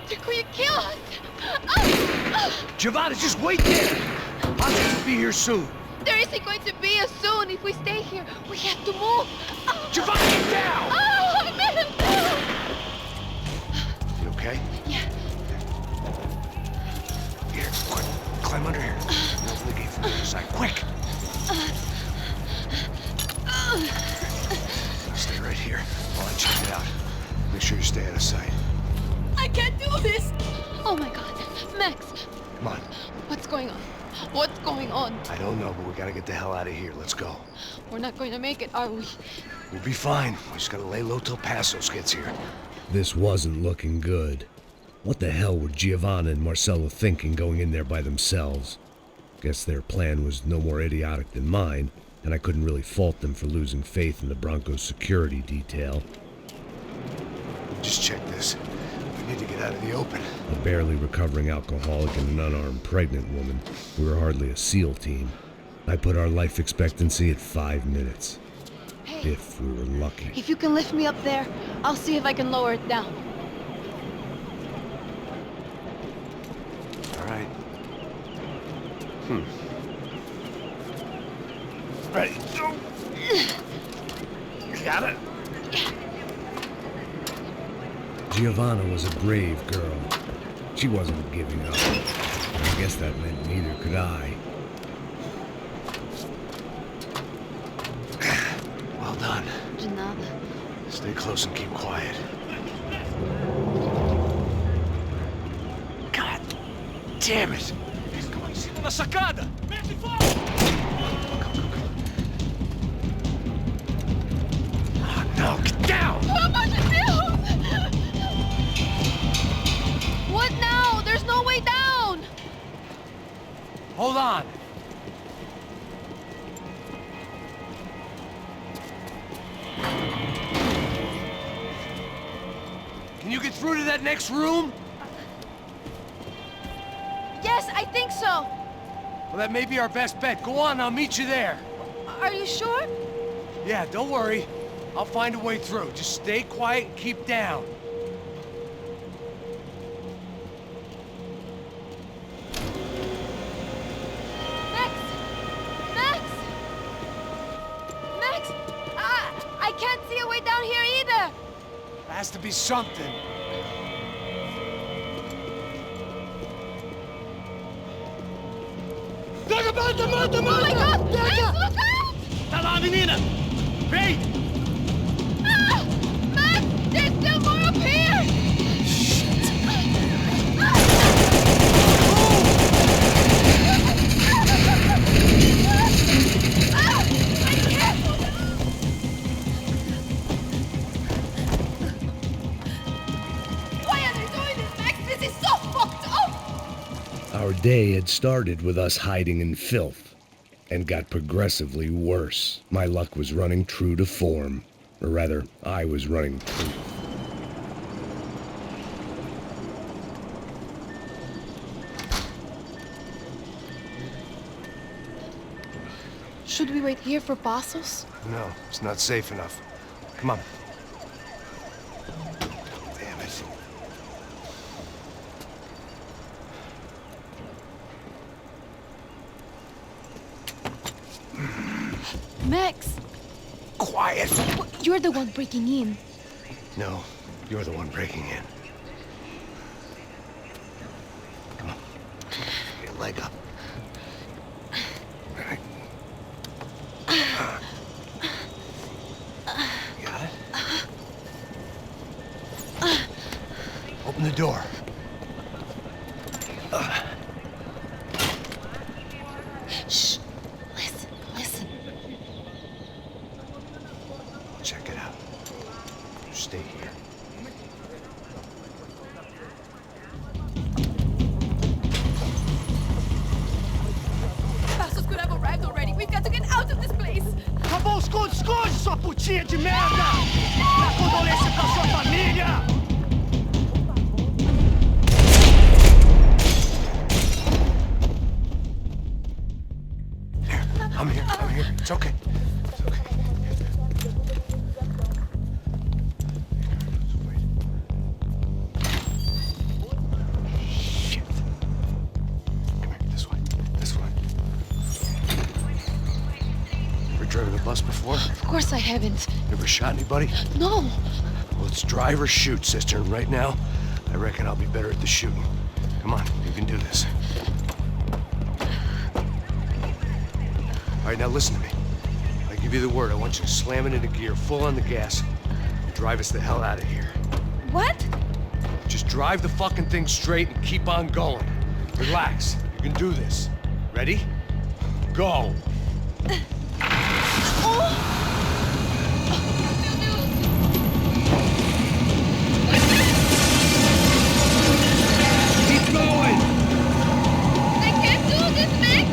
[SPEAKER 7] They're going to kill us!
[SPEAKER 20] Giovanna, just wait there! Passos will be here soon.
[SPEAKER 7] There isn't going to be a soon if we stay here. We have to move.
[SPEAKER 20] Giovanna, get down!
[SPEAKER 7] Oh, man!
[SPEAKER 1] You okay?
[SPEAKER 7] Yeah.
[SPEAKER 1] Here, quick. Climb under here. Open the gate from the other side. Quick! Stay right here while I check it out. Make sure you stay out of sight.
[SPEAKER 7] I can't do this! Oh my god. Max!
[SPEAKER 1] Come on.
[SPEAKER 7] What's going on? What's going on?
[SPEAKER 1] I don't know, but we gotta get the hell out of here. Let's go.
[SPEAKER 7] We're not going to make it, are we?
[SPEAKER 1] We'll be fine. We just gotta lay low till Passos gets here.
[SPEAKER 10] This wasn't looking good. What the hell were Giovanna and Marcelo thinking going in there by themselves? Guess their plan was no more idiotic than mine, and I couldn't really fault them for losing faith in the Broncos security detail.
[SPEAKER 1] Just check this. We need to get out of the open.
[SPEAKER 10] A barely recovering alcoholic and an unarmed pregnant woman. We were hardly a SEAL team. I put our life expectancy at 5 minutes.
[SPEAKER 7] Hey,
[SPEAKER 10] if we were lucky.
[SPEAKER 7] if you can lift me up there, I'll see if I can lower it down.
[SPEAKER 1] All right. Ready. Go. You got it?
[SPEAKER 10] Giovanna was a brave girl. She wasn't giving up. I guess that meant neither could I.
[SPEAKER 1] Well done.
[SPEAKER 7] De nada.
[SPEAKER 1] Stay close and keep quiet. God damn it! Come on, easy.
[SPEAKER 13] Na sacada!
[SPEAKER 1] No, get down!
[SPEAKER 7] What now? There's no way down!
[SPEAKER 20] Hold on. Can you get through to that next room?
[SPEAKER 7] Yes, I think so.
[SPEAKER 20] Well, that may be our best bet. Go on, I'll meet you there.
[SPEAKER 7] Are you sure?
[SPEAKER 20] Yeah, don't worry. I'll find a way through. Just stay quiet and keep down.
[SPEAKER 7] Max! Max! Max! I can't see a way down here either!
[SPEAKER 20] Has to be something.
[SPEAKER 13] Mata!
[SPEAKER 7] Oh my god! Max, look out!
[SPEAKER 13] Tá lá, menina! Vem!
[SPEAKER 7] Ah! Max! There's still more up here! Why are they doing this, Max? This is so fucked up!
[SPEAKER 10] Our day had started with us hiding in filth, and got progressively worse. My luck was running true to form. Or rather, I was running truth.
[SPEAKER 7] Should we wait here for Passos?
[SPEAKER 1] No, it's not safe enough. Come on. Damn it.
[SPEAKER 7] Max!
[SPEAKER 1] Quiet!
[SPEAKER 7] You're the one breaking in.
[SPEAKER 1] No, you're the one breaking in. Come on. Get your leg up. All right. You got it? Open the door.
[SPEAKER 7] Shh. Listen, listen.
[SPEAKER 1] Check it out. You stay here.
[SPEAKER 19] Passos could have arrived already. We've got to get out of this place.
[SPEAKER 14] Acabou, esconde, esconde, sua putinha de merda! Dá condolência pra sua família!
[SPEAKER 1] I'm here. It's okay. It's okay. Shit. Come here, this way. Ever driven a bus before?
[SPEAKER 7] Of course I haven't.
[SPEAKER 1] Ever shot anybody?
[SPEAKER 7] No.
[SPEAKER 1] Well, it's drive or shoot, sister, and right now, I reckon I'll be better at the shooting. Come on, you can do this. All right, now listen to me. I give you the word. I want you to slam it into gear, full on the gas, and drive us the hell out of here.
[SPEAKER 19] What?
[SPEAKER 1] Just drive the fucking thing straight and keep on going. Relax. You can do this. Ready? Go.
[SPEAKER 20] Keep going!
[SPEAKER 19] I can't do this, Max!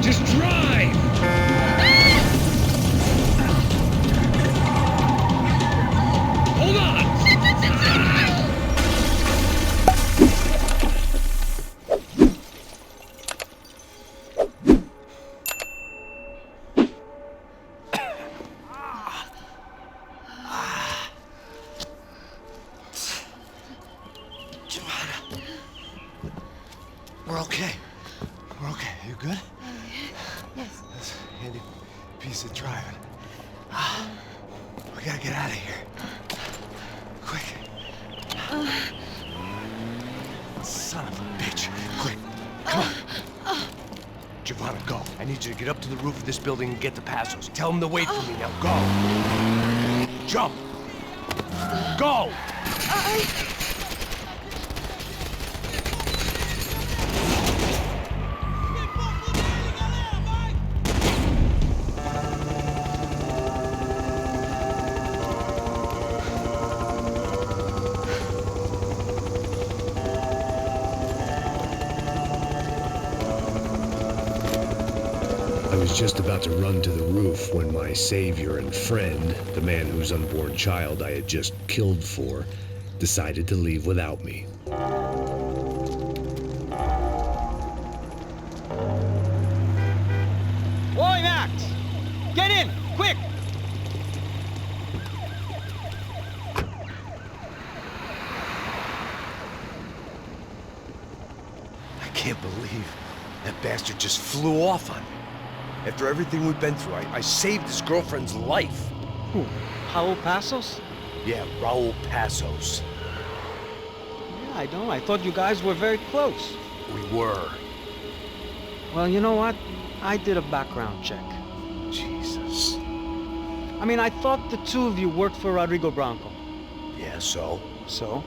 [SPEAKER 20] Just drive! Hold on!
[SPEAKER 1] We're okay. We're okay. You good?
[SPEAKER 7] Yes.
[SPEAKER 1] That's a handy piece of driving. We gotta get out of here. Quick. Son of a bitch. Quick. Come on. Giovanna, go. I need you to get up to the roof of this building and get the Passos. Tell them to wait for me. Now go. Jump. Go.
[SPEAKER 10] I was just about to run to the roof when my savior and friend, the man whose unborn child I had just killed for, decided to leave without me.
[SPEAKER 6] Oi, Max! Get in, quick!
[SPEAKER 1] I can't believe that bastard just flew off on me. After everything we've been through, I saved his girlfriend's life.
[SPEAKER 6] Who? Raul Passos?
[SPEAKER 1] Yeah, Raul Passos.
[SPEAKER 6] Yeah, I know. I thought you guys were very close.
[SPEAKER 1] We were.
[SPEAKER 6] Well, you know what? I did a background check.
[SPEAKER 1] Jesus.
[SPEAKER 6] I mean, I thought the two of you worked for Rodrigo Branco.
[SPEAKER 1] Yeah, so?
[SPEAKER 6] So?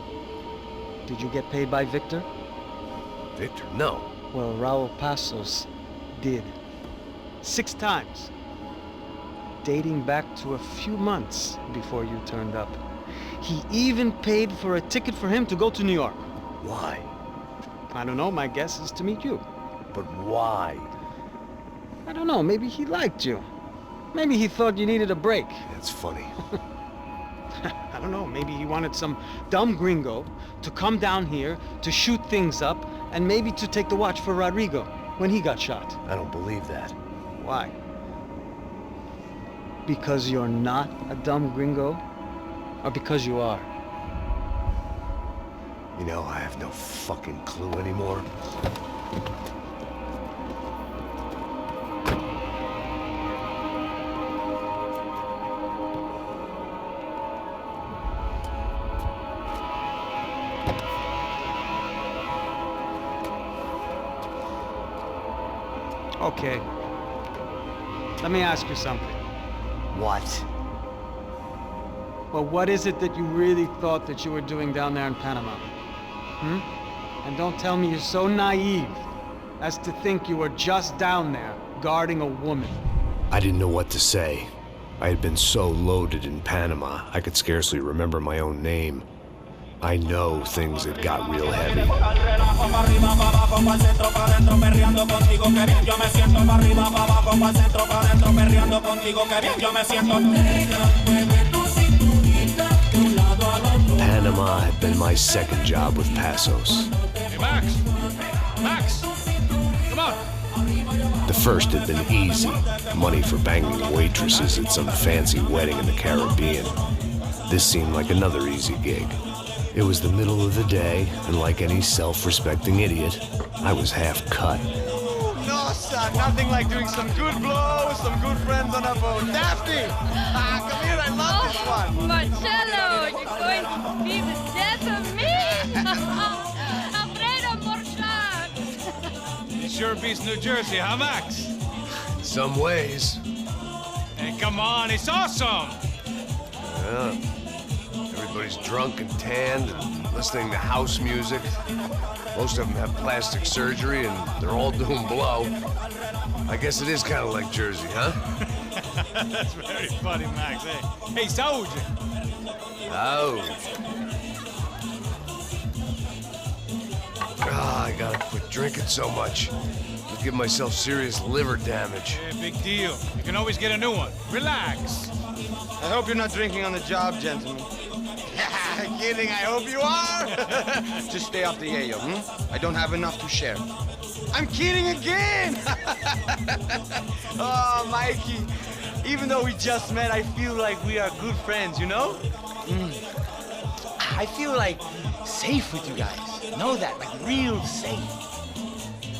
[SPEAKER 6] Did you get paid by Victor?
[SPEAKER 1] Victor? No.
[SPEAKER 6] Well, Raul Passos did. 6 times. Dating back to a few months before you turned up. He even paid for a ticket for him to go to New York.
[SPEAKER 1] Why?
[SPEAKER 6] I don't know. My guess is to meet you.
[SPEAKER 1] but why?
[SPEAKER 6] I don't know, maybe he liked you. Maybe he thought you needed a break.
[SPEAKER 1] That's funny.
[SPEAKER 6] I don't know, maybe he wanted some dumb gringo to come down here to shoot things up and maybe to take the watch for Rodrigo when he got shot.
[SPEAKER 1] I don't believe that.
[SPEAKER 6] Why? Because you're not a dumb gringo? Or because you are?
[SPEAKER 1] You know, I have no fucking clue anymore.
[SPEAKER 6] Okay. Let me ask you something.
[SPEAKER 1] What?
[SPEAKER 6] Well, what is it that you really thought that you were doing down there in Panama? And don't tell me you're so naive as to think you were just down there guarding a woman.
[SPEAKER 1] I didn't know what to say. I had been so loaded in Panama, I could scarcely remember my own name. I know things had got real heavy. Panama had been my second job with Passos.
[SPEAKER 2] Hey, Max! Max! Come on!
[SPEAKER 1] The first had been easy. Money for banging waitresses at some fancy wedding in the Caribbean. This seemed like another easy gig. It was the middle of the day, and like any self-respecting idiot, I was half cut.
[SPEAKER 6] No, son, nothing like doing some good blow with some good friends on a boat. Daphne! Come here, I love this one.
[SPEAKER 17] Marcello, you're going to be the death of me! Alfredo Morchat!
[SPEAKER 2] It sure beats New Jersey, huh, Max?
[SPEAKER 1] In some ways.
[SPEAKER 2] Hey, come on, it's awesome!
[SPEAKER 1] Yeah. Everybody's drunk and tanned and listening to house music. Most of them have plastic surgery and they're all doing blow. I guess it is kind of like Jersey, huh?
[SPEAKER 2] That's very funny, Max. Hey, Saúde!
[SPEAKER 1] I gotta quit drinking so much. I'll give myself serious liver damage.
[SPEAKER 2] Yeah, big deal. You can always get a new one. Relax.
[SPEAKER 6] I hope you're not drinking on the job, gentlemen. Kidding, I hope you are. Just stay off the yayo, I don't have enough to share. I'm kidding again! Oh, Mikey, even though we just met, I feel like we are good friends, you know? I feel like safe with you guys. Know that, like real safe.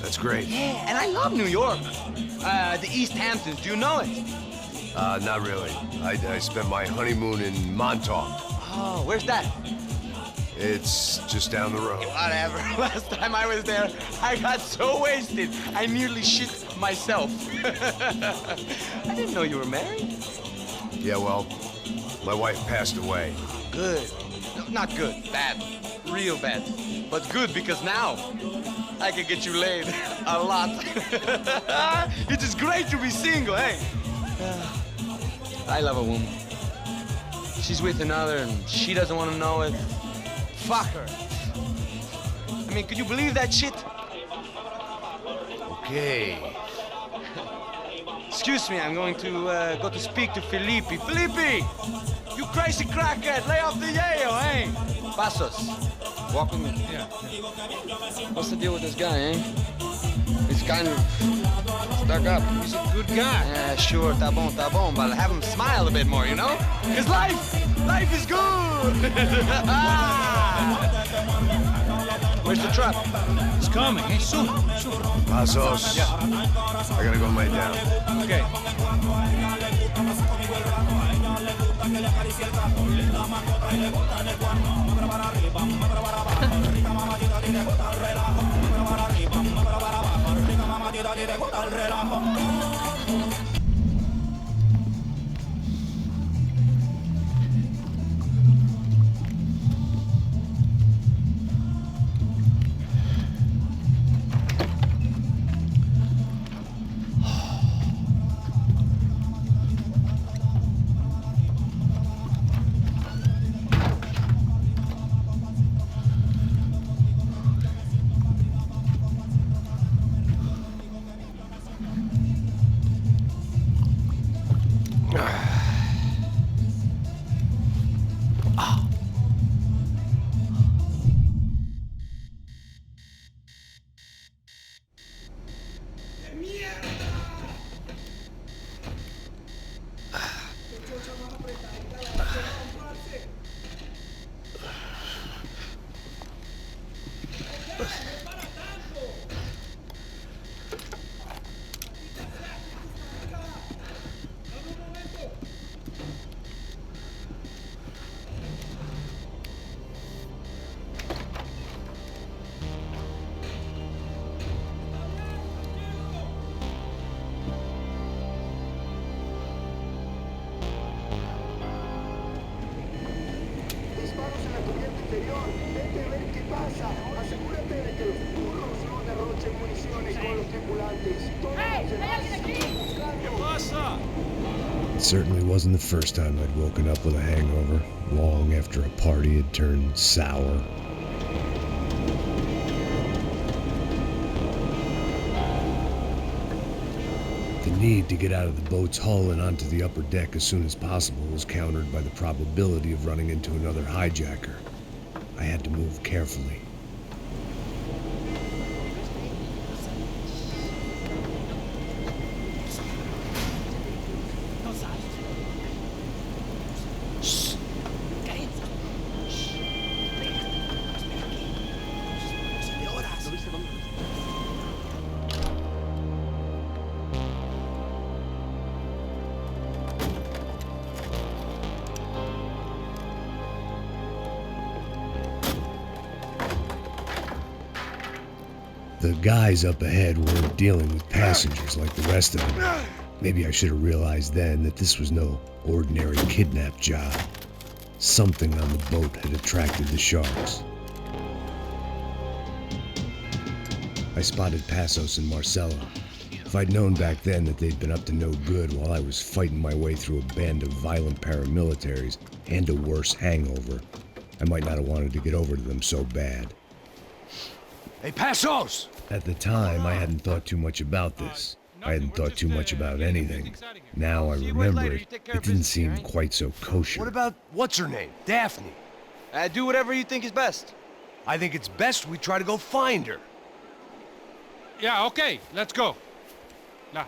[SPEAKER 1] That's great.
[SPEAKER 6] Yeah, and I love New York. The East Hamptons, do you know it?
[SPEAKER 1] Not really. I spent my honeymoon in Montauk.
[SPEAKER 6] Oh, where's that?
[SPEAKER 1] It's just down the road.
[SPEAKER 6] Whatever. Last time I was there, I got so wasted, I nearly shit myself. I didn't know you were married.
[SPEAKER 1] Yeah, well, my wife passed away.
[SPEAKER 6] Good. No, not good. Bad. Real bad. But good because now I can get you laid a lot. It is great to be single, hey? I love a woman. She's with another and she doesn't want to know it. Fuck her. I mean, could you believe that shit?
[SPEAKER 1] Okay.
[SPEAKER 6] Excuse me, I'm going to go to speak to Felipe. Felipe! You crazy crackhead, lay off the yayo, eh? Passos, walk with me.
[SPEAKER 2] Yeah.
[SPEAKER 6] What's the deal with this guy, eh? He's kind of stuck up.
[SPEAKER 2] He's a good guy.
[SPEAKER 6] Yeah, sure, tá bom, but have him smile a bit more, you know? Because life is good! Where's the trap?
[SPEAKER 2] It's coming, eh? Soon.
[SPEAKER 1] Passos.
[SPEAKER 2] Yeah.
[SPEAKER 1] I gotta go lay down.
[SPEAKER 2] Okay.
[SPEAKER 10] It certainly wasn't the first time I'd woken up with a hangover, long after a party had turned sour. The need to get out of the boat's hull and onto the upper deck as soon as possible was countered by the probability of running into another hijacker. I had to move carefully. The guys up ahead weren't dealing with passengers like the rest of them. Maybe I should have realized then that this was no ordinary kidnap job. Something on the boat had attracted the sharks. I spotted Passos and Marcelo. If I'd known back then that they'd been up to no good while I was fighting my way through a band of violent paramilitaries and a worse hangover, I might not have wanted to get over to them so bad.
[SPEAKER 20] Hey, Passos!
[SPEAKER 10] At the time, I hadn't thought too much about this. I hadn't thought too much about anything. Now I remember it didn't seem quite so kosher.
[SPEAKER 20] What about, what's her name? Daphne.
[SPEAKER 6] Do whatever you think is best.
[SPEAKER 20] I think it's best we try to go find her.
[SPEAKER 2] Yeah, okay, let's go. Nah.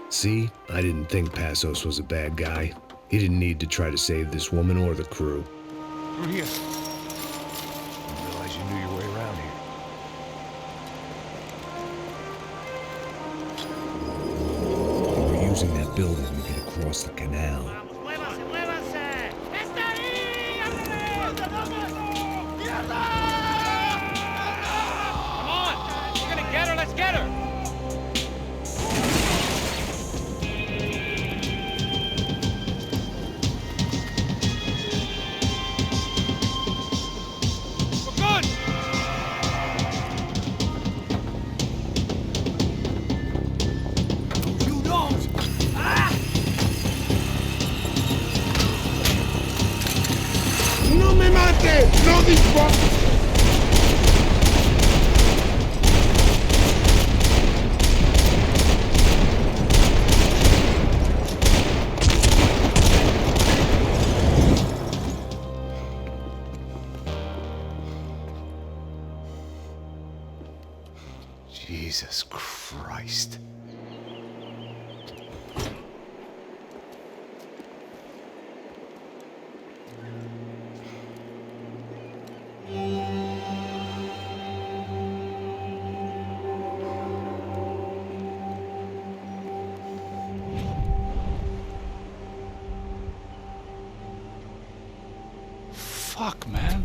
[SPEAKER 10] See, I didn't think Passos was a bad guy. He didn't need to try to save this woman or the crew.
[SPEAKER 20] Through here. I realize you knew your way around here.
[SPEAKER 10] They were using that building to get across the canal.
[SPEAKER 2] Come on! We're gonna get her, let's get her!
[SPEAKER 13] ¡No me mate! ¡No dispare!
[SPEAKER 20] Jesus Christ.
[SPEAKER 2] Fuck, man.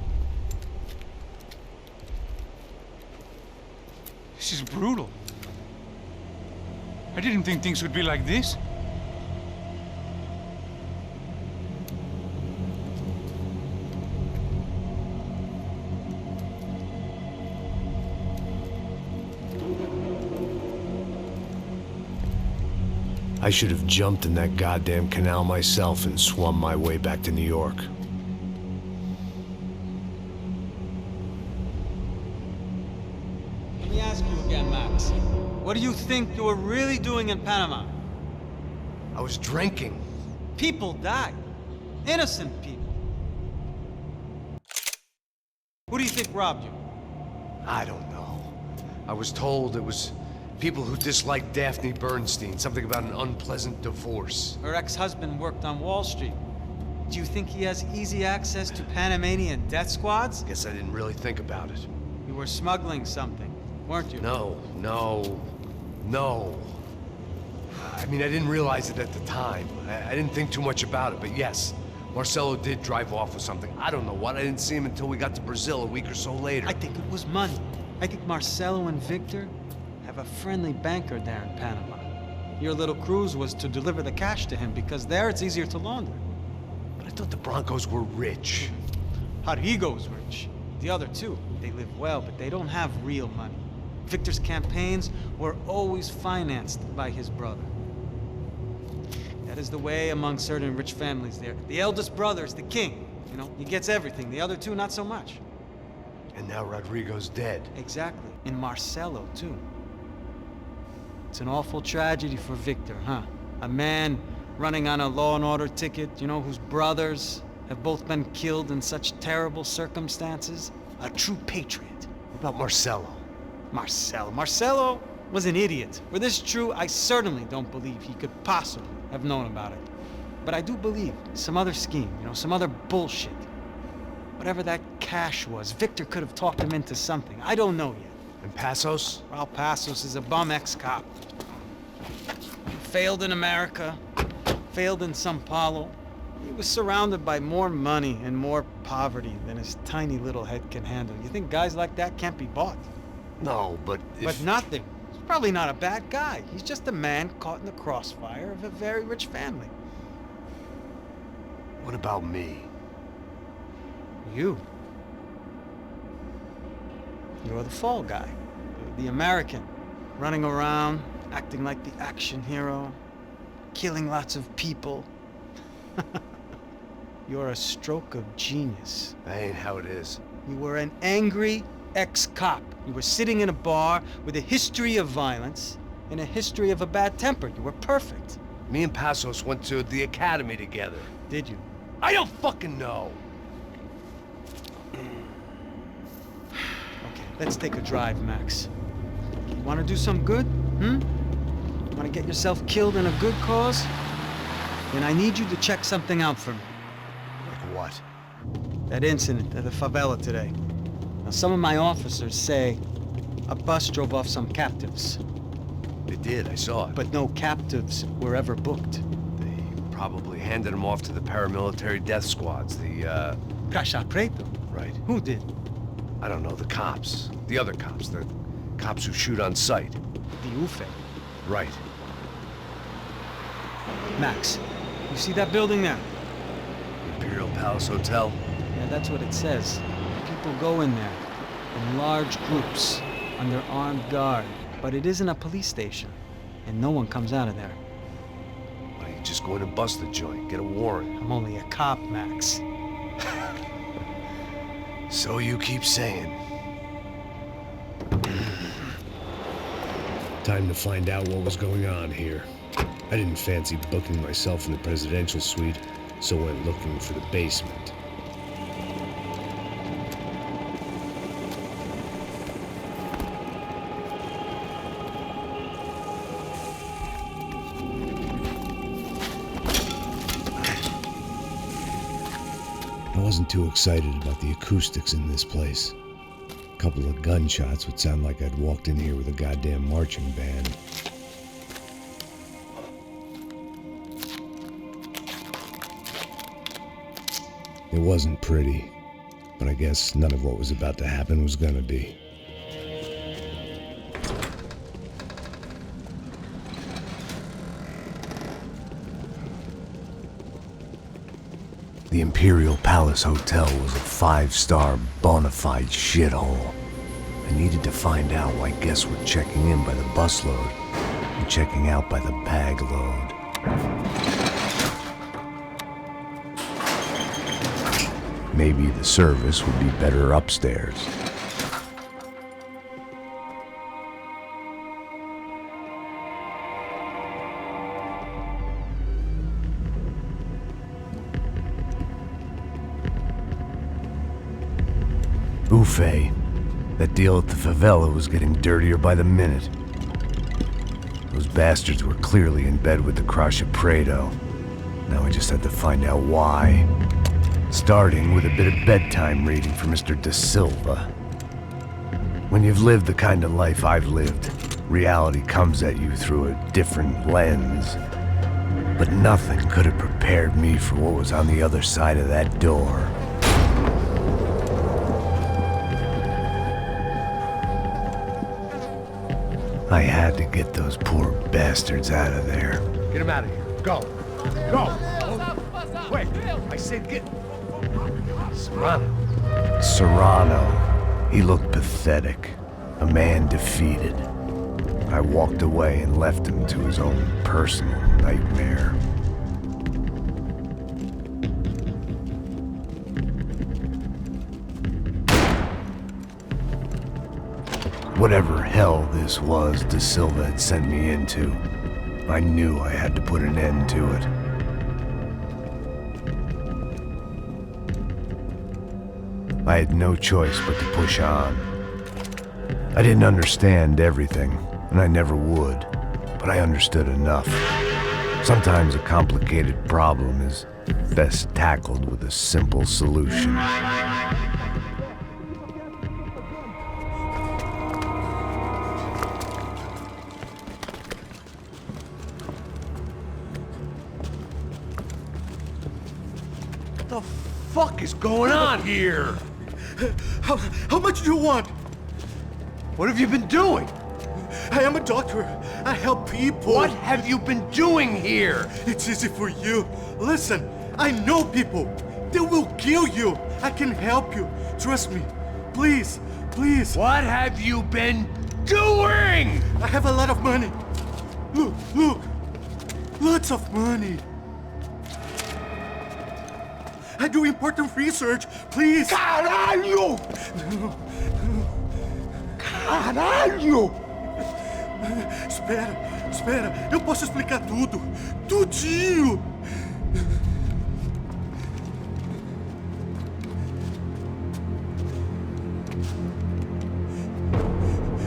[SPEAKER 2] This is brutal. I didn't think things would be like this.
[SPEAKER 1] I should have jumped in that goddamn canal myself and swum my way back to New York.
[SPEAKER 15] Let me ask you again, Max. What do you think you were really doing in Panama?
[SPEAKER 20] I was drinking.
[SPEAKER 15] People died. Innocent people. Who do you think robbed you?
[SPEAKER 20] I don't know. I was told it was people who disliked Daphne Bernstein, something about an unpleasant divorce.
[SPEAKER 15] Her ex-husband worked on Wall Street. Do you think he has easy access to Panamanian death squads?
[SPEAKER 20] Guess I didn't really think about it.
[SPEAKER 15] You were smuggling something, weren't you?
[SPEAKER 20] No. I mean, I didn't realize it at the time. I didn't think too much about it, but yes, Marcelo did drive off with something. I don't know what. I didn't see him until we got to Brazil a week or so later.
[SPEAKER 15] I think it was money. I think Marcelo and Victor have a friendly banker there in Panama. Your little cruise was to deliver the cash to him because there it's easier to launder.
[SPEAKER 20] But I thought the Broncos were rich.
[SPEAKER 15] Rodrigo's rich. The other two, they live well, but they don't have real money. Victor's campaigns were always financed by his brother. That is the way among certain rich families there. The eldest brother is the king. You know, he gets everything. The other two, not so much.
[SPEAKER 20] And now Rodrigo's dead.
[SPEAKER 15] Exactly. And Marcelo, too. It's an awful tragedy for Victor, huh? A man running on a law and order ticket, you know, whose brothers have both been killed in such terrible circumstances. A true patriot.
[SPEAKER 20] What about Marcelo?
[SPEAKER 15] Marcelo was an idiot. Were this true, I certainly don't believe he could possibly have known about it. But I do believe some other scheme, you know, some other bullshit. Whatever that cash was, Victor could have talked him into something. I don't know yet.
[SPEAKER 20] And Passos?
[SPEAKER 15] Well, Passos is a bum ex-cop. Failed in America, failed in Sao Paulo. He was surrounded by more money and more poverty than his tiny little head can handle. You think guys like that can't be bought?
[SPEAKER 20] No, but if...
[SPEAKER 15] But nothing. He's probably not a bad guy. He's just a man caught in the crossfire of a very rich family.
[SPEAKER 20] What about me?
[SPEAKER 15] You. You're the fall guy. The American. Running around, acting like the action hero. Killing lots of people. You're a stroke of genius.
[SPEAKER 20] That ain't how it is.
[SPEAKER 15] You were an angry ex-cop. You were sitting in a bar with a history of violence and a history of a bad temper. You were perfect.
[SPEAKER 20] Me and Passos went to the academy together.
[SPEAKER 15] Did you?
[SPEAKER 20] I don't fucking know.
[SPEAKER 15] Okay, let's take a drive, Max. You want to do some good? Want to get yourself killed in a good cause? Then I need you to check something out for me.
[SPEAKER 20] Like what?
[SPEAKER 15] That incident at the favela today. Now, some of my officers say a bus drove off some captives.
[SPEAKER 20] They did, I saw it.
[SPEAKER 15] But no captives were ever booked.
[SPEAKER 20] They probably handed them off to the paramilitary death squads, the,
[SPEAKER 15] Caixa Preto?
[SPEAKER 20] Right.
[SPEAKER 15] Who did?
[SPEAKER 20] I don't know, the cops. The other cops, the cops who shoot on sight.
[SPEAKER 15] The UFE.
[SPEAKER 20] Right.
[SPEAKER 15] Max, you see that building there?
[SPEAKER 20] Imperial Palace Hotel?
[SPEAKER 15] Yeah, that's what it says. People go in there, in large groups, under armed guard. But it isn't a police station, and no one comes out of there.
[SPEAKER 20] Why don't you just go in and bust the joint, get a warrant?
[SPEAKER 15] I'm only a cop, Max.
[SPEAKER 20] So you keep saying.
[SPEAKER 10] Time to find out what was going on here. I didn't fancy booking myself in the presidential suite, so went looking for the basement. I wasn't too excited about the acoustics in this place. A couple of gunshots would sound like I'd walked in here with a goddamn marching band. It wasn't pretty, but I guess none of what was about to happen was gonna be.
[SPEAKER 1] The Imperial Palace Hotel was a 5-star bona fide shithole. I needed to find out why guests were checking in by the busload and checking out by the bag load. Maybe the service would be better upstairs. Buffet. That deal at the favela was getting dirtier by the minute. Those bastards were clearly in bed with the Caixa Preto. Now I just had to find out why. Starting with a bit of bedtime reading for Mr. Da Silva. When you've lived the kind of life I've lived, reality comes at you through a different lens. But nothing could have prepared me for what was on the other side of that door. I had to get those poor bastards out of there.
[SPEAKER 20] Get him out of here. Go. Go. Wait. I said get... Serrano.
[SPEAKER 1] Serrano. He looked pathetic. A man defeated. I walked away and left him to his own personal nightmare. Whatever hell this was De Silva had sent me into, I knew I had to put an end to it. I had no choice but to push on. I didn't understand everything, and I never would, but I understood enough. Sometimes a complicated problem is best tackled with a simple solution.
[SPEAKER 20] What the fuck is going on here?
[SPEAKER 13] How much do you want?
[SPEAKER 20] What have you been doing?
[SPEAKER 13] I am a doctor. I help people.
[SPEAKER 20] What have you been doing here?
[SPEAKER 13] It's easy for you. Listen, I know people. They will kill you. I can help you. Trust me. Please, please.
[SPEAKER 20] What have you been doing?
[SPEAKER 13] I have a lot of money. Look, look. Lots of money. I do important research. Please.
[SPEAKER 20] Caralho!
[SPEAKER 13] No.
[SPEAKER 20] Caralho!
[SPEAKER 13] Espera. Eu posso explicar tudo. Tudinho.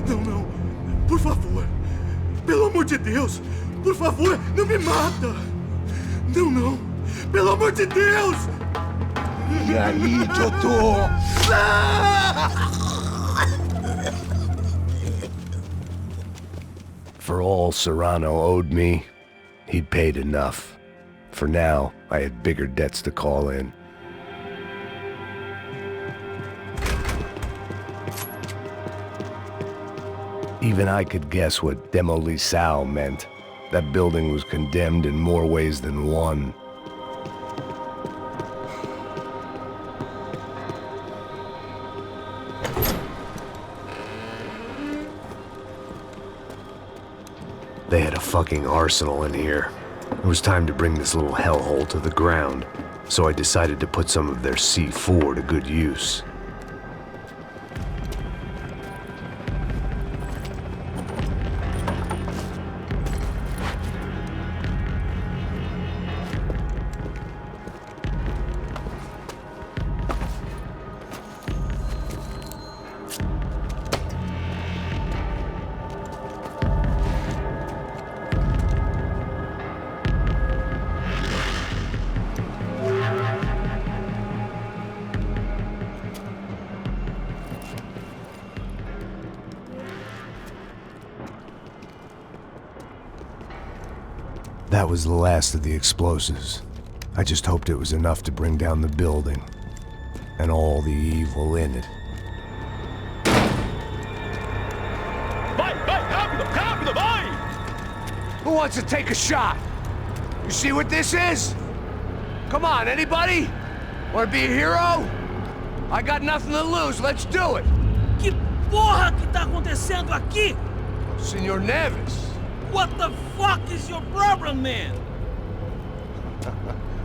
[SPEAKER 13] Não. Por favor. Pelo amor de Deus. Por favor, não me mata. Não. Pelo amor de Deus.
[SPEAKER 20] E aí, doutor?
[SPEAKER 1] For all Serrano owed me, he'd paid enough. For now, I had bigger debts to call in. Even I could guess what demolição meant. That building was condemned in more ways than one. They had a fucking arsenal in here. It was time to bring this little hellhole to the ground, so I decided to put some of their C4 to good use. That was the last of the explosives. I just hoped it was enough to bring down the building, and all the evil in it.
[SPEAKER 20] Vai! Who wants to take a shot? You see what this is? Come on, anybody? Want to be a hero? I got nothing to lose, let's do it!
[SPEAKER 9] Que porra que tá acontecendo aqui?
[SPEAKER 20] Senor Neves.
[SPEAKER 9] What the fuck is your problem, man?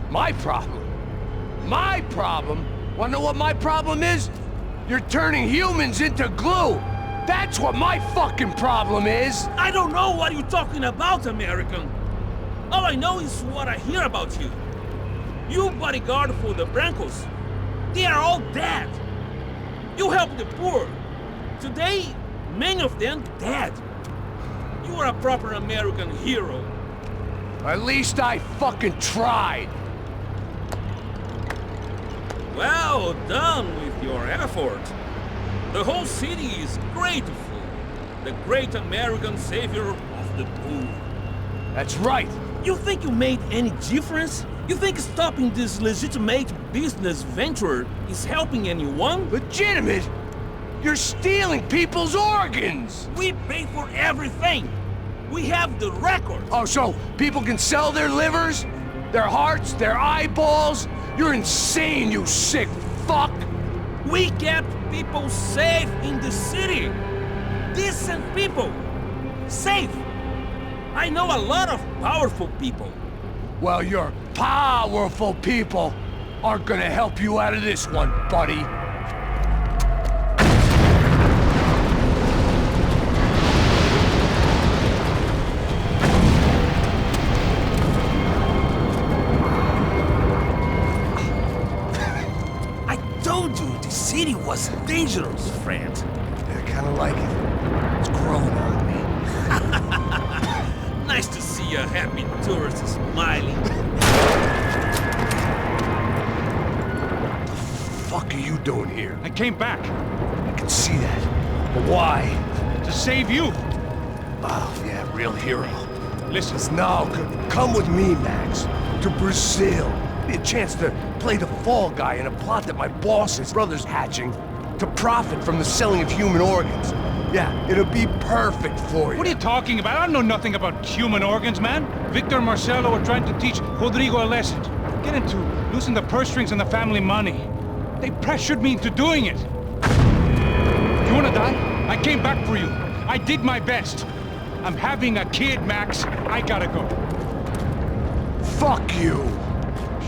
[SPEAKER 20] My problem? My problem? Wanna know what my problem is? You're turning humans into glue! That's what my fucking problem is!
[SPEAKER 9] I don't know what you're talking about, American. All I know is what I hear about you. You bodyguard for the Brancos. They are all dead. You help the poor. Today, many of them dead. You are a proper American hero.
[SPEAKER 20] At least I fucking tried.
[SPEAKER 9] Well done with your effort. The whole city is grateful. The great American savior of the poor.
[SPEAKER 20] That's right.
[SPEAKER 9] You think you made any difference? You think stopping this legitimate business venture is helping anyone?
[SPEAKER 20] Legitimate? You're stealing people's organs!
[SPEAKER 9] We pay for everything! We have the record!
[SPEAKER 20] Oh, so people can sell their livers? Their hearts? Their eyeballs? You're insane, you sick fuck!
[SPEAKER 9] We kept people safe in the city! decent people. Safe. I know a lot of powerful people.
[SPEAKER 20] Well, your powerful people aren't gonna help you out of this one, buddy.
[SPEAKER 9] I told you the city was dangerous, friend.
[SPEAKER 20] I kinda like it. It's growing on me.
[SPEAKER 9] Nice to see a happy tourist smiling.
[SPEAKER 20] What the fuck are you doing here?
[SPEAKER 2] I came back.
[SPEAKER 20] I can see that. But why?
[SPEAKER 2] To save you.
[SPEAKER 20] Oh, yeah, real hero.
[SPEAKER 2] Listen.
[SPEAKER 20] Now, come with me, Max. To Brazil. Be a chance to play the fall guy in a plot that my boss's brother's hatching to profit from the selling of human organs. Yeah, it'll be perfect for you.
[SPEAKER 2] What are you talking about? I don't know nothing about human organs, man. Victor and Marcelo are trying to teach Rodrigo a lesson. Get into losing the purse strings and the family money. They pressured me into doing it. You wanna die? I came back for you. I did my best. I'm having a kid, Max. I gotta go.
[SPEAKER 20] Fuck you.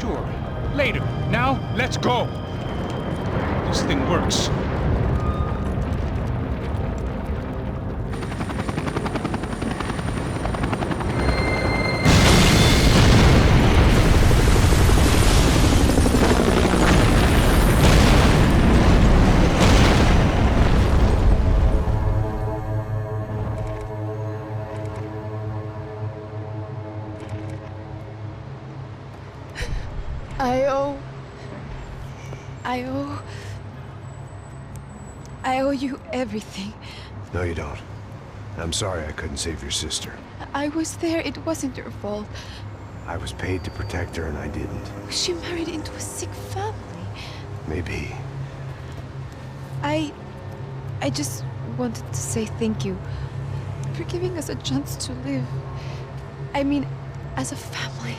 [SPEAKER 2] Sure. Later. Now, let's go. This thing works.
[SPEAKER 7] I owe you everything.
[SPEAKER 1] No, you don't. I'm sorry I couldn't save your sister.
[SPEAKER 7] I was there. It wasn't your fault.
[SPEAKER 1] I was paid to protect her and I didn't.
[SPEAKER 7] She married into a sick family.
[SPEAKER 1] Maybe.
[SPEAKER 7] I just wanted to say thank you for giving us a chance to live. I mean, as a family.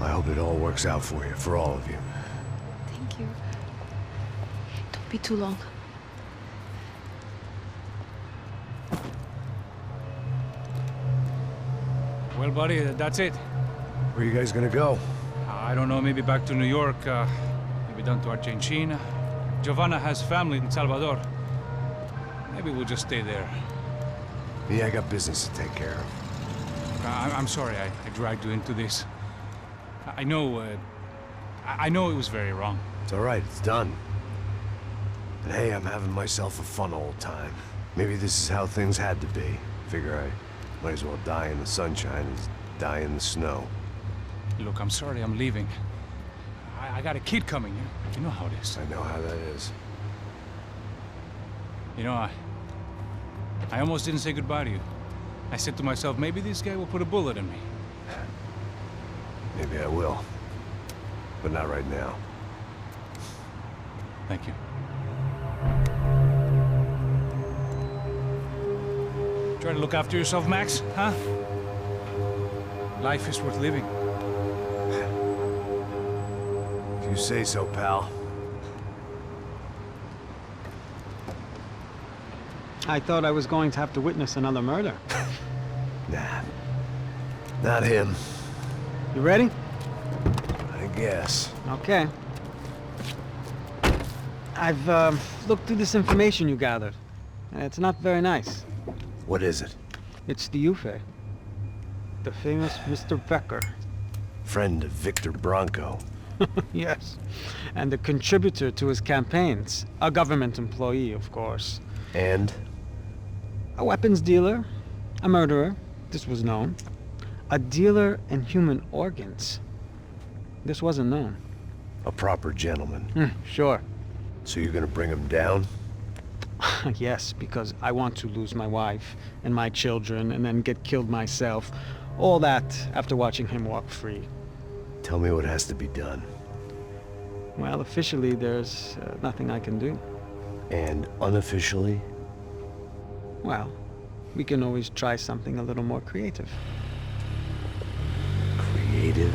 [SPEAKER 1] I hope it all works out for you, for all of you.
[SPEAKER 7] Thank you. Don't be too long.
[SPEAKER 2] Well, buddy, that's it.
[SPEAKER 1] Where are you guys gonna go?
[SPEAKER 2] I don't know, maybe back to New York, maybe down to Argentina. Giovanna has family in Salvador. Maybe we'll just stay there.
[SPEAKER 1] Me, I got business to take care of.
[SPEAKER 2] I'm sorry I dragged you into this. I know it was very wrong.
[SPEAKER 1] It's all right, it's done. And hey, I'm having myself a fun old time. Maybe this is how things had to be. Figure I might as well die in the sunshine as die in the snow.
[SPEAKER 2] Look, I'm sorry I'm leaving. I got a kid coming. You know how it is.
[SPEAKER 1] I know how that is.
[SPEAKER 2] You know, I almost didn't say goodbye to you. I said to myself, maybe this guy will put a bullet in me.
[SPEAKER 1] Maybe I will. But not right now.
[SPEAKER 2] Thank you. Try to look after yourself, Max, huh? Life is worth living.
[SPEAKER 1] If you say so, pal.
[SPEAKER 15] I thought I was going to have to witness another murder.
[SPEAKER 1] Nah. Not him.
[SPEAKER 15] You ready?
[SPEAKER 1] I guess.
[SPEAKER 15] Okay. I've looked through this information you gathered. It's not very nice.
[SPEAKER 1] What is it?
[SPEAKER 15] It's the Ufe. The famous Mr. Becker.
[SPEAKER 1] Friend of Victor Bronco.
[SPEAKER 15] Yes. And a contributor to his campaigns. A government employee, of course.
[SPEAKER 1] And?
[SPEAKER 15] A weapons dealer. A murderer. This was known. A dealer in human organs. This wasn't known.
[SPEAKER 1] A proper gentleman.
[SPEAKER 15] Sure.
[SPEAKER 1] So you're gonna bring him down?
[SPEAKER 15] Yes, because I want to lose my wife and my children and then get killed myself. All that after watching him walk free.
[SPEAKER 1] Tell me what has to be done.
[SPEAKER 15] Well, officially, there's nothing I can do.
[SPEAKER 1] And unofficially?
[SPEAKER 15] Well, we can always try something a little more creative.
[SPEAKER 1] Creative?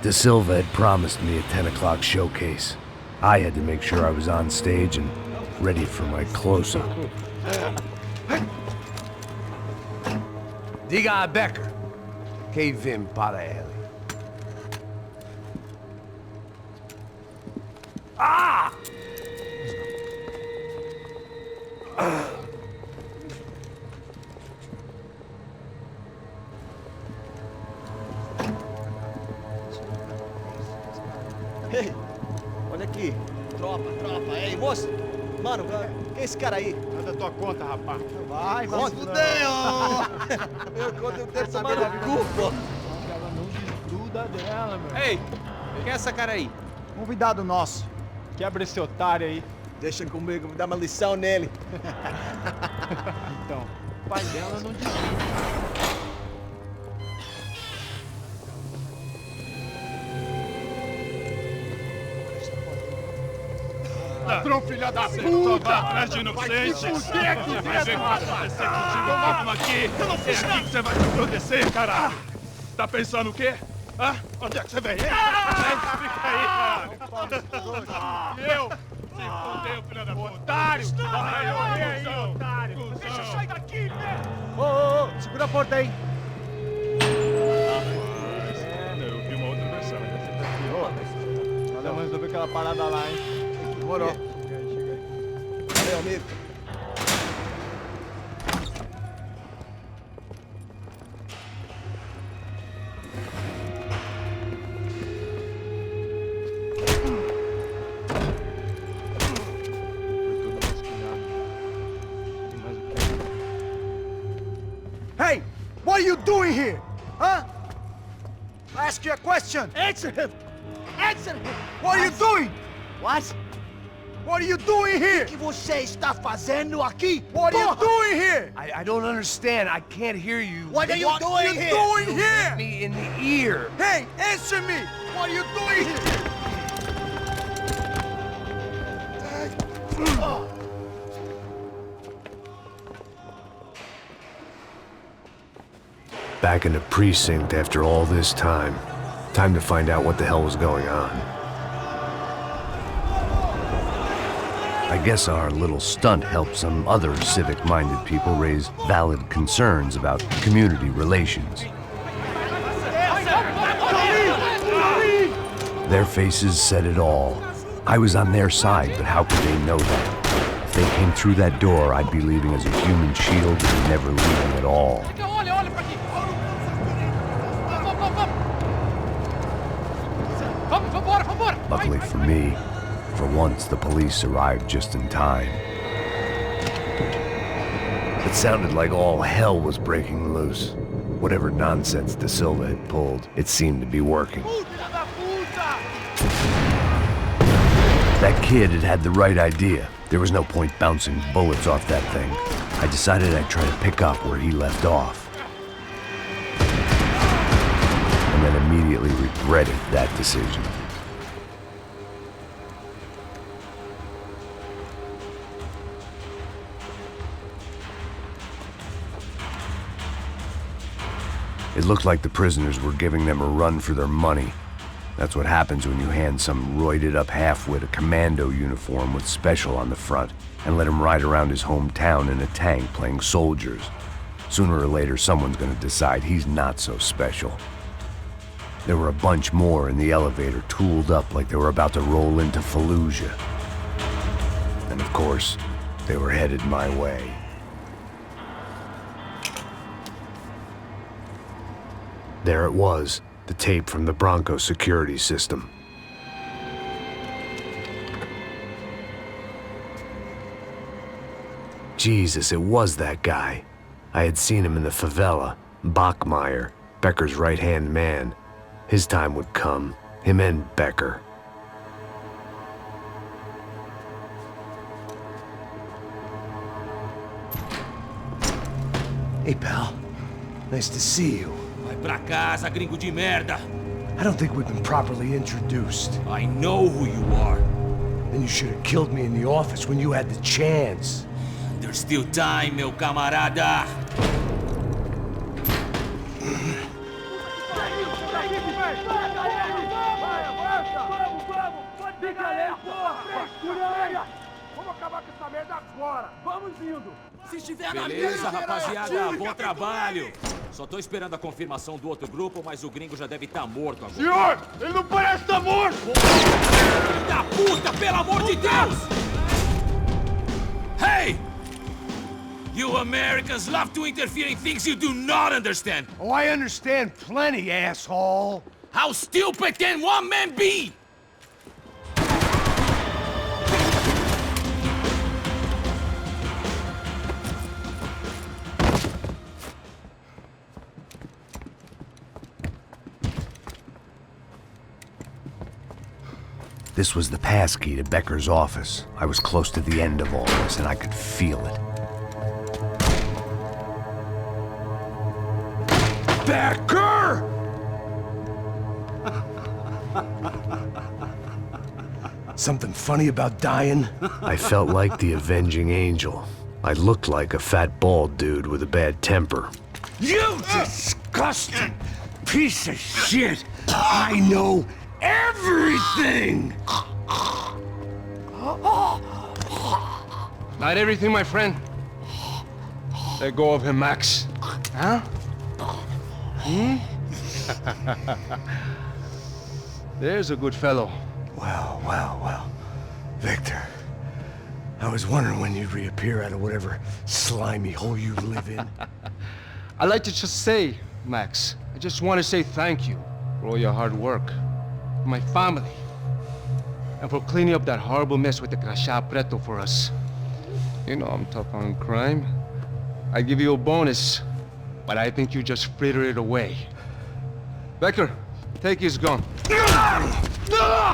[SPEAKER 1] De Silva had promised me a 10 o'clock showcase. I had to make sure I was on stage and ready for my close-up.
[SPEAKER 20] Diga a Becker. Que vim para ele. Ah!
[SPEAKER 13] Ei, olha aqui. Tropa. Ei, moço. Mano, quem é esse cara aí?
[SPEAKER 5] Manda tua conta, rapaz.
[SPEAKER 13] Vai se fuder, ó. Meu conta eu tenho que tomar no cu, pô.
[SPEAKER 5] Ela não desgruda dela, meu.
[SPEAKER 6] Ei, quem é essa cara aí?
[SPEAKER 5] Convidado nosso. Quebra esse otário aí.
[SPEAKER 13] Deixa comigo, me dá uma lição nele.
[SPEAKER 5] Então, o pai dela não desgruda.
[SPEAKER 13] Ladrão, filha da puta!
[SPEAKER 5] Só vai atrás de inocentes!
[SPEAKER 13] Vai se fuder aqui
[SPEAKER 5] Vai ver o que vai acontecer contigo! Vamos aqui!
[SPEAKER 13] Eu não fiz
[SPEAKER 5] É
[SPEAKER 13] nada.
[SPEAKER 5] aqui que você vai se proteger, caralho! Tá pensando o quê? Hã? Onde é que você vem? Fica aí, caralho! E eu? Se fodeu, filha da puta! Otário! Vai, otário!
[SPEAKER 13] Deixa eu sair daqui, né?
[SPEAKER 5] Ô, segura a porta aí! Eu vi uma outra versão. Vamos resolver aquela parada lá, hein? Demorou. Chega aí.
[SPEAKER 13] Valeu, amigo.
[SPEAKER 5] Hey! What are you doing here? Huh? I ask you a question.
[SPEAKER 13] Answer him! Answer him!
[SPEAKER 5] What are you doing?
[SPEAKER 13] What?
[SPEAKER 5] What are you doing here?
[SPEAKER 13] O que você está fazendo aqui?
[SPEAKER 5] What are you doing here?
[SPEAKER 20] I don't understand. I can't hear you.
[SPEAKER 13] What are you doing here?
[SPEAKER 5] Doing
[SPEAKER 20] You
[SPEAKER 5] here?
[SPEAKER 20] hit me in the ear.
[SPEAKER 5] Hey, answer me! What are you doing here?
[SPEAKER 1] Back in the precinct after all this time. Time to find out what the hell was going on. I guess our little stunt helped some other civic-minded people raise valid concerns about community relations. Their faces said it all. I was on their side, but how could they know that? If they came through that door, I'd be leaving as a human shield and never leaving at all.
[SPEAKER 19] Olha pra aqui! Vambora!
[SPEAKER 1] Luckily for me, for once the police arrived just in time. It sounded like all hell was breaking loose. Whatever nonsense De Silva had pulled, it seemed to be working. That kid had had the right idea. There was no point bouncing bullets off that thing. I decided I'd try to pick up where he left off. And then immediately regretted that decision. It looked like the prisoners were giving them a run for their money. That's what happens when you hand some roided-up halfwit a commando uniform with special on the front and let him ride around his hometown in a tank playing soldiers. Sooner or later, someone's gonna decide he's not so special. There were a bunch more in the elevator, tooled up like they were about to roll into Fallujah. And of course, they were headed my way. There it was, the tape from the Bronco security system. Jesus, it was that guy. I had seen him in the favela, Bachmeyer, Becker's right-hand man. His time would come, him and Becker.
[SPEAKER 20] Hey, pal. Nice to see you.
[SPEAKER 9] Vai pra casa, gringo de merda!
[SPEAKER 20] I don't think we've been properly introduced.
[SPEAKER 9] I know who you are.
[SPEAKER 20] Then you should have killed me in the office when you had the chance.
[SPEAKER 9] There's still time, meu camarada! Vamos indo! Se estiver na mesa, rapaziada, bom trabalho! Só tô esperando a confirmação do outro grupo, mas o gringo já deve estar morto agora.
[SPEAKER 5] Senhor, ele não parece estar morto!
[SPEAKER 9] Filho da puta, pelo amor de Deus! Hey! You Americans love to interfere in things you do not understand!
[SPEAKER 20] Oh, I understand plenty, asshole!
[SPEAKER 9] How stupid can one man be?
[SPEAKER 1] This was the passkey to Becker's office. I was close to the end of all this, and I could feel it.
[SPEAKER 20] Becker! Something funny about dying?
[SPEAKER 1] I felt like the avenging angel. I looked like a fat bald dude with a bad temper.
[SPEAKER 20] You disgusting piece of shit! I know everything!
[SPEAKER 6] Not everything, my friend. Let go of him, Max. Huh? Hmm? There's a good fellow.
[SPEAKER 20] Well. Victor, I was wondering when you'd reappear out of whatever slimy hole you live in.
[SPEAKER 6] I'd like to just say, Max, I just want to say thank you for all your hard work, for my family, and for cleaning up that horrible mess with the crachá preto for us. You know I'm tough on crime. I give you a bonus, but I think you just fritter it away. Becker, take his gun.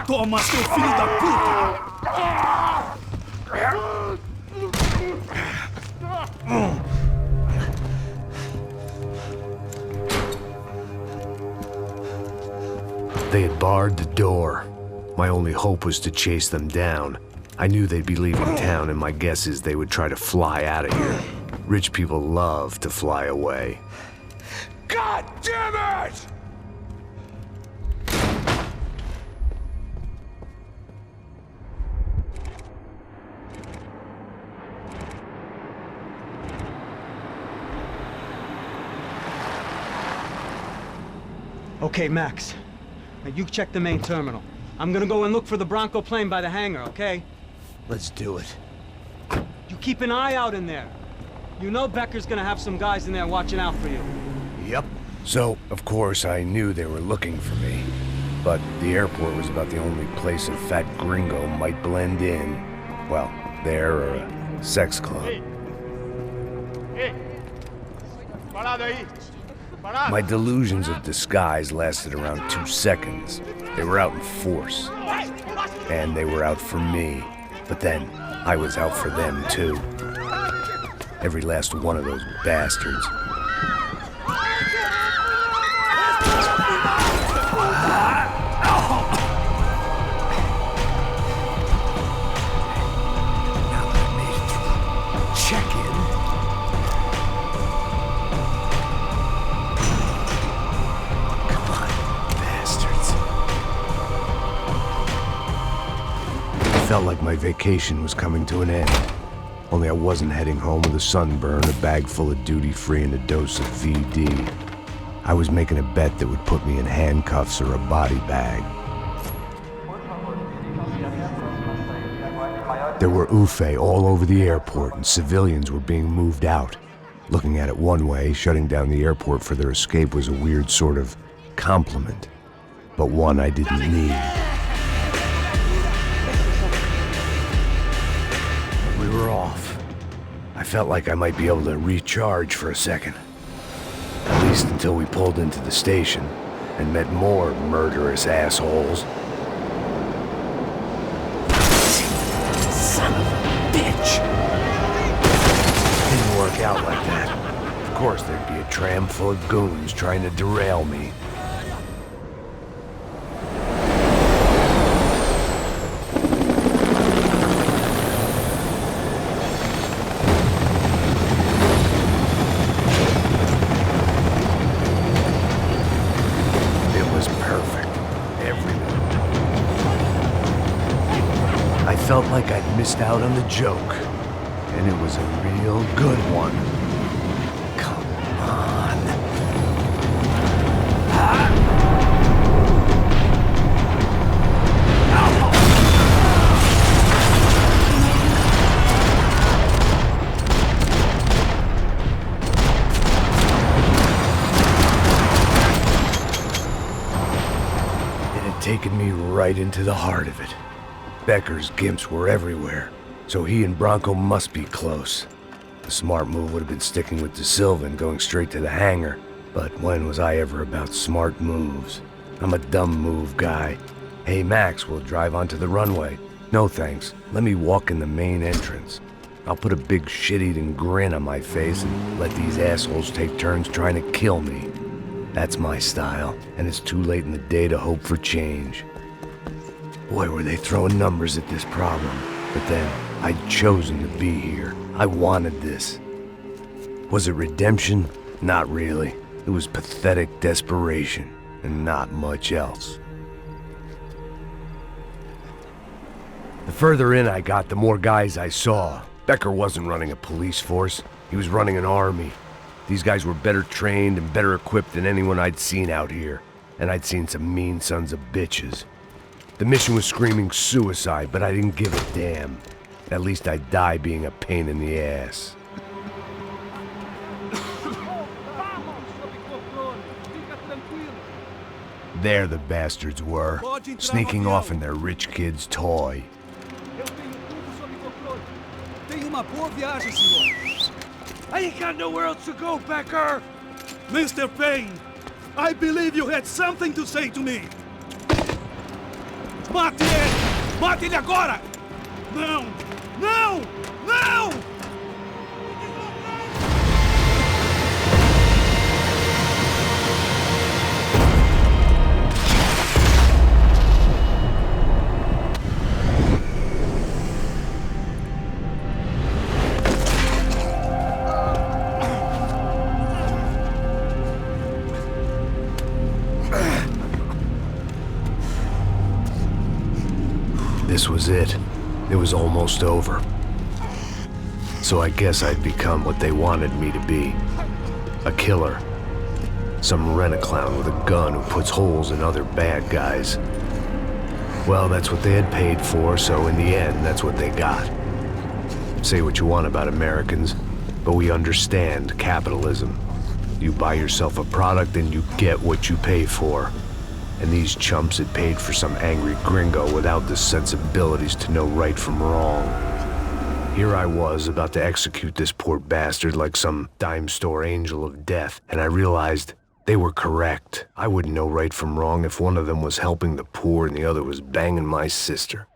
[SPEAKER 9] Toma, seu filho da puta!
[SPEAKER 1] They had barred the door. My only hope was to chase them down. I knew they'd be leaving town, and my guess is they would try to fly out of here. Rich people love to fly away.
[SPEAKER 20] God damn it!
[SPEAKER 15] Okay, Max. Now you check the main terminal. I'm gonna go and look for the Bronco plane by the hangar, okay?
[SPEAKER 20] Let's do it.
[SPEAKER 15] You keep an eye out in there. You know Becker's gonna have some guys in there watching out for you.
[SPEAKER 1] Yep. So, of course, I knew they were looking for me. But the airport was about the only place a fat gringo might blend in. Well, there or a sex club.
[SPEAKER 5] Parado aí!
[SPEAKER 1] My delusions of disguise lasted around 2 seconds. They were out in force. And they were out for me. But then, I was out for them, too. Every last one of those bastards. Felt like my vacation was coming to an end. Only I wasn't heading home with a sunburn, a bag full of duty-free, and a dose of VD. I was making a bet that would put me in handcuffs or a body bag. There were UFE all over the airport, and civilians were being moved out. Looking at it one way, shutting down the airport for their escape was a weird sort of compliment, but one I didn't need. We were off. I felt like I might be able to recharge for a second. At least until we pulled into the station and met more murderous assholes. Son of a bitch! Didn't work out like that. Of course there'd be a tram full of goons trying to derail me. Felt like I'd missed out on the joke. and it was a real good one. Come on. It had taken me right into the heart of it. Becker's gimps were everywhere, so he and Bronco must be close. The smart move would have been sticking with De Silva and going straight to the hangar, but when was I ever about smart moves? I'm a dumb move guy. Hey Max, we'll drive onto the runway. No thanks, let me walk in the main entrance. I'll put a big shit-eating grin on my face and let these assholes take turns trying to kill me. That's my style, and it's too late in the day to hope for change. Boy, were they throwing numbers at this problem. But then, I'd chosen to be here. I wanted this. Was it redemption? Not really. It was pathetic desperation, and not much else. The further in I got, the more guys I saw. Becker wasn't running a police force. He was running an army. These guys were better trained and better equipped than anyone I'd seen out here. And I'd seen some mean sons of bitches. The mission was screaming suicide, but I didn't give a damn. At least I'd die being a pain in the ass. There the bastards were, sneaking off in their rich kid's toy.
[SPEAKER 5] I ain't got nowhere else to go, Becker! Mr. Payne, I believe you had something to say to me. Mate ele! Mate ele agora! Não! Não! Não!
[SPEAKER 1] This was it. It was almost over. So I guess I'd become what they wanted me to be. A killer. Some rent-a-clown with a gun who puts holes in other bad guys. Well, that's what they had paid for, so in the end, that's what they got. Say what you want about Americans, but we understand capitalism. You buy yourself a product and you get what you pay for. And these chumps had paid for some angry gringo without the sensibilities to know right from wrong. Here I was, about to execute this poor bastard like some dime store angel of death, and I realized they were correct. I wouldn't know right from wrong if one of them was helping the poor and the other was banging my sister.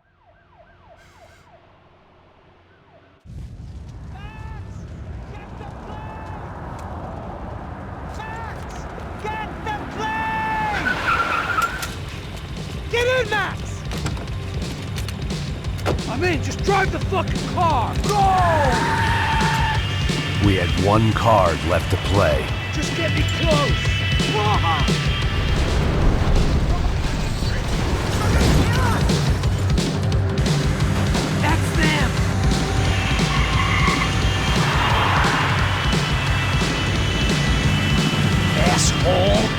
[SPEAKER 5] Get in, Max! I'm in, just drive the fucking car! Go!
[SPEAKER 1] We had one card left to play.
[SPEAKER 5] Just get me close! That's them!
[SPEAKER 20] Asshole!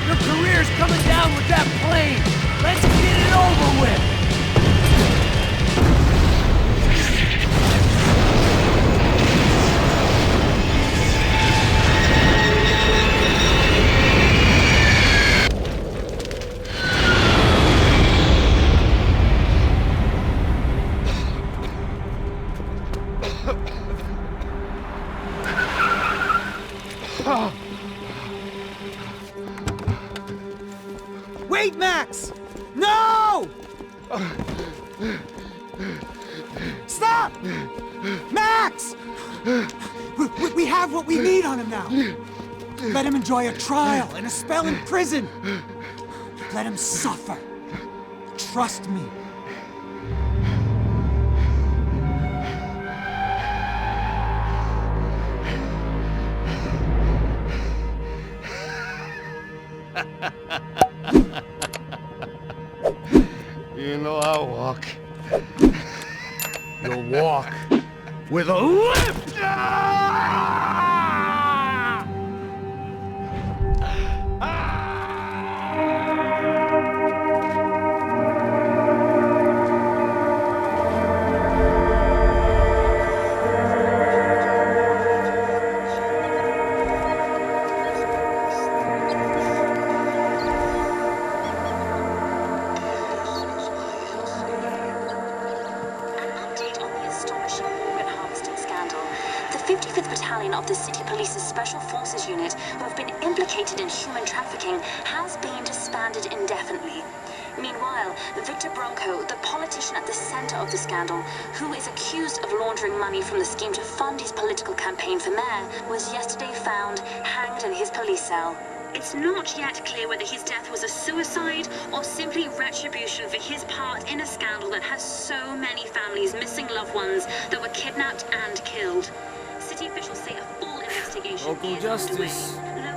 [SPEAKER 20] Your career's coming down with that plane! Let's get it over with!
[SPEAKER 5] Wait, Max! No! Stop! Max! We have what we need on him now. Let him enjoy a trial and a spell in prison. Let him suffer. Trust me.
[SPEAKER 20] You know I'll walk. You'll walk. with a lift!
[SPEAKER 21] Of the City Police's Special Forces unit who have been implicated in human trafficking has been disbanded indefinitely. Meanwhile, Victor Bronco, the politician at the center of the scandal, who is accused of laundering money from the scheme to fund his political campaign for mayor, was yesterday found hanged in his police cell. It's not yet clear whether his death was a suicide or simply retribution for his part in a scandal that has so many families missing loved ones that were kidnapped and killed. City officials say a full investigation
[SPEAKER 16] Local
[SPEAKER 21] is
[SPEAKER 16] justice.
[SPEAKER 21] underway.